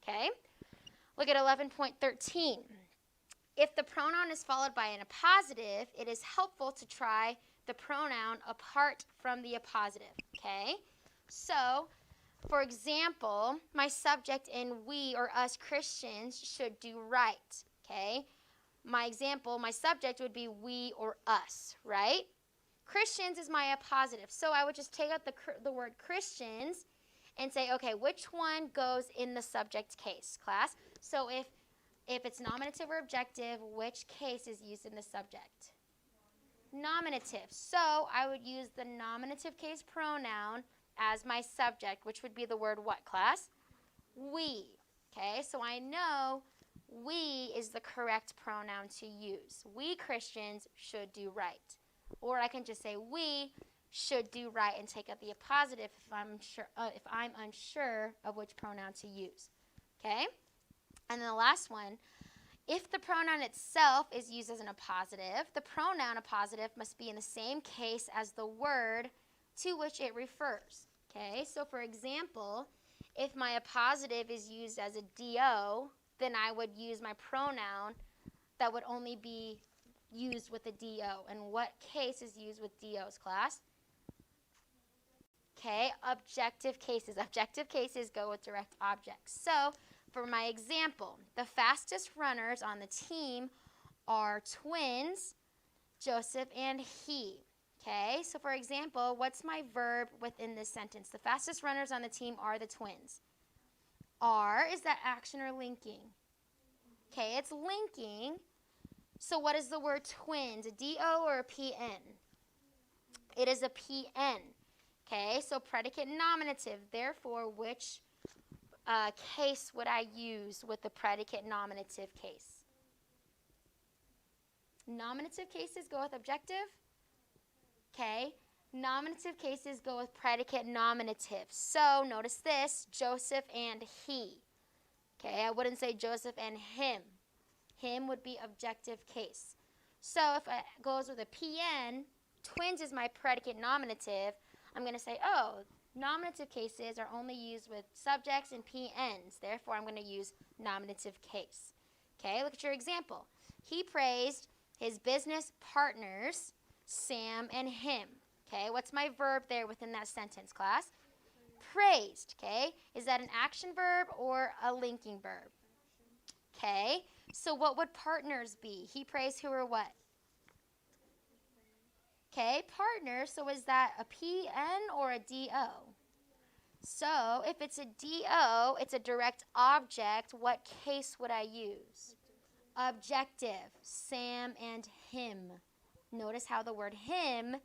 Okay? Look at 11.13. If the pronoun is followed by an appositive, it is helpful to try the pronoun apart from the appositive, okay? So, for example, my subject in we or us Christians should do right, okay? My example, my subject would be we or us, right? Christians is my appositive. So I would just take out the word Christians and say, okay, which one goes in the subject case, class? So if it's nominative or objective, which case is used in the subject? Nominative. So I would use the nominative case pronoun as my subject, which would be the word what, class? We. Okay, so I know we is the correct pronoun to use. We Christians should do right. Or I can just say we should do right and take out the appositive if I'm unsure of which pronoun to use. Okay? And then the last one, if the pronoun itself is used as an appositive, the pronoun appositive must be in the same case as the word to which it refers. Okay? So for example, if my appositive is used as a do, then I would use my pronoun that would only be used with a do. And what case is used with do's, class? Okay, objective cases. Objective cases go with direct objects. So, for my example, the fastest runners on the team are twins, Joseph and he. Okay, so for example, what's my verb within this sentence? The fastest runners on the team are the twins. Are, is that action or linking? Okay, it's linking. So what is the word twins, a D-O or a P-N? It is a P-N. Okay, so predicate nominative. Therefore, which case would I use with the predicate nominative case? Nominative cases go with objective. Okay, nominative cases go with predicate nominative. So notice this, Joseph and he. Okay, I wouldn't say Joseph and him. Him would be objective case. So if it goes with a PN, twins is my predicate nominative, I'm going to say, oh, nominative cases are only used with subjects and PNs. Therefore, I'm going to use nominative case. Okay, look at your example. He praised his business partners, Sam and him. Okay, what's my verb there within that sentence, class? Praised. Okay, is that an action verb or a linking verb? Okay, so what would partners be? He praised who or what? Okay, partners, so is that a PN or a DO? So if it's a DO, it's a direct object. What case would I use? Objective, Sam and him. Notice how the word him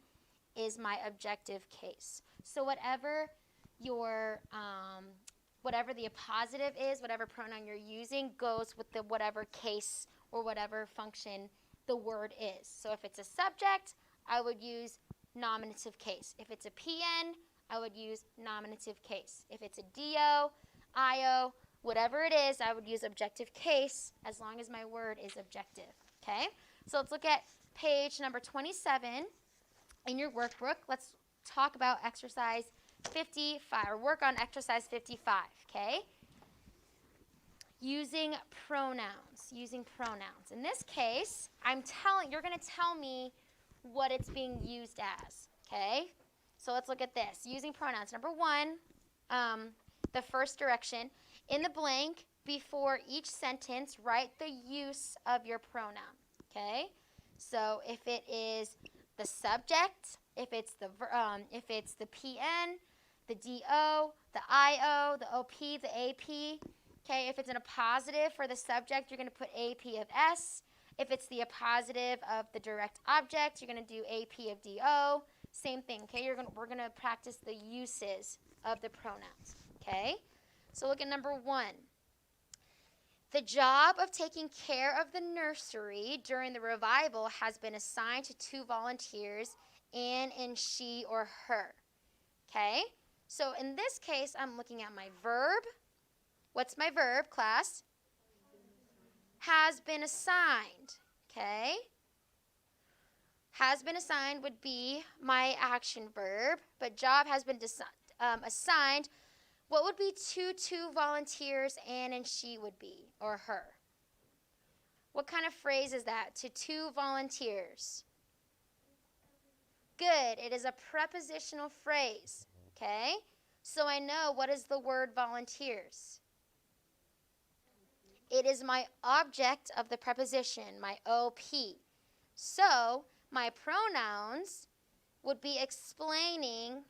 is my objective case. So whatever your, whatever the appositive is, whatever pronoun you're using, goes with the whatever case or whatever function the word is. So if it's a subject, I would use nominative case. If it's a PN, I would use nominative case. If it's a DO, IO, whatever it is, I would use objective case as long as my word is objective. Okay? So let's look at page number 27 in your workbook. Let's talk about exercise 55, or work on exercise 55, okay? Using pronouns. In this case, you're going to tell me what it's being used as, okay? So let's look at this. Using pronouns. Number one, the first direction. In the blank before each sentence, write the use of your pronoun, okay? So if it is the subject, if it's the PN, the DO, the IO, the OP, the AP, okay? If it's in a positive for the subject, you're going to put AP of S. If it's the appositive of the direct object, you're going to do AP of DO. Same thing, okay? We're going to practice the uses of the pronouns, okay? So look at number one. The job of taking care of the nursery during the revival has been assigned to two volunteers, Anne and she or her, okay? So in this case, I'm looking at my verb. What's my verb, class? Has been assigned, okay? Has been assigned would be my action verb, but job has been assigned What would be two volunteers Anne and she would be, or her? What kind of phrase is that? To two volunteers. Good. It is a prepositional phrase. Okay? So I know, what is the word volunteers? It is my object of the preposition, my OP. So my pronouns would be explaining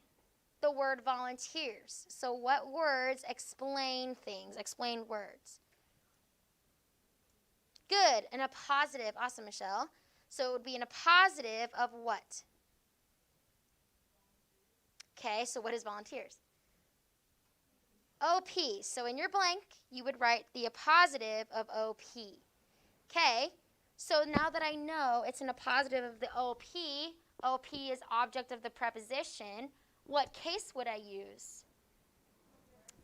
the word volunteers. So what words explain things, explain words? Good. And a positive. Awesome, Michelle. So it would be in a positive of what? Okay, so what is volunteers? OP. So in your blank, you would write the appositive of OP. Okay, so now that I know it's in a positive of the OP, OP is object of the preposition, what case would I use?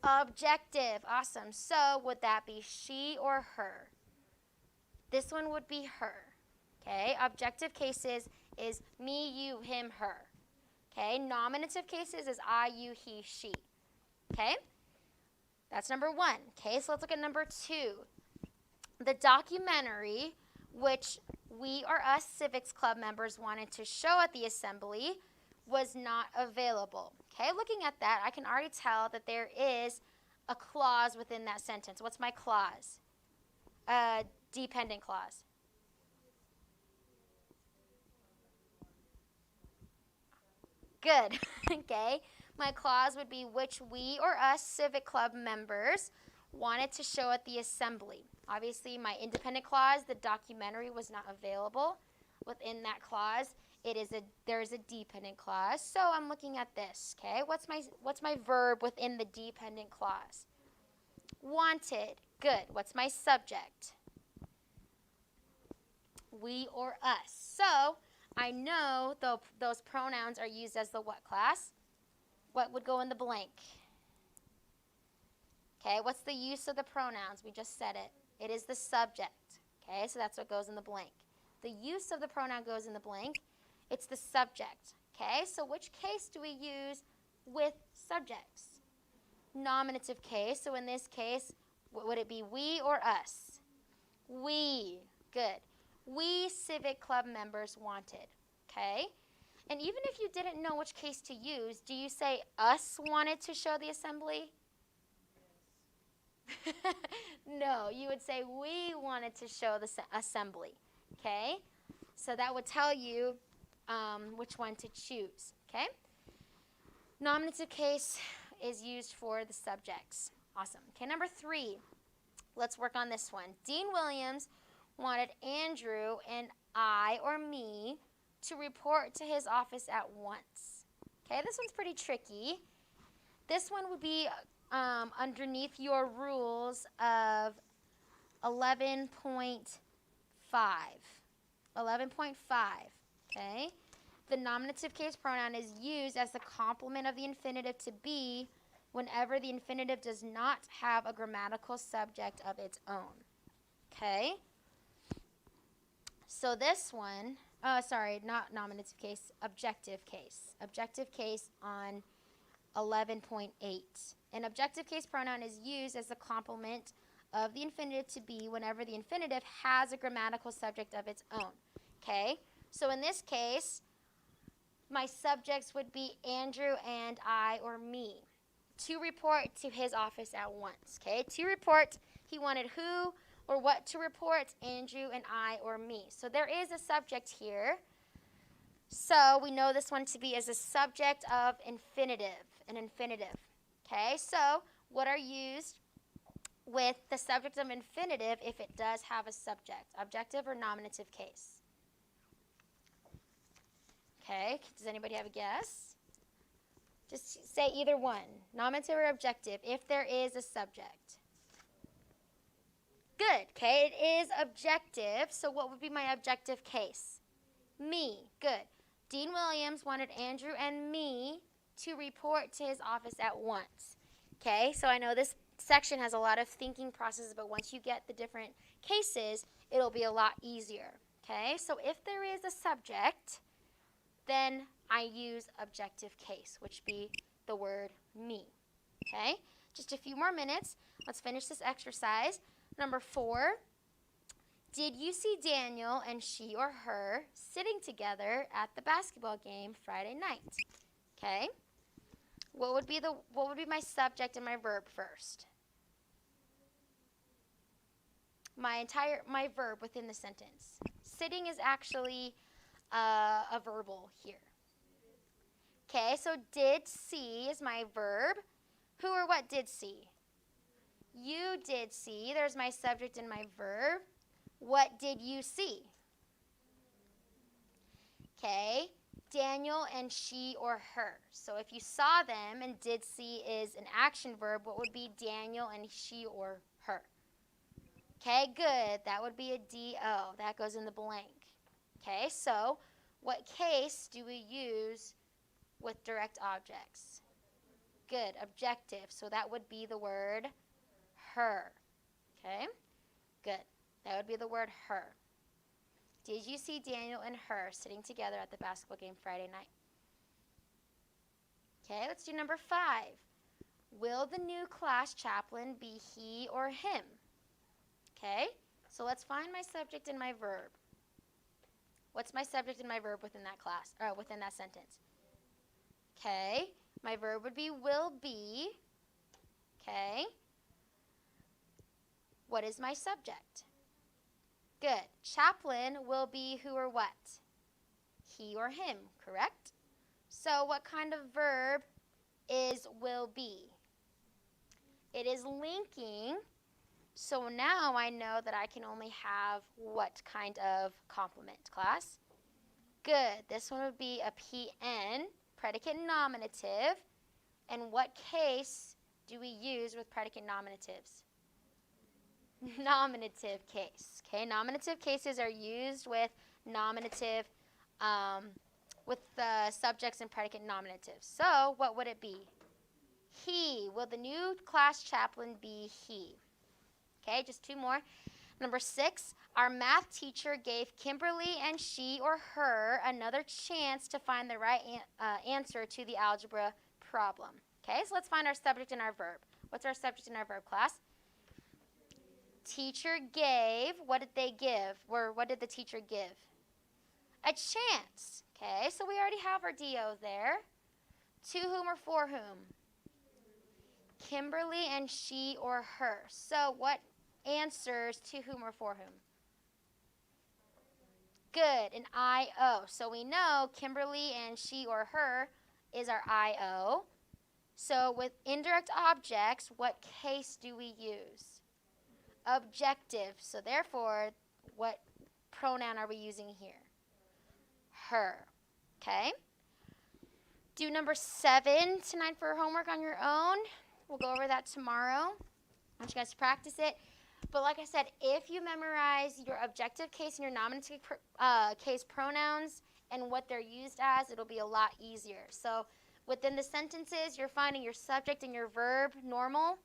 Objective. Awesome. So would that be she or her? This one would be her. Okay, objective cases is me, you, him, her. Okay, nominative cases is I, you, he, she. Okay, that's number one. Okay, so let's look at number two. The documentary, which we or us Civics Club members wanted to show at the assembly, was not available. Okay, looking at that, I can already tell that there is a clause within that sentence. What's my clause? Dependent clause. Good. Okay. My clause would be which we or us Civic Club members wanted to show at the assembly. Obviously, my independent clause, the documentary, was not available. Within that clause, there is a dependent clause. So I'm looking at this. Okay. What's my verb within the dependent clause? Wanted. Good. What's my subject? We or us. So I know those pronouns are used as the what class? What would go in the blank? Okay, what's the use of the pronouns? We just said it. It is the subject. Okay, so that's what goes in the blank. The use of the pronoun goes in the blank. It's the subject. Okay, so which case do we use with subjects? Nominative case. So in this case, would it be we or us? We. Good. We Civic Club members wanted. Okay? And even if you didn't know which case to use, do you say us wanted to show the assembly? No, you would say we wanted to show the assembly. Okay? So that would tell you which one to choose. Okay? Nominative case is used for the subjects. Awesome. Okay, number 3. Let's work on this one. Dean Williams wanted Andrew and I or me to report to his office at once. Okay, this one's pretty tricky. This one would be underneath your rules of 11.5. 11.5, okay? The nominative case pronoun is used as the complement of the infinitive to be whenever the infinitive does not have a grammatical subject of its own, okay? So this one, not nominative case, objective case. Objective case on 11.8. An objective case pronoun is used as the complement of the infinitive to be whenever the infinitive has a grammatical subject of its own. Okay? So in this case, my subjects would be Andrew and I or me. To report to his office at once. Okay? To report, he wanted who or what to report, Andrew and I or me. So there is a subject here. So we know this one to be as a subject of infinitive, an infinitive. Okay? So what are used with the subject of infinitive if it does have a subject? Objective or nominative case? Okay, does anybody have a guess? Just say either one, nominative or objective, if there is a subject. Good, okay, it is objective, so what would be my objective case? Me, good. Dean Williams wanted Andrew and me to report to his office at once. Okay, so I know this section has a lot of thinking processes, but once you get the different cases, it'll be a lot easier. Okay, so if there is a subject, then I use objective case, which be the word me. Okay, Just a few more minutes. Let's finish this exercise. Number 4, did you see Daniel and she or her sitting together at the basketball game Friday night? Okay. What would be my subject and my verb first? My verb within the sentence. Sitting is actually a verbal here. Okay, so did see is my verb. Who or what did see? You did see. There's my subject and my verb. What did you see? Okay, Daniel and she or her. So if you saw them and did see is an action verb, what would be Daniel and she or her? Okay, good. That would be a DO. That goes in the blank. Okay, so what case do we use with direct objects? Good, objective. So that would be the word her. Okay, good. That would be the word her. Did you see Daniel and her sitting together at the basketball game Friday night? Okay, let's do number 5. Will the new class chaplain be he or him? Okay, so let's find my subject and my verb. What's my subject and my verb within that class, or within that sentence? Okay, my verb would be will be. Okay, what is my subject? Good. Chaplain will be who or what? He or him, correct? So what kind of verb is will be? It is linking. So now I know that I can only have what kind of complement, class? Good. This one would be a PN, predicate nominative. And what case do we use with predicate nominatives? Nominative case. Okay, nominative cases are used with nominative, with the subjects and predicate nominatives. So what would it be? He. Will the new class chaplain be he? Okay, just 2 more. Number 6, our math teacher gave Kimberly and she or her another chance to find the right answer to the algebra problem. Okay, so let's find our subject and our verb. What's our subject and our verb, class? Teacher gave. What did they give? Or what did the teacher give? A chance. Okay, so we already have our DO there. To whom or for whom? Kimberly and she or her. So what answers to whom or for whom? Good, an IO. So we know Kimberly and she or her is our IO. So with indirect objects, what case do we use? Objective. So therefore, what pronoun are we using here? Her. Okay? Do number 7 tonight for homework on your own. We'll go over that tomorrow. I want you guys to practice it. But like I said, if you memorize your objective case and your nominative case pronouns and what they're used as, it'll be a lot easier. So within the sentences, you're finding your subject and your verb normal.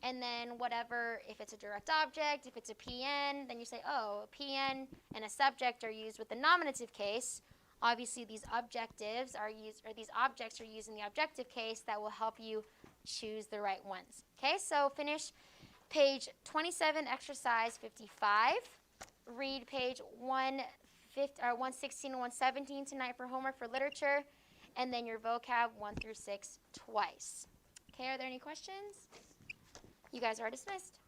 And then whatever, if it's a direct object, if it's a PN, then you say, oh, a PN and a subject are used with the nominative case. Obviously, these objectives are used, or these objects are used in the objective case that will help you choose the right ones. Okay, so finish page 27, exercise 55. Read page 116 and 117 tonight for homework for literature, and then your vocab 1 through 6 twice. Okay, are there any questions? You guys are dismissed.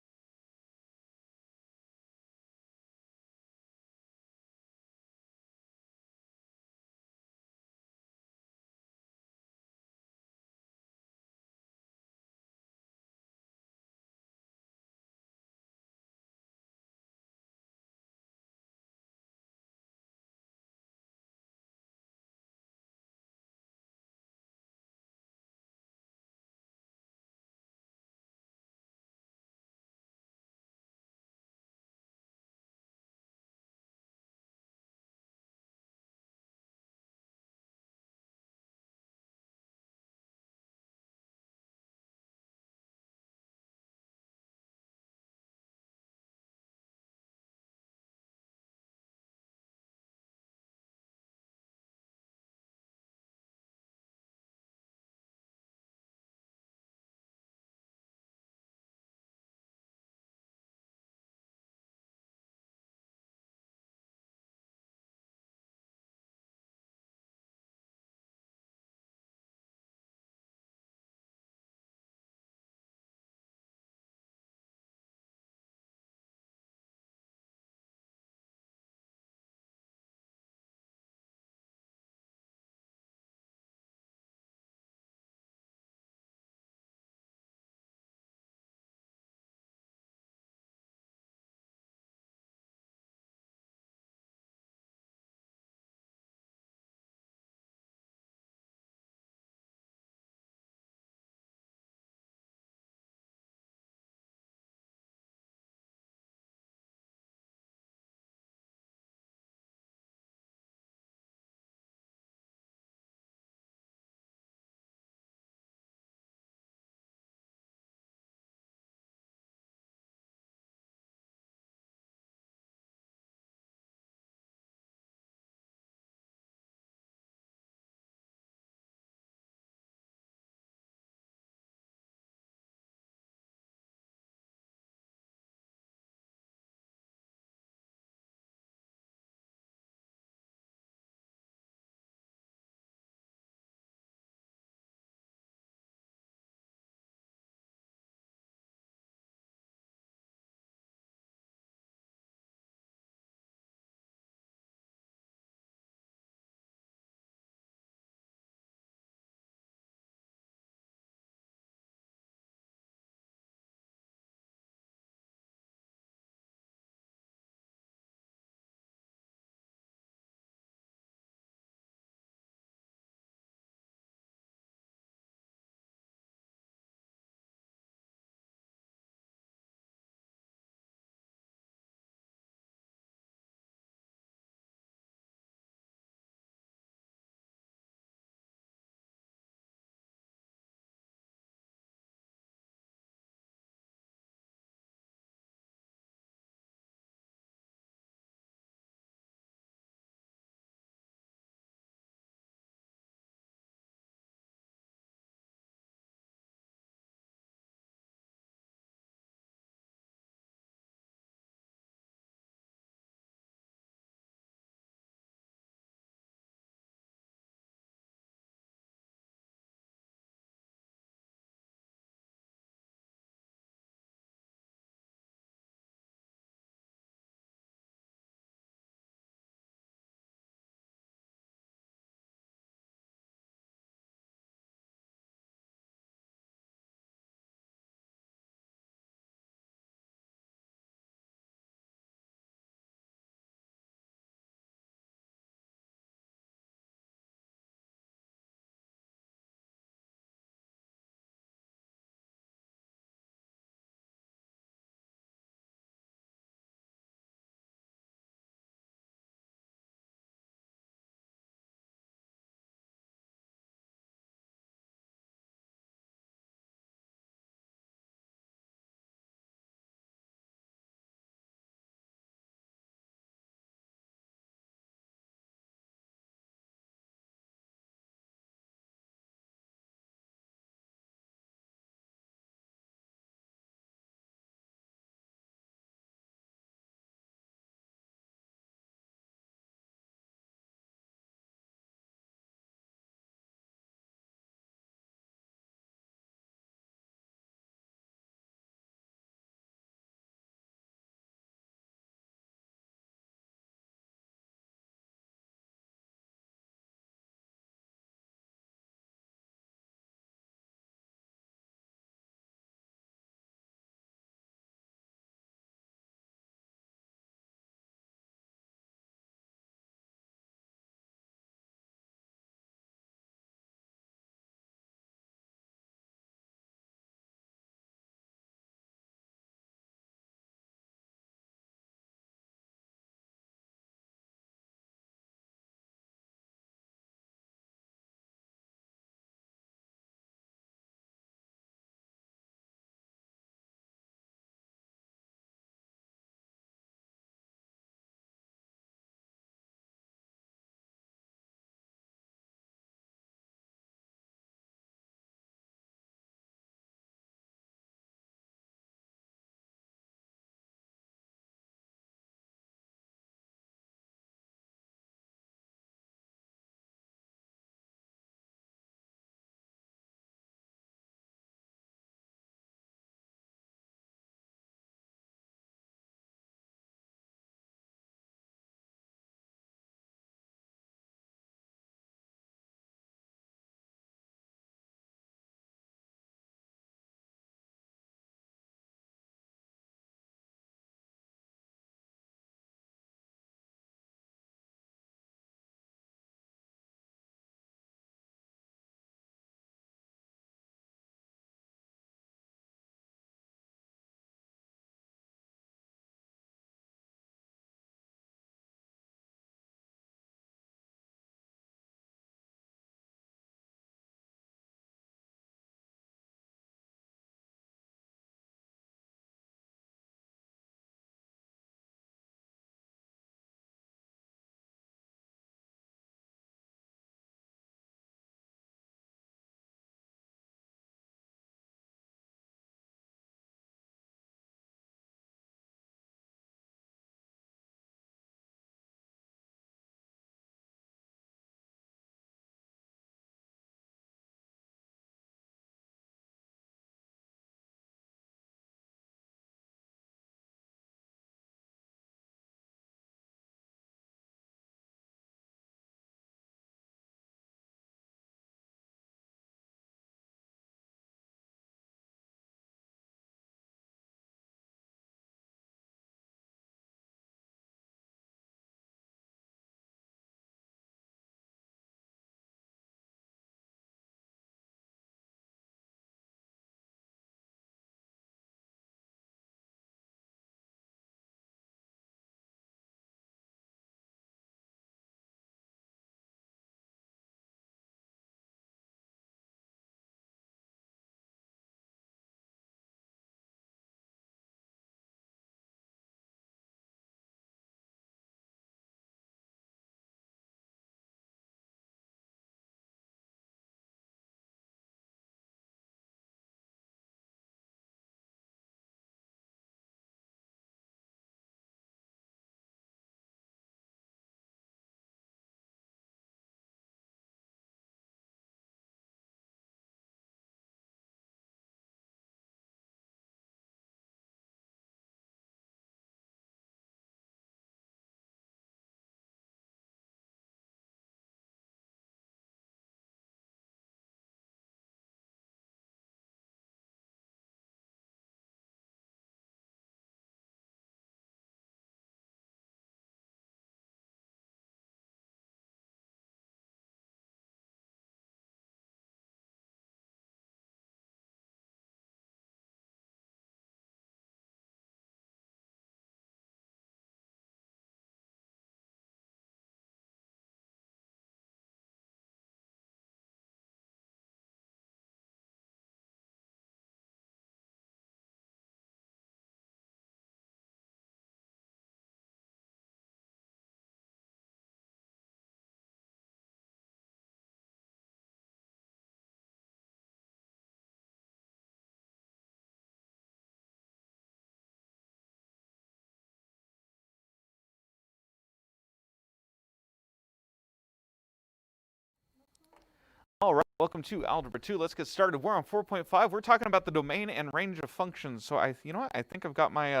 All right, welcome to Algebra 2. Let's get started. We're on 4.5. We're talking about the domain and range of functions. So you know what? I think I've got my,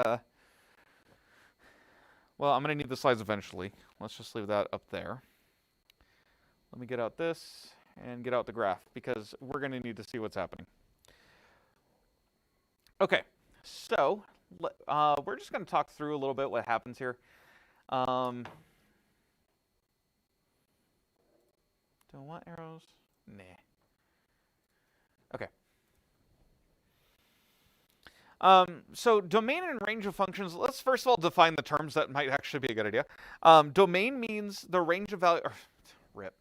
well, I'm going to need the slides eventually. Let's just leave that up there. Let me get out this and get out the graph because we're going to need to see what's happening. Okay, so we're just going to talk through a little bit what happens here. Do I want arrows? Nah. Okay. So domain and range of functions, let's first of all define the terms. That might actually be a good idea. Domain means the range of value, rip.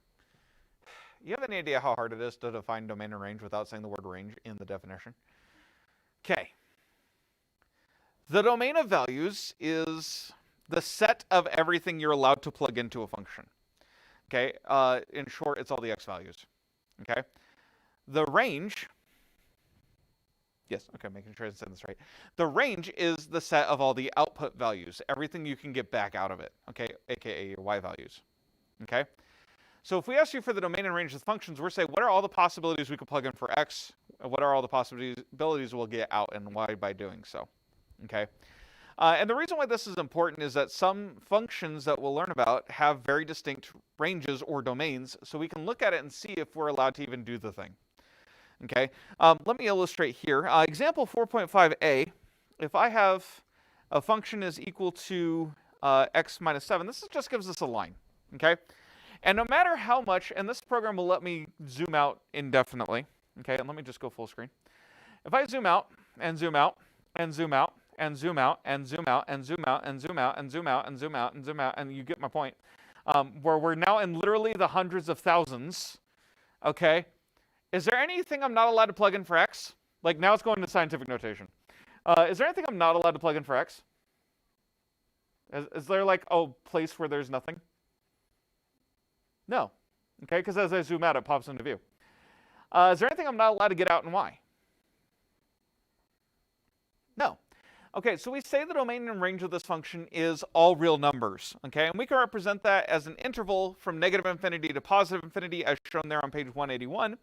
You have any idea how hard it is to define domain and range without saying the word range in the definition? Okay. The domain of values is the set of everything you're allowed to plug into a function. Okay, in short, it's all the x values. Okay, the range, yes, okay, making sure I said this right. The range is the set of all the output values, everything you can get back out of it, okay, aka your y values. Okay, so if we ask you for the domain and range of functions, we're saying, what are all the possibilities we could plug in for x? What are all the possibilities we'll get out, and why by doing so? Okay. And the reason why this is important is that some functions that we'll learn about have very distinct ranges or domains, so we can look at it and see if we're allowed to even do the thing. Okay, let me illustrate here. Example 4.5a, if I have a function is equal to x minus 7, this just gives us a line. Okay, and no matter how much, and this program will let me zoom out indefinitely. Okay, and let me just go full screen. If I zoom out and zoom out and zoom out, and zoom out, and zoom out, and zoom out, and zoom out, and zoom out, and zoom out, and zoom out, and you get my point. Where we're now in literally the hundreds of thousands, okay? Is there anything I'm not allowed to plug in for x? Like, now it's going to scientific notation. Is there anything I'm not allowed to plug in for x? Is there, like, a place where there's nothing? No. Okay, because as I zoom out, it pops into view. Is there anything I'm not allowed to get out in y? No. Okay, so we say the domain and range of this function is all real numbers, okay? And we can represent that as an interval from negative infinity to positive infinity as shown there on page 181.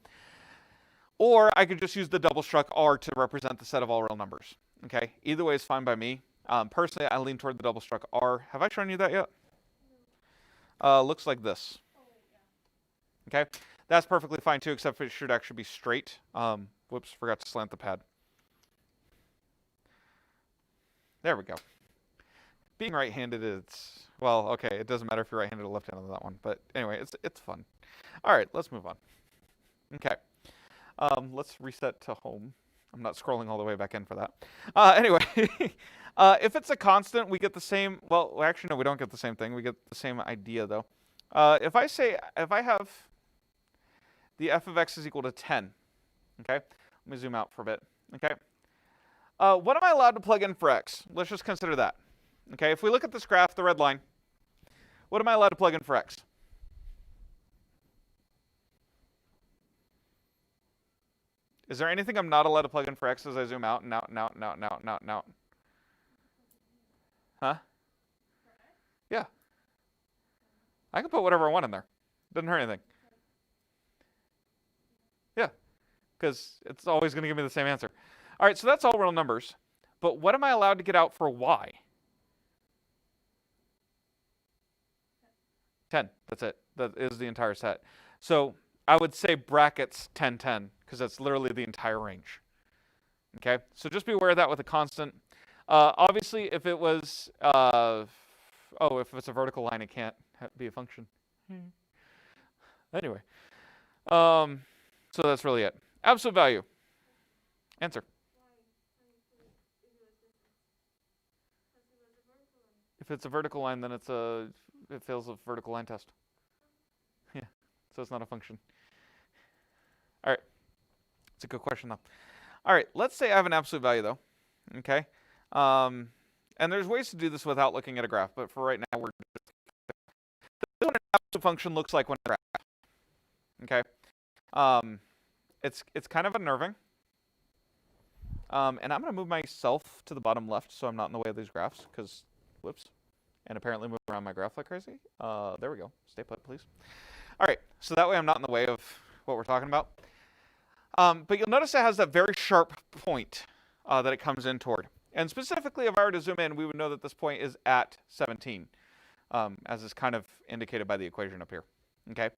Or I could just use the double struct R to represent the set of all real numbers, okay? Either way is fine by me. Personally, I lean toward the double struct R. Have I shown you that yet? Looks like this. Okay, that's perfectly fine too, except it should actually be straight. Whoops, forgot to slant the pad. There we go. Being right-handed, it's, well, okay, it doesn't matter if you're right-handed or left-handed on that one, but anyway, it's fun. All right, let's move on. Okay, let's reset to home. I'm not scrolling all the way back in for that. Anyway, if it's a constant, we get the same, well, actually, no, we don't get the same thing. We get the same idea, though. If I have the f of x is equal to 10, okay? Let me zoom out for a bit, okay? What am I allowed to plug in for x? Let's just consider that. Okay, if we look at this graph, the red line, what am I allowed to plug in for x? Is there anything I'm not allowed to plug in for x as I zoom out and out and out and out and out and out and out? Huh? Yeah. I can put whatever I want in there. Doesn't hurt anything. Yeah, because it's always going to give me the same answer. All right, so that's all real numbers. But what am I allowed to get out for y? 10. That's it. That is the entire set. So I would say brackets 10, 10, because that's literally the entire range. Okay, so just be aware of that with a constant. Obviously, if it was, if it's a vertical line, it can't be a function. Anyway, so that's really it. Absolute value. Answer. If it's a vertical line, then it fails a vertical line test. Yeah, so it's not a function. All right, it's a good question though. All right, let's say I have an absolute value though. Okay, and there's ways to do this without looking at a graph, but for right now, this is what an absolute function looks like when it's a graph. Okay, it's kind of unnerving. And I'm going to move myself to the bottom left so I'm not in the way of these graphs, because, whoops, and apparently move around my graph like crazy. There we go. Stay put, please. All right, so that way I'm not in the way of what we're talking about. But you'll notice it has that very sharp point that it comes in toward. And specifically, if I were to zoom in, we would know that this point is at 17, as is kind of indicated by the equation up here. Okay.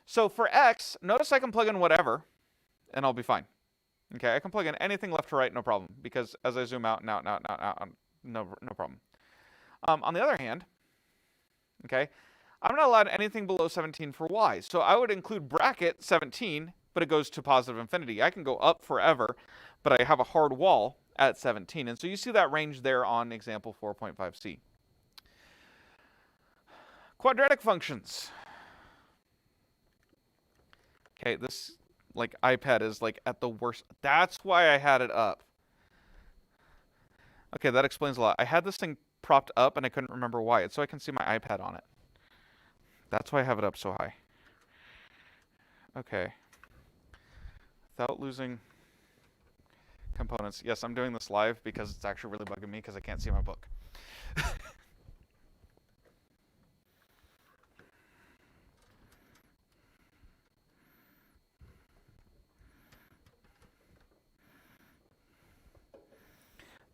So for x, notice I can plug in whatever, and I'll be fine. Okay, I can plug in anything left to right, no problem, because as I zoom out and out and out and out, no problem. On the other hand, okay, I'm not allowed anything below 17 for y. So I would include bracket 17, but it goes to positive infinity. I can go up forever, but I have a hard wall at 17. And so you see that range there on example 4.5c. Quadratic functions. Okay, this like iPad is like at the worst. That's why I had it up. Okay, that explains a lot. I had this thing propped up and I couldn't remember why. It's so I can see my iPad on it. That's why I have it up so high. Okay. Without losing components. Yes, I'm doing this live because it's actually really bugging me because I can't see my book.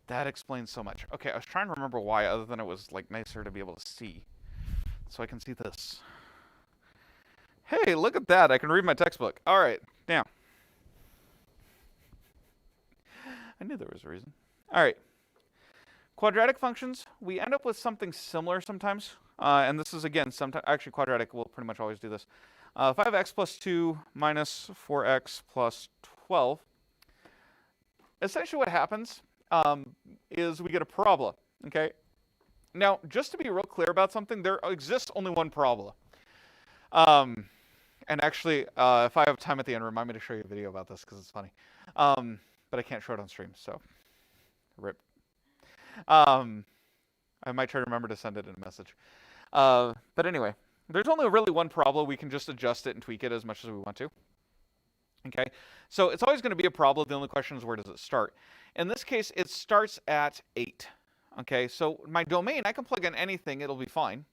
That explains so much. Okay, I was trying to remember why, other than it was like nicer to be able to see. So I can see this. Hey, look at that. I can read my textbook. All right, now. I knew there was a reason. All right. Quadratic functions, we end up with something similar sometimes. And this is, again, sometimes actually quadratic will pretty much always do this. 5x plus 2 minus 4x plus 12. Essentially what happens is we get a parabola, okay? Now, just to be real clear about something, there exists only one parabola. And actually, if I have time at the end, remind me to show you a video about this because it's funny. But I can't show it on stream, so rip. I might try to remember to send it in a message. But anyway, there's only really one parabola. We can just adjust it and tweak it as much as we want to. Okay, so it's always going to be a parabola. The only question is, where does it start? In this case, it starts at 8. Okay, so my domain, I can plug in anything. It'll be fine.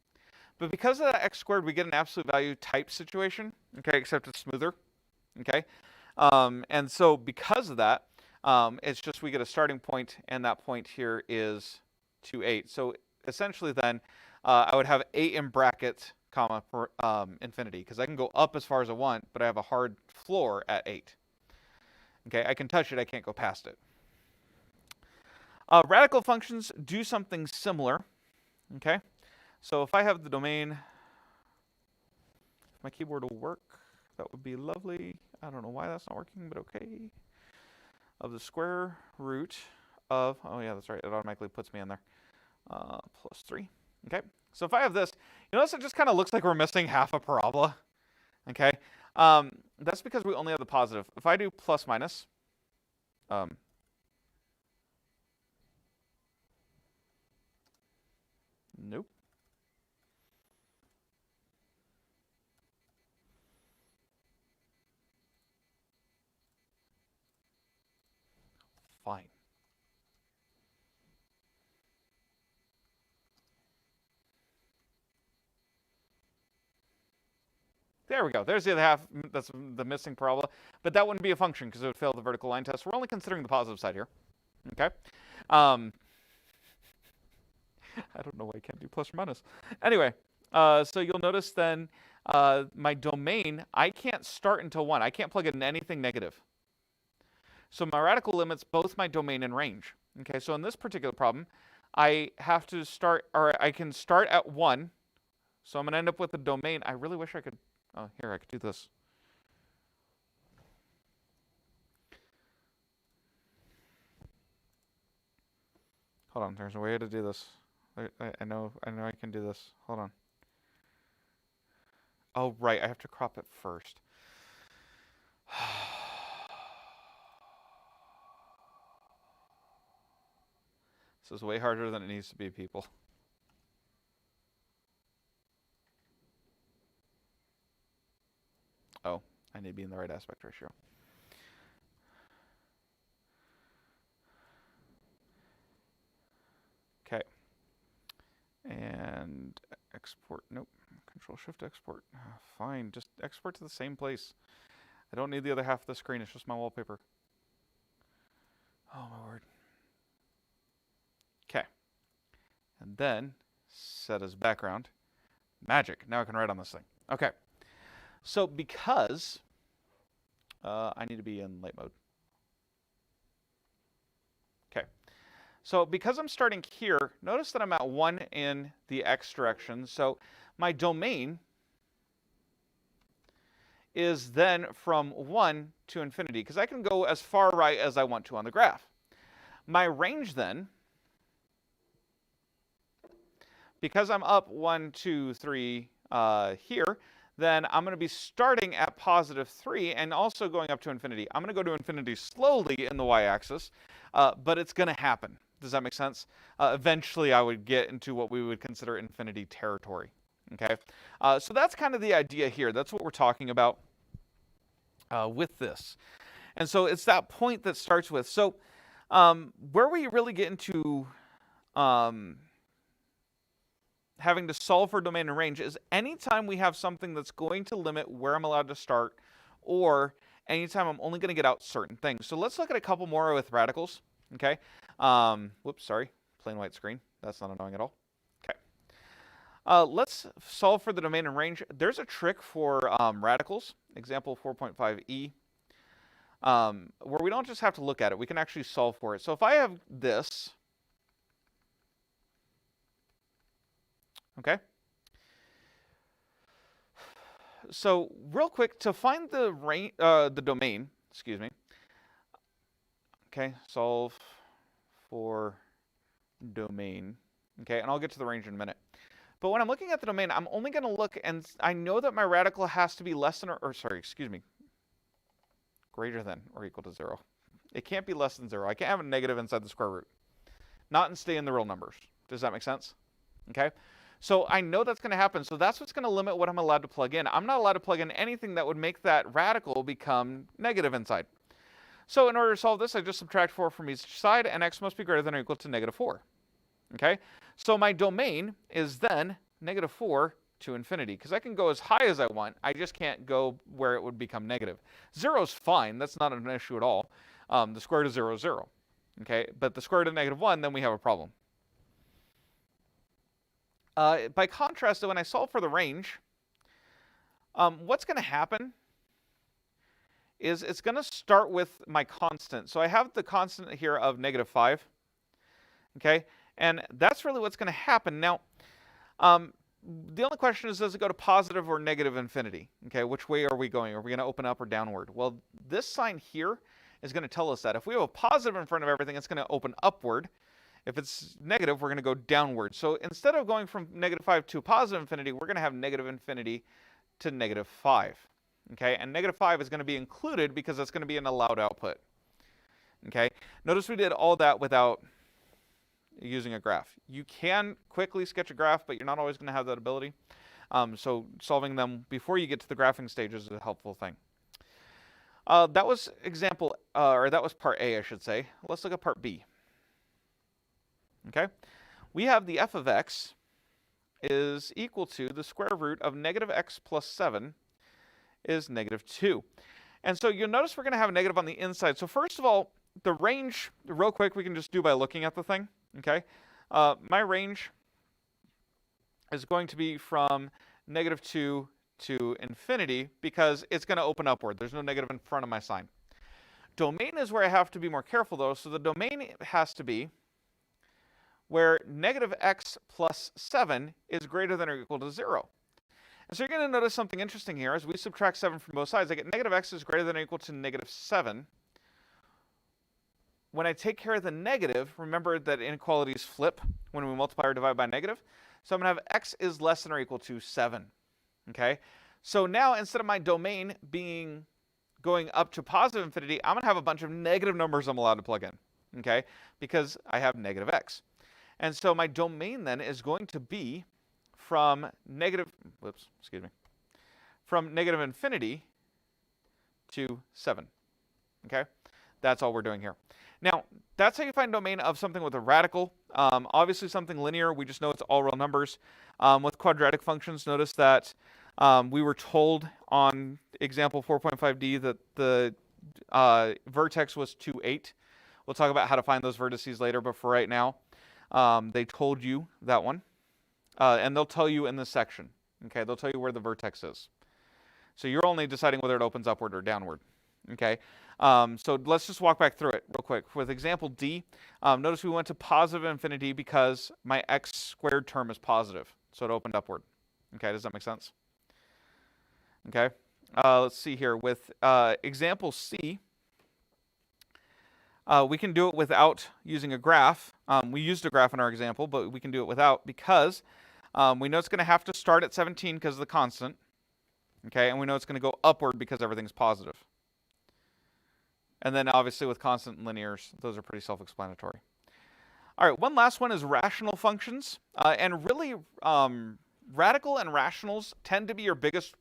But because of that x squared, we get an absolute value type situation. Okay, except it's smoother. Okay, and so because of that, it's just we get a starting point, and that point here is 2, 8. So essentially then, I would have 8 in brackets, comma, for infinity, because I can go up as far as I want, but I have a hard floor at 8. Okay, I can touch it, I can't go past it. Radical functions do something similar. Okay, so if I have the domain, if my keyboard will work, that would be lovely. I don't know why that's not working, but okay. Of the square root of, oh yeah, that's right, it automatically puts me in there, plus 3. Okay, so if I have this, you notice it just kind of looks like we're missing half a parabola. Okay, that's because we only have the positive. If I do plus minus, nope. Fine. There we go. There's the other half. That's the missing parabola. But that wouldn't be a function because it would fail the vertical line test. We're only considering the positive side here. Okay? I don't know why I can't do plus or minus. Anyway, so you'll notice then my domain, I can't start until 1. I can't plug in anything negative. So my radical limits both my domain and range. Okay, so in this particular problem, I have to start, or I can start at 1. So I'm going to end up with a domain. I really wish I could, oh, here, I could do this. Hold on, there's a way to do this. I know I can do this. Hold on. Oh, right, I have to crop it first. This is way harder than it needs to be, people. Oh, I need to be in the right aspect ratio. Okay. And Export, nope. Control Shift Export. Fine, just export to the same place. I don't need the other half of the screen, it's just my wallpaper. Oh my word. Okay. And then set as background. Magic, now I can write on this thing. Okay. So because I need to be in late mode. Okay. So because I'm starting here, notice that I'm at 1 in the x direction. So my domain is then from 1 to infinity, because I can go as far right as I want to on the graph. My range then, because I'm up 1, 2, 3 here, then I'm going to be starting at +3 and also going up to infinity. I'm going to go to infinity slowly in the y-axis, but it's going to happen. Does that make sense? Eventually, I would get into what we would consider infinity territory. Okay, so that's kind of the idea here. That's what we're talking about with this. And so it's that point that starts with. So where we really get into having to solve for domain and range is anytime we have something that's going to limit where I'm allowed to start, or anytime I'm only going to get out certain things. So let's look at a couple more with radicals. Okay. Whoops, sorry. Plain white screen. That's not annoying at all. Okay. Let's solve for the domain and range. There's a trick for radicals. Example 4.5e. Where we don't just have to look at it. We can actually solve for it. So if I have this, okay. So real quick, to find the domain, excuse me. Okay, solve for domain. Okay, and I'll get to the range in a minute. But when I'm looking at the domain, I'm only going to look, and I know that my radical has to be less than, or sorry, excuse me, greater than or equal to 0. It can't be less than 0. I can't have a negative inside the square root. Not and stay in the real numbers. Does that make sense? Okay. So I know that's going to happen. So that's what's going to limit what I'm allowed to plug in. I'm not allowed to plug in anything that would make that radical become negative inside. So in order to solve this, I just subtract 4 from each side, and x must be greater than or equal to -4. Okay? So my domain is then -4 to infinity, because I can go as high as I want. I just can't go where it would become negative. 0 is fine. That's not an issue at all. The square root of 0 is 0. Okay? But the square root of -1, then we have a problem. By contrast, when I solve for the range, what's going to happen is it's going to start with my constant. So I have the constant here of -5. Okay? And that's really what's going to happen. Now, the only question is, does it go to positive or negative infinity? Okay, which way are we going? Are we going to open up or downward? Well, this sign here is going to tell us that. If we have a positive in front of everything, it's going to open upward. If it's negative, we're going to go downward. So instead of going from -5 to positive infinity, we're going to have negative infinity to -5. Okay, and -5 is going to be included because it's going to be an allowed output. Okay, notice we did all that without using a graph. You can quickly sketch a graph, but you're not always going to have that ability. So solving them before you get to the graphing stage is a helpful thing. That was example, or that was part A, I should say. Let's look at part B. Okay, we have the f of x is equal to the square root of -x plus 7 is -2. And so you'll notice we're going to have a negative on the inside. So first of all, the range, real quick, we can just do by looking at the thing. Okay, my range is going to be from -2 to infinity because it's going to open upward. There's no negative in front of my sign. Domain is where I have to be more careful, though. So the domain has to be where -x plus 7 is greater than or equal to 0. And so you're going to notice something interesting here. As we subtract 7 from both sides, I get -x is greater than or equal to -7. When I take care of the negative, remember that inequalities flip when we multiply or divide by negative. So I'm going to have x is less than or equal to 7. Okay? So now instead of my domain being going up to positive infinity, I'm going to have a bunch of negative numbers I'm allowed to plug in. Okay? Because I have -x. And so my domain then is going to be from from negative infinity to 7. Okay? That's all we're doing here. Now, that's how you find domain of something with a radical. Obviously, something linear, we just know it's all real numbers. With quadratic functions, notice that we were told on example 4.5d that the vertex was 2, 8. We'll talk about how to find those vertices later, but for right now, they told you that one. And they'll tell you in this section. Okay, they'll tell you where the vertex is. So you're only deciding whether it opens upward or downward. Okay, so let's just walk back through it real quick. With example D, notice we went to positive infinity because my x squared term is positive, so it opened upward. Okay, does that make sense? Okay, let's see here. With example C, we can do it without using a graph. We used a graph in our example, but we can do it without because we know it's going to have to start at 17 because of the constant. Okay, and we know it's going to go upward because everything's positive. And then obviously with constant and linears, those are pretty self-explanatory. All right, one last one is rational functions. And really, radical and rationals tend to be your biggest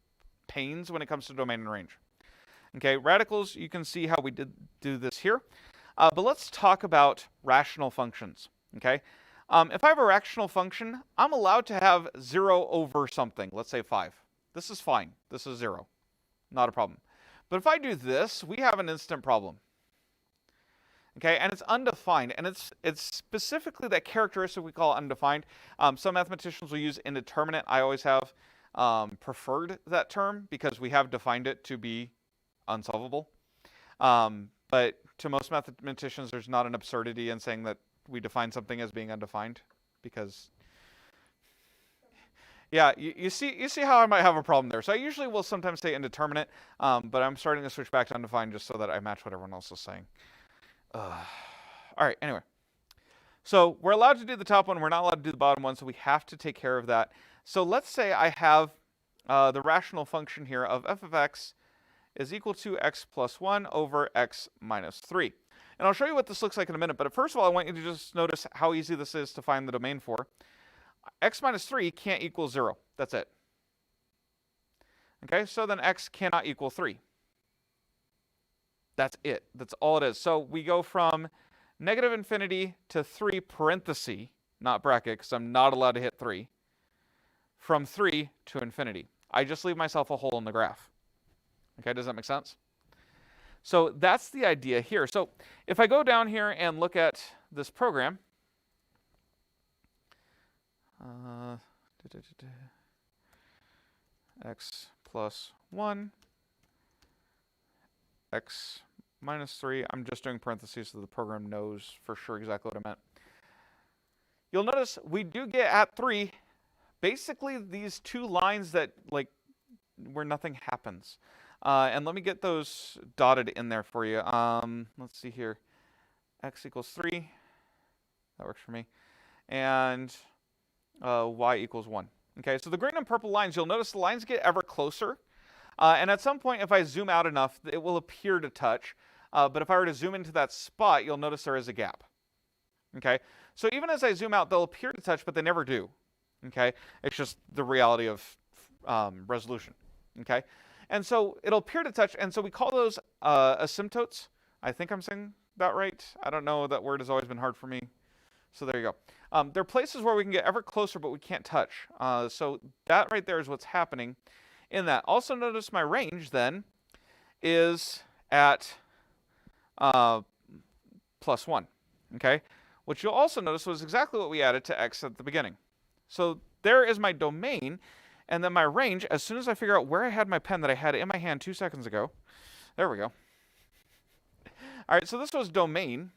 pains when it comes to domain and range. Okay, radicals, you can see how we did do this here. But let's talk about rational functions. Okay, if I have a rational function, I'm allowed to have 0 over something. Let's say 5. This is fine. This is 0. Not a problem. But if I do this, we have an instant problem. Okay, and it's undefined, and it's specifically that characteristic we call undefined. Some mathematicians will use indeterminate. I always have preferred that term because we have defined it to be unsolvable. But to most mathematicians, there's not an absurdity in saying that we define something as being undefined because... Yeah, you see how I might have a problem there. So I usually will sometimes say indeterminate, but I'm starting to switch back to undefined just so that I match what everyone else is saying. All right, anyway. So we're allowed to do the top one. We're not allowed to do the bottom one, so we have to take care of that. So let's say I have the rational function here of f of x is equal to x plus 1 over x minus 3. And I'll show you what this looks like in a minute, but first of all, I want you to just notice how easy this is to find the domain for. X minus 3 can't equal 0. That's it. Okay, so then x cannot equal 3. That's it. That's all it is. So we go from negative infinity to 3 parenthesis, not bracket, because I'm not allowed to hit 3, from 3 to infinity. I just leave myself a hole in the graph. Okay, does that make sense? So that's the idea here. So if I go down here and look at this program, x plus 1, x minus 3. I'm just doing parentheses so the program knows for sure exactly what I meant. You'll notice we do get at 3 basically these two lines that like where nothing happens. And let me get those dotted in there for you. Let's see here. X equals 3. That works for me. And y equals 1. Okay, so the green and purple lines, you'll notice the lines get ever closer. And at some point, if I zoom out enough, it will appear to touch. But if I were to zoom into that spot, you'll notice there is a gap. Okay, so even as I zoom out, they'll appear to touch, but they never do. Okay, it's just the reality of resolution. Okay, and so it'll appear to touch, and so we call those asymptotes. I think I'm saying that right. I don't know. That word has always been hard for me. So there you go. There are places where we can get ever closer, but we can't touch. So that right there is what's happening in that. Also notice my range then is at plus 1. Okay, which you'll also notice was exactly what we added to x at the beginning. So there is my domain, and then my range, as soon as I figure out where I had my pen that I had in my hand 2 seconds ago, there we go. All right, so this was domain.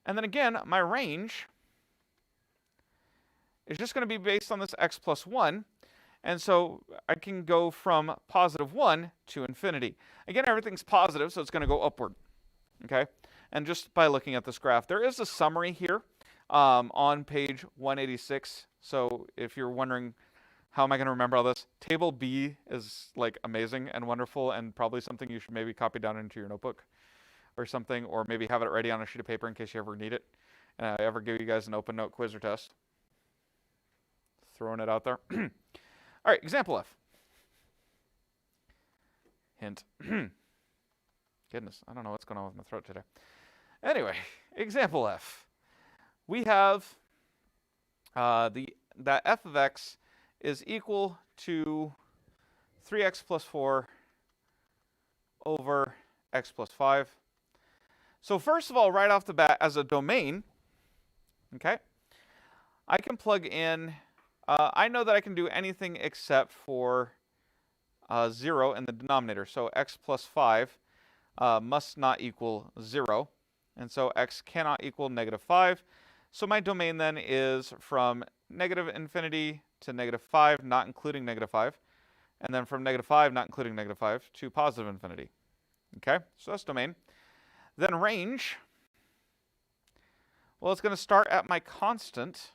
And then again, my range is just going to be based on this x plus 1. And so I can go from positive 1 to infinity. Again, everything's positive, so it's going to go upward. Okay? And just by looking at this graph, there is a summary here on page 186. So if you're wondering, how am I going to remember all this? Table B is like amazing and wonderful and probably something you should maybe copy down into your notebook or something, or maybe have it ready on a sheet of paper in case you ever need it. And I ever give you guys an open note quiz or test. Throwing it out there. All right, example F. Hint. Goodness, I don't know what's going on with my throat today. Anyway, example F. We have that f of x is equal to 3x plus 4 over x plus 5. So first of all, right off the bat, as a domain, okay, I can plug in, I know that I can do anything except for 0 in the denominator. So x plus 5 must not equal 0. And so x cannot equal negative 5. So my domain then is from negative infinity to negative 5, not including negative 5. And then from negative 5, not including negative 5, to positive infinity. Okay, so that's domain. Then range, well, it's going to start at my constant.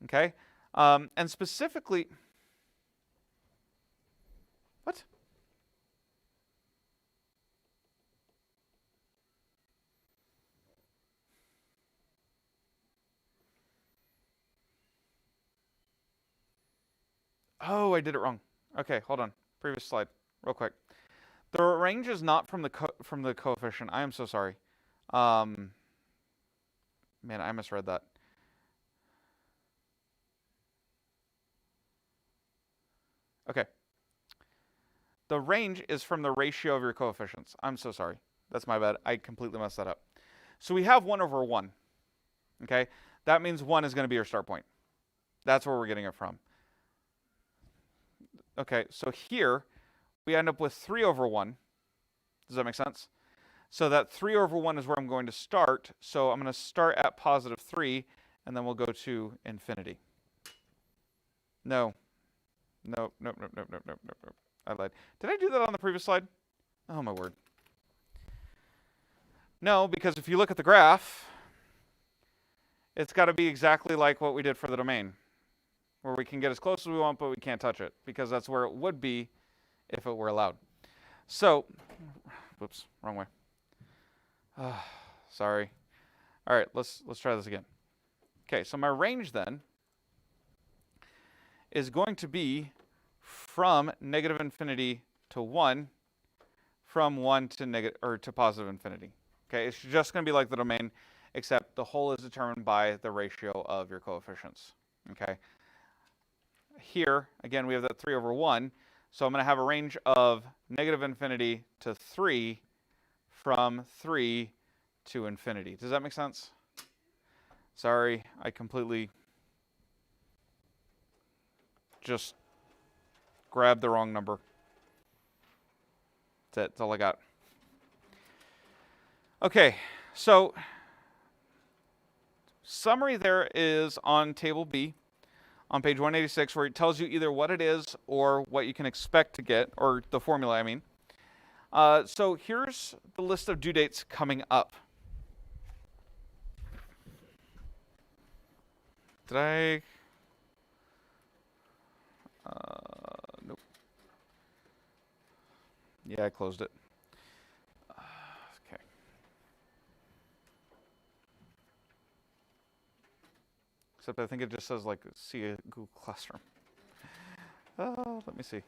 Okay, and specifically, what? Oh, I did it wrong. Okay, hold on. Previous slide, real quick. The range is not from the coefficient. I am so sorry. Man, I misread that. Okay. The range is from the ratio of your coefficients. I'm so sorry. That's my bad. I completely messed that up. So we have 1 over 1. Okay? That means 1 is going to be your start point. That's where we're getting it from. Okay, so here we end up with 3 over 1. Does that make sense? So that 3 over 1 is where I'm going to start. So I'm going to start at positive 3, and then we'll go to infinity. No. Nope. I lied. Did I do that on the previous slide? Oh, my word. No, because if you look at the graph, it's got to be exactly like what we did for the domain, where we can get as close as we want, but we can't touch it, because that's where it would be if it were allowed. So, whoops, wrong way. Sorry. All right, let's try this again. Okay, so my range then is going to be from negative infinity to 1, from 1 to positive infinity. Okay, it's just going to be like the domain, except the whole is determined by the ratio of your coefficients. Okay. Here, again, we have that 3 over 1. So I'm going to have a range of negative infinity to 3 from 3 to infinity. Does that make sense? Sorry, I completely just grabbed the wrong number. That's all I got. Okay, so summary there is on table B on page 186, where it tells you either what it is or what you can expect to get, or the formula, I mean. So here's the list of due dates coming up. Did I? Nope. Yeah, I closed it. Okay. Except I think it just says, like, see a Google Classroom. Let me see.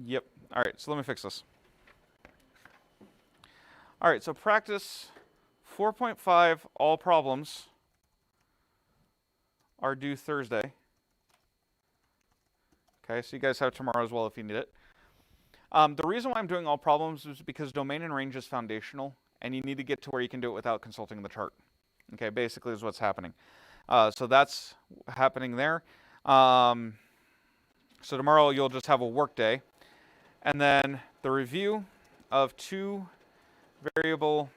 Yep. All right, so let me fix this. All right, so practice 4.5, all problems are due Thursday. Okay, so you guys have tomorrow as well if you need it. The reason why I'm doing all problems is because domain and range is foundational, and you need to get to where you can do it without consulting the chart. Okay, basically is what's happening. So that's happening there. So tomorrow you'll just have a work day. And then the review of 2 variable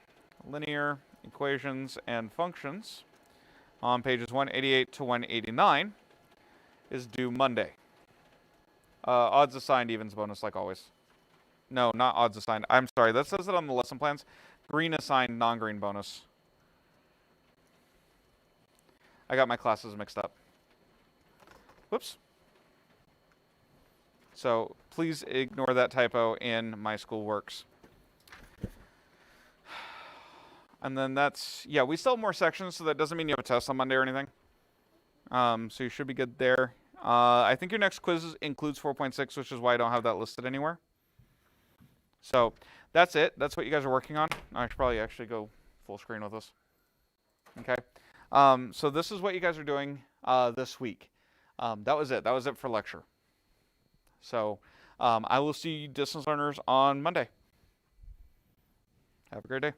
linear equations and functions on pages 188 to 189 is due Monday. Odds assigned, evens bonus, like always. No, not odds assigned. I'm sorry, that says it on the lesson plans. Green assigned, non-green bonus. I got my classes mixed up. Whoops. So please ignore that typo in my schoolworks. And then that's, yeah, we still have more sections, so that doesn't mean you have a test on Monday or anything. So you should be good there. I think your next quiz includes 4.6, which is why I don't have that listed anywhere. So that's it. That's what you guys are working on. I should probably actually go full screen with this. Okay. So this is what you guys are doing this week. That was it. That was it for lecture. So I will see you distance learners on Monday. Have a great day.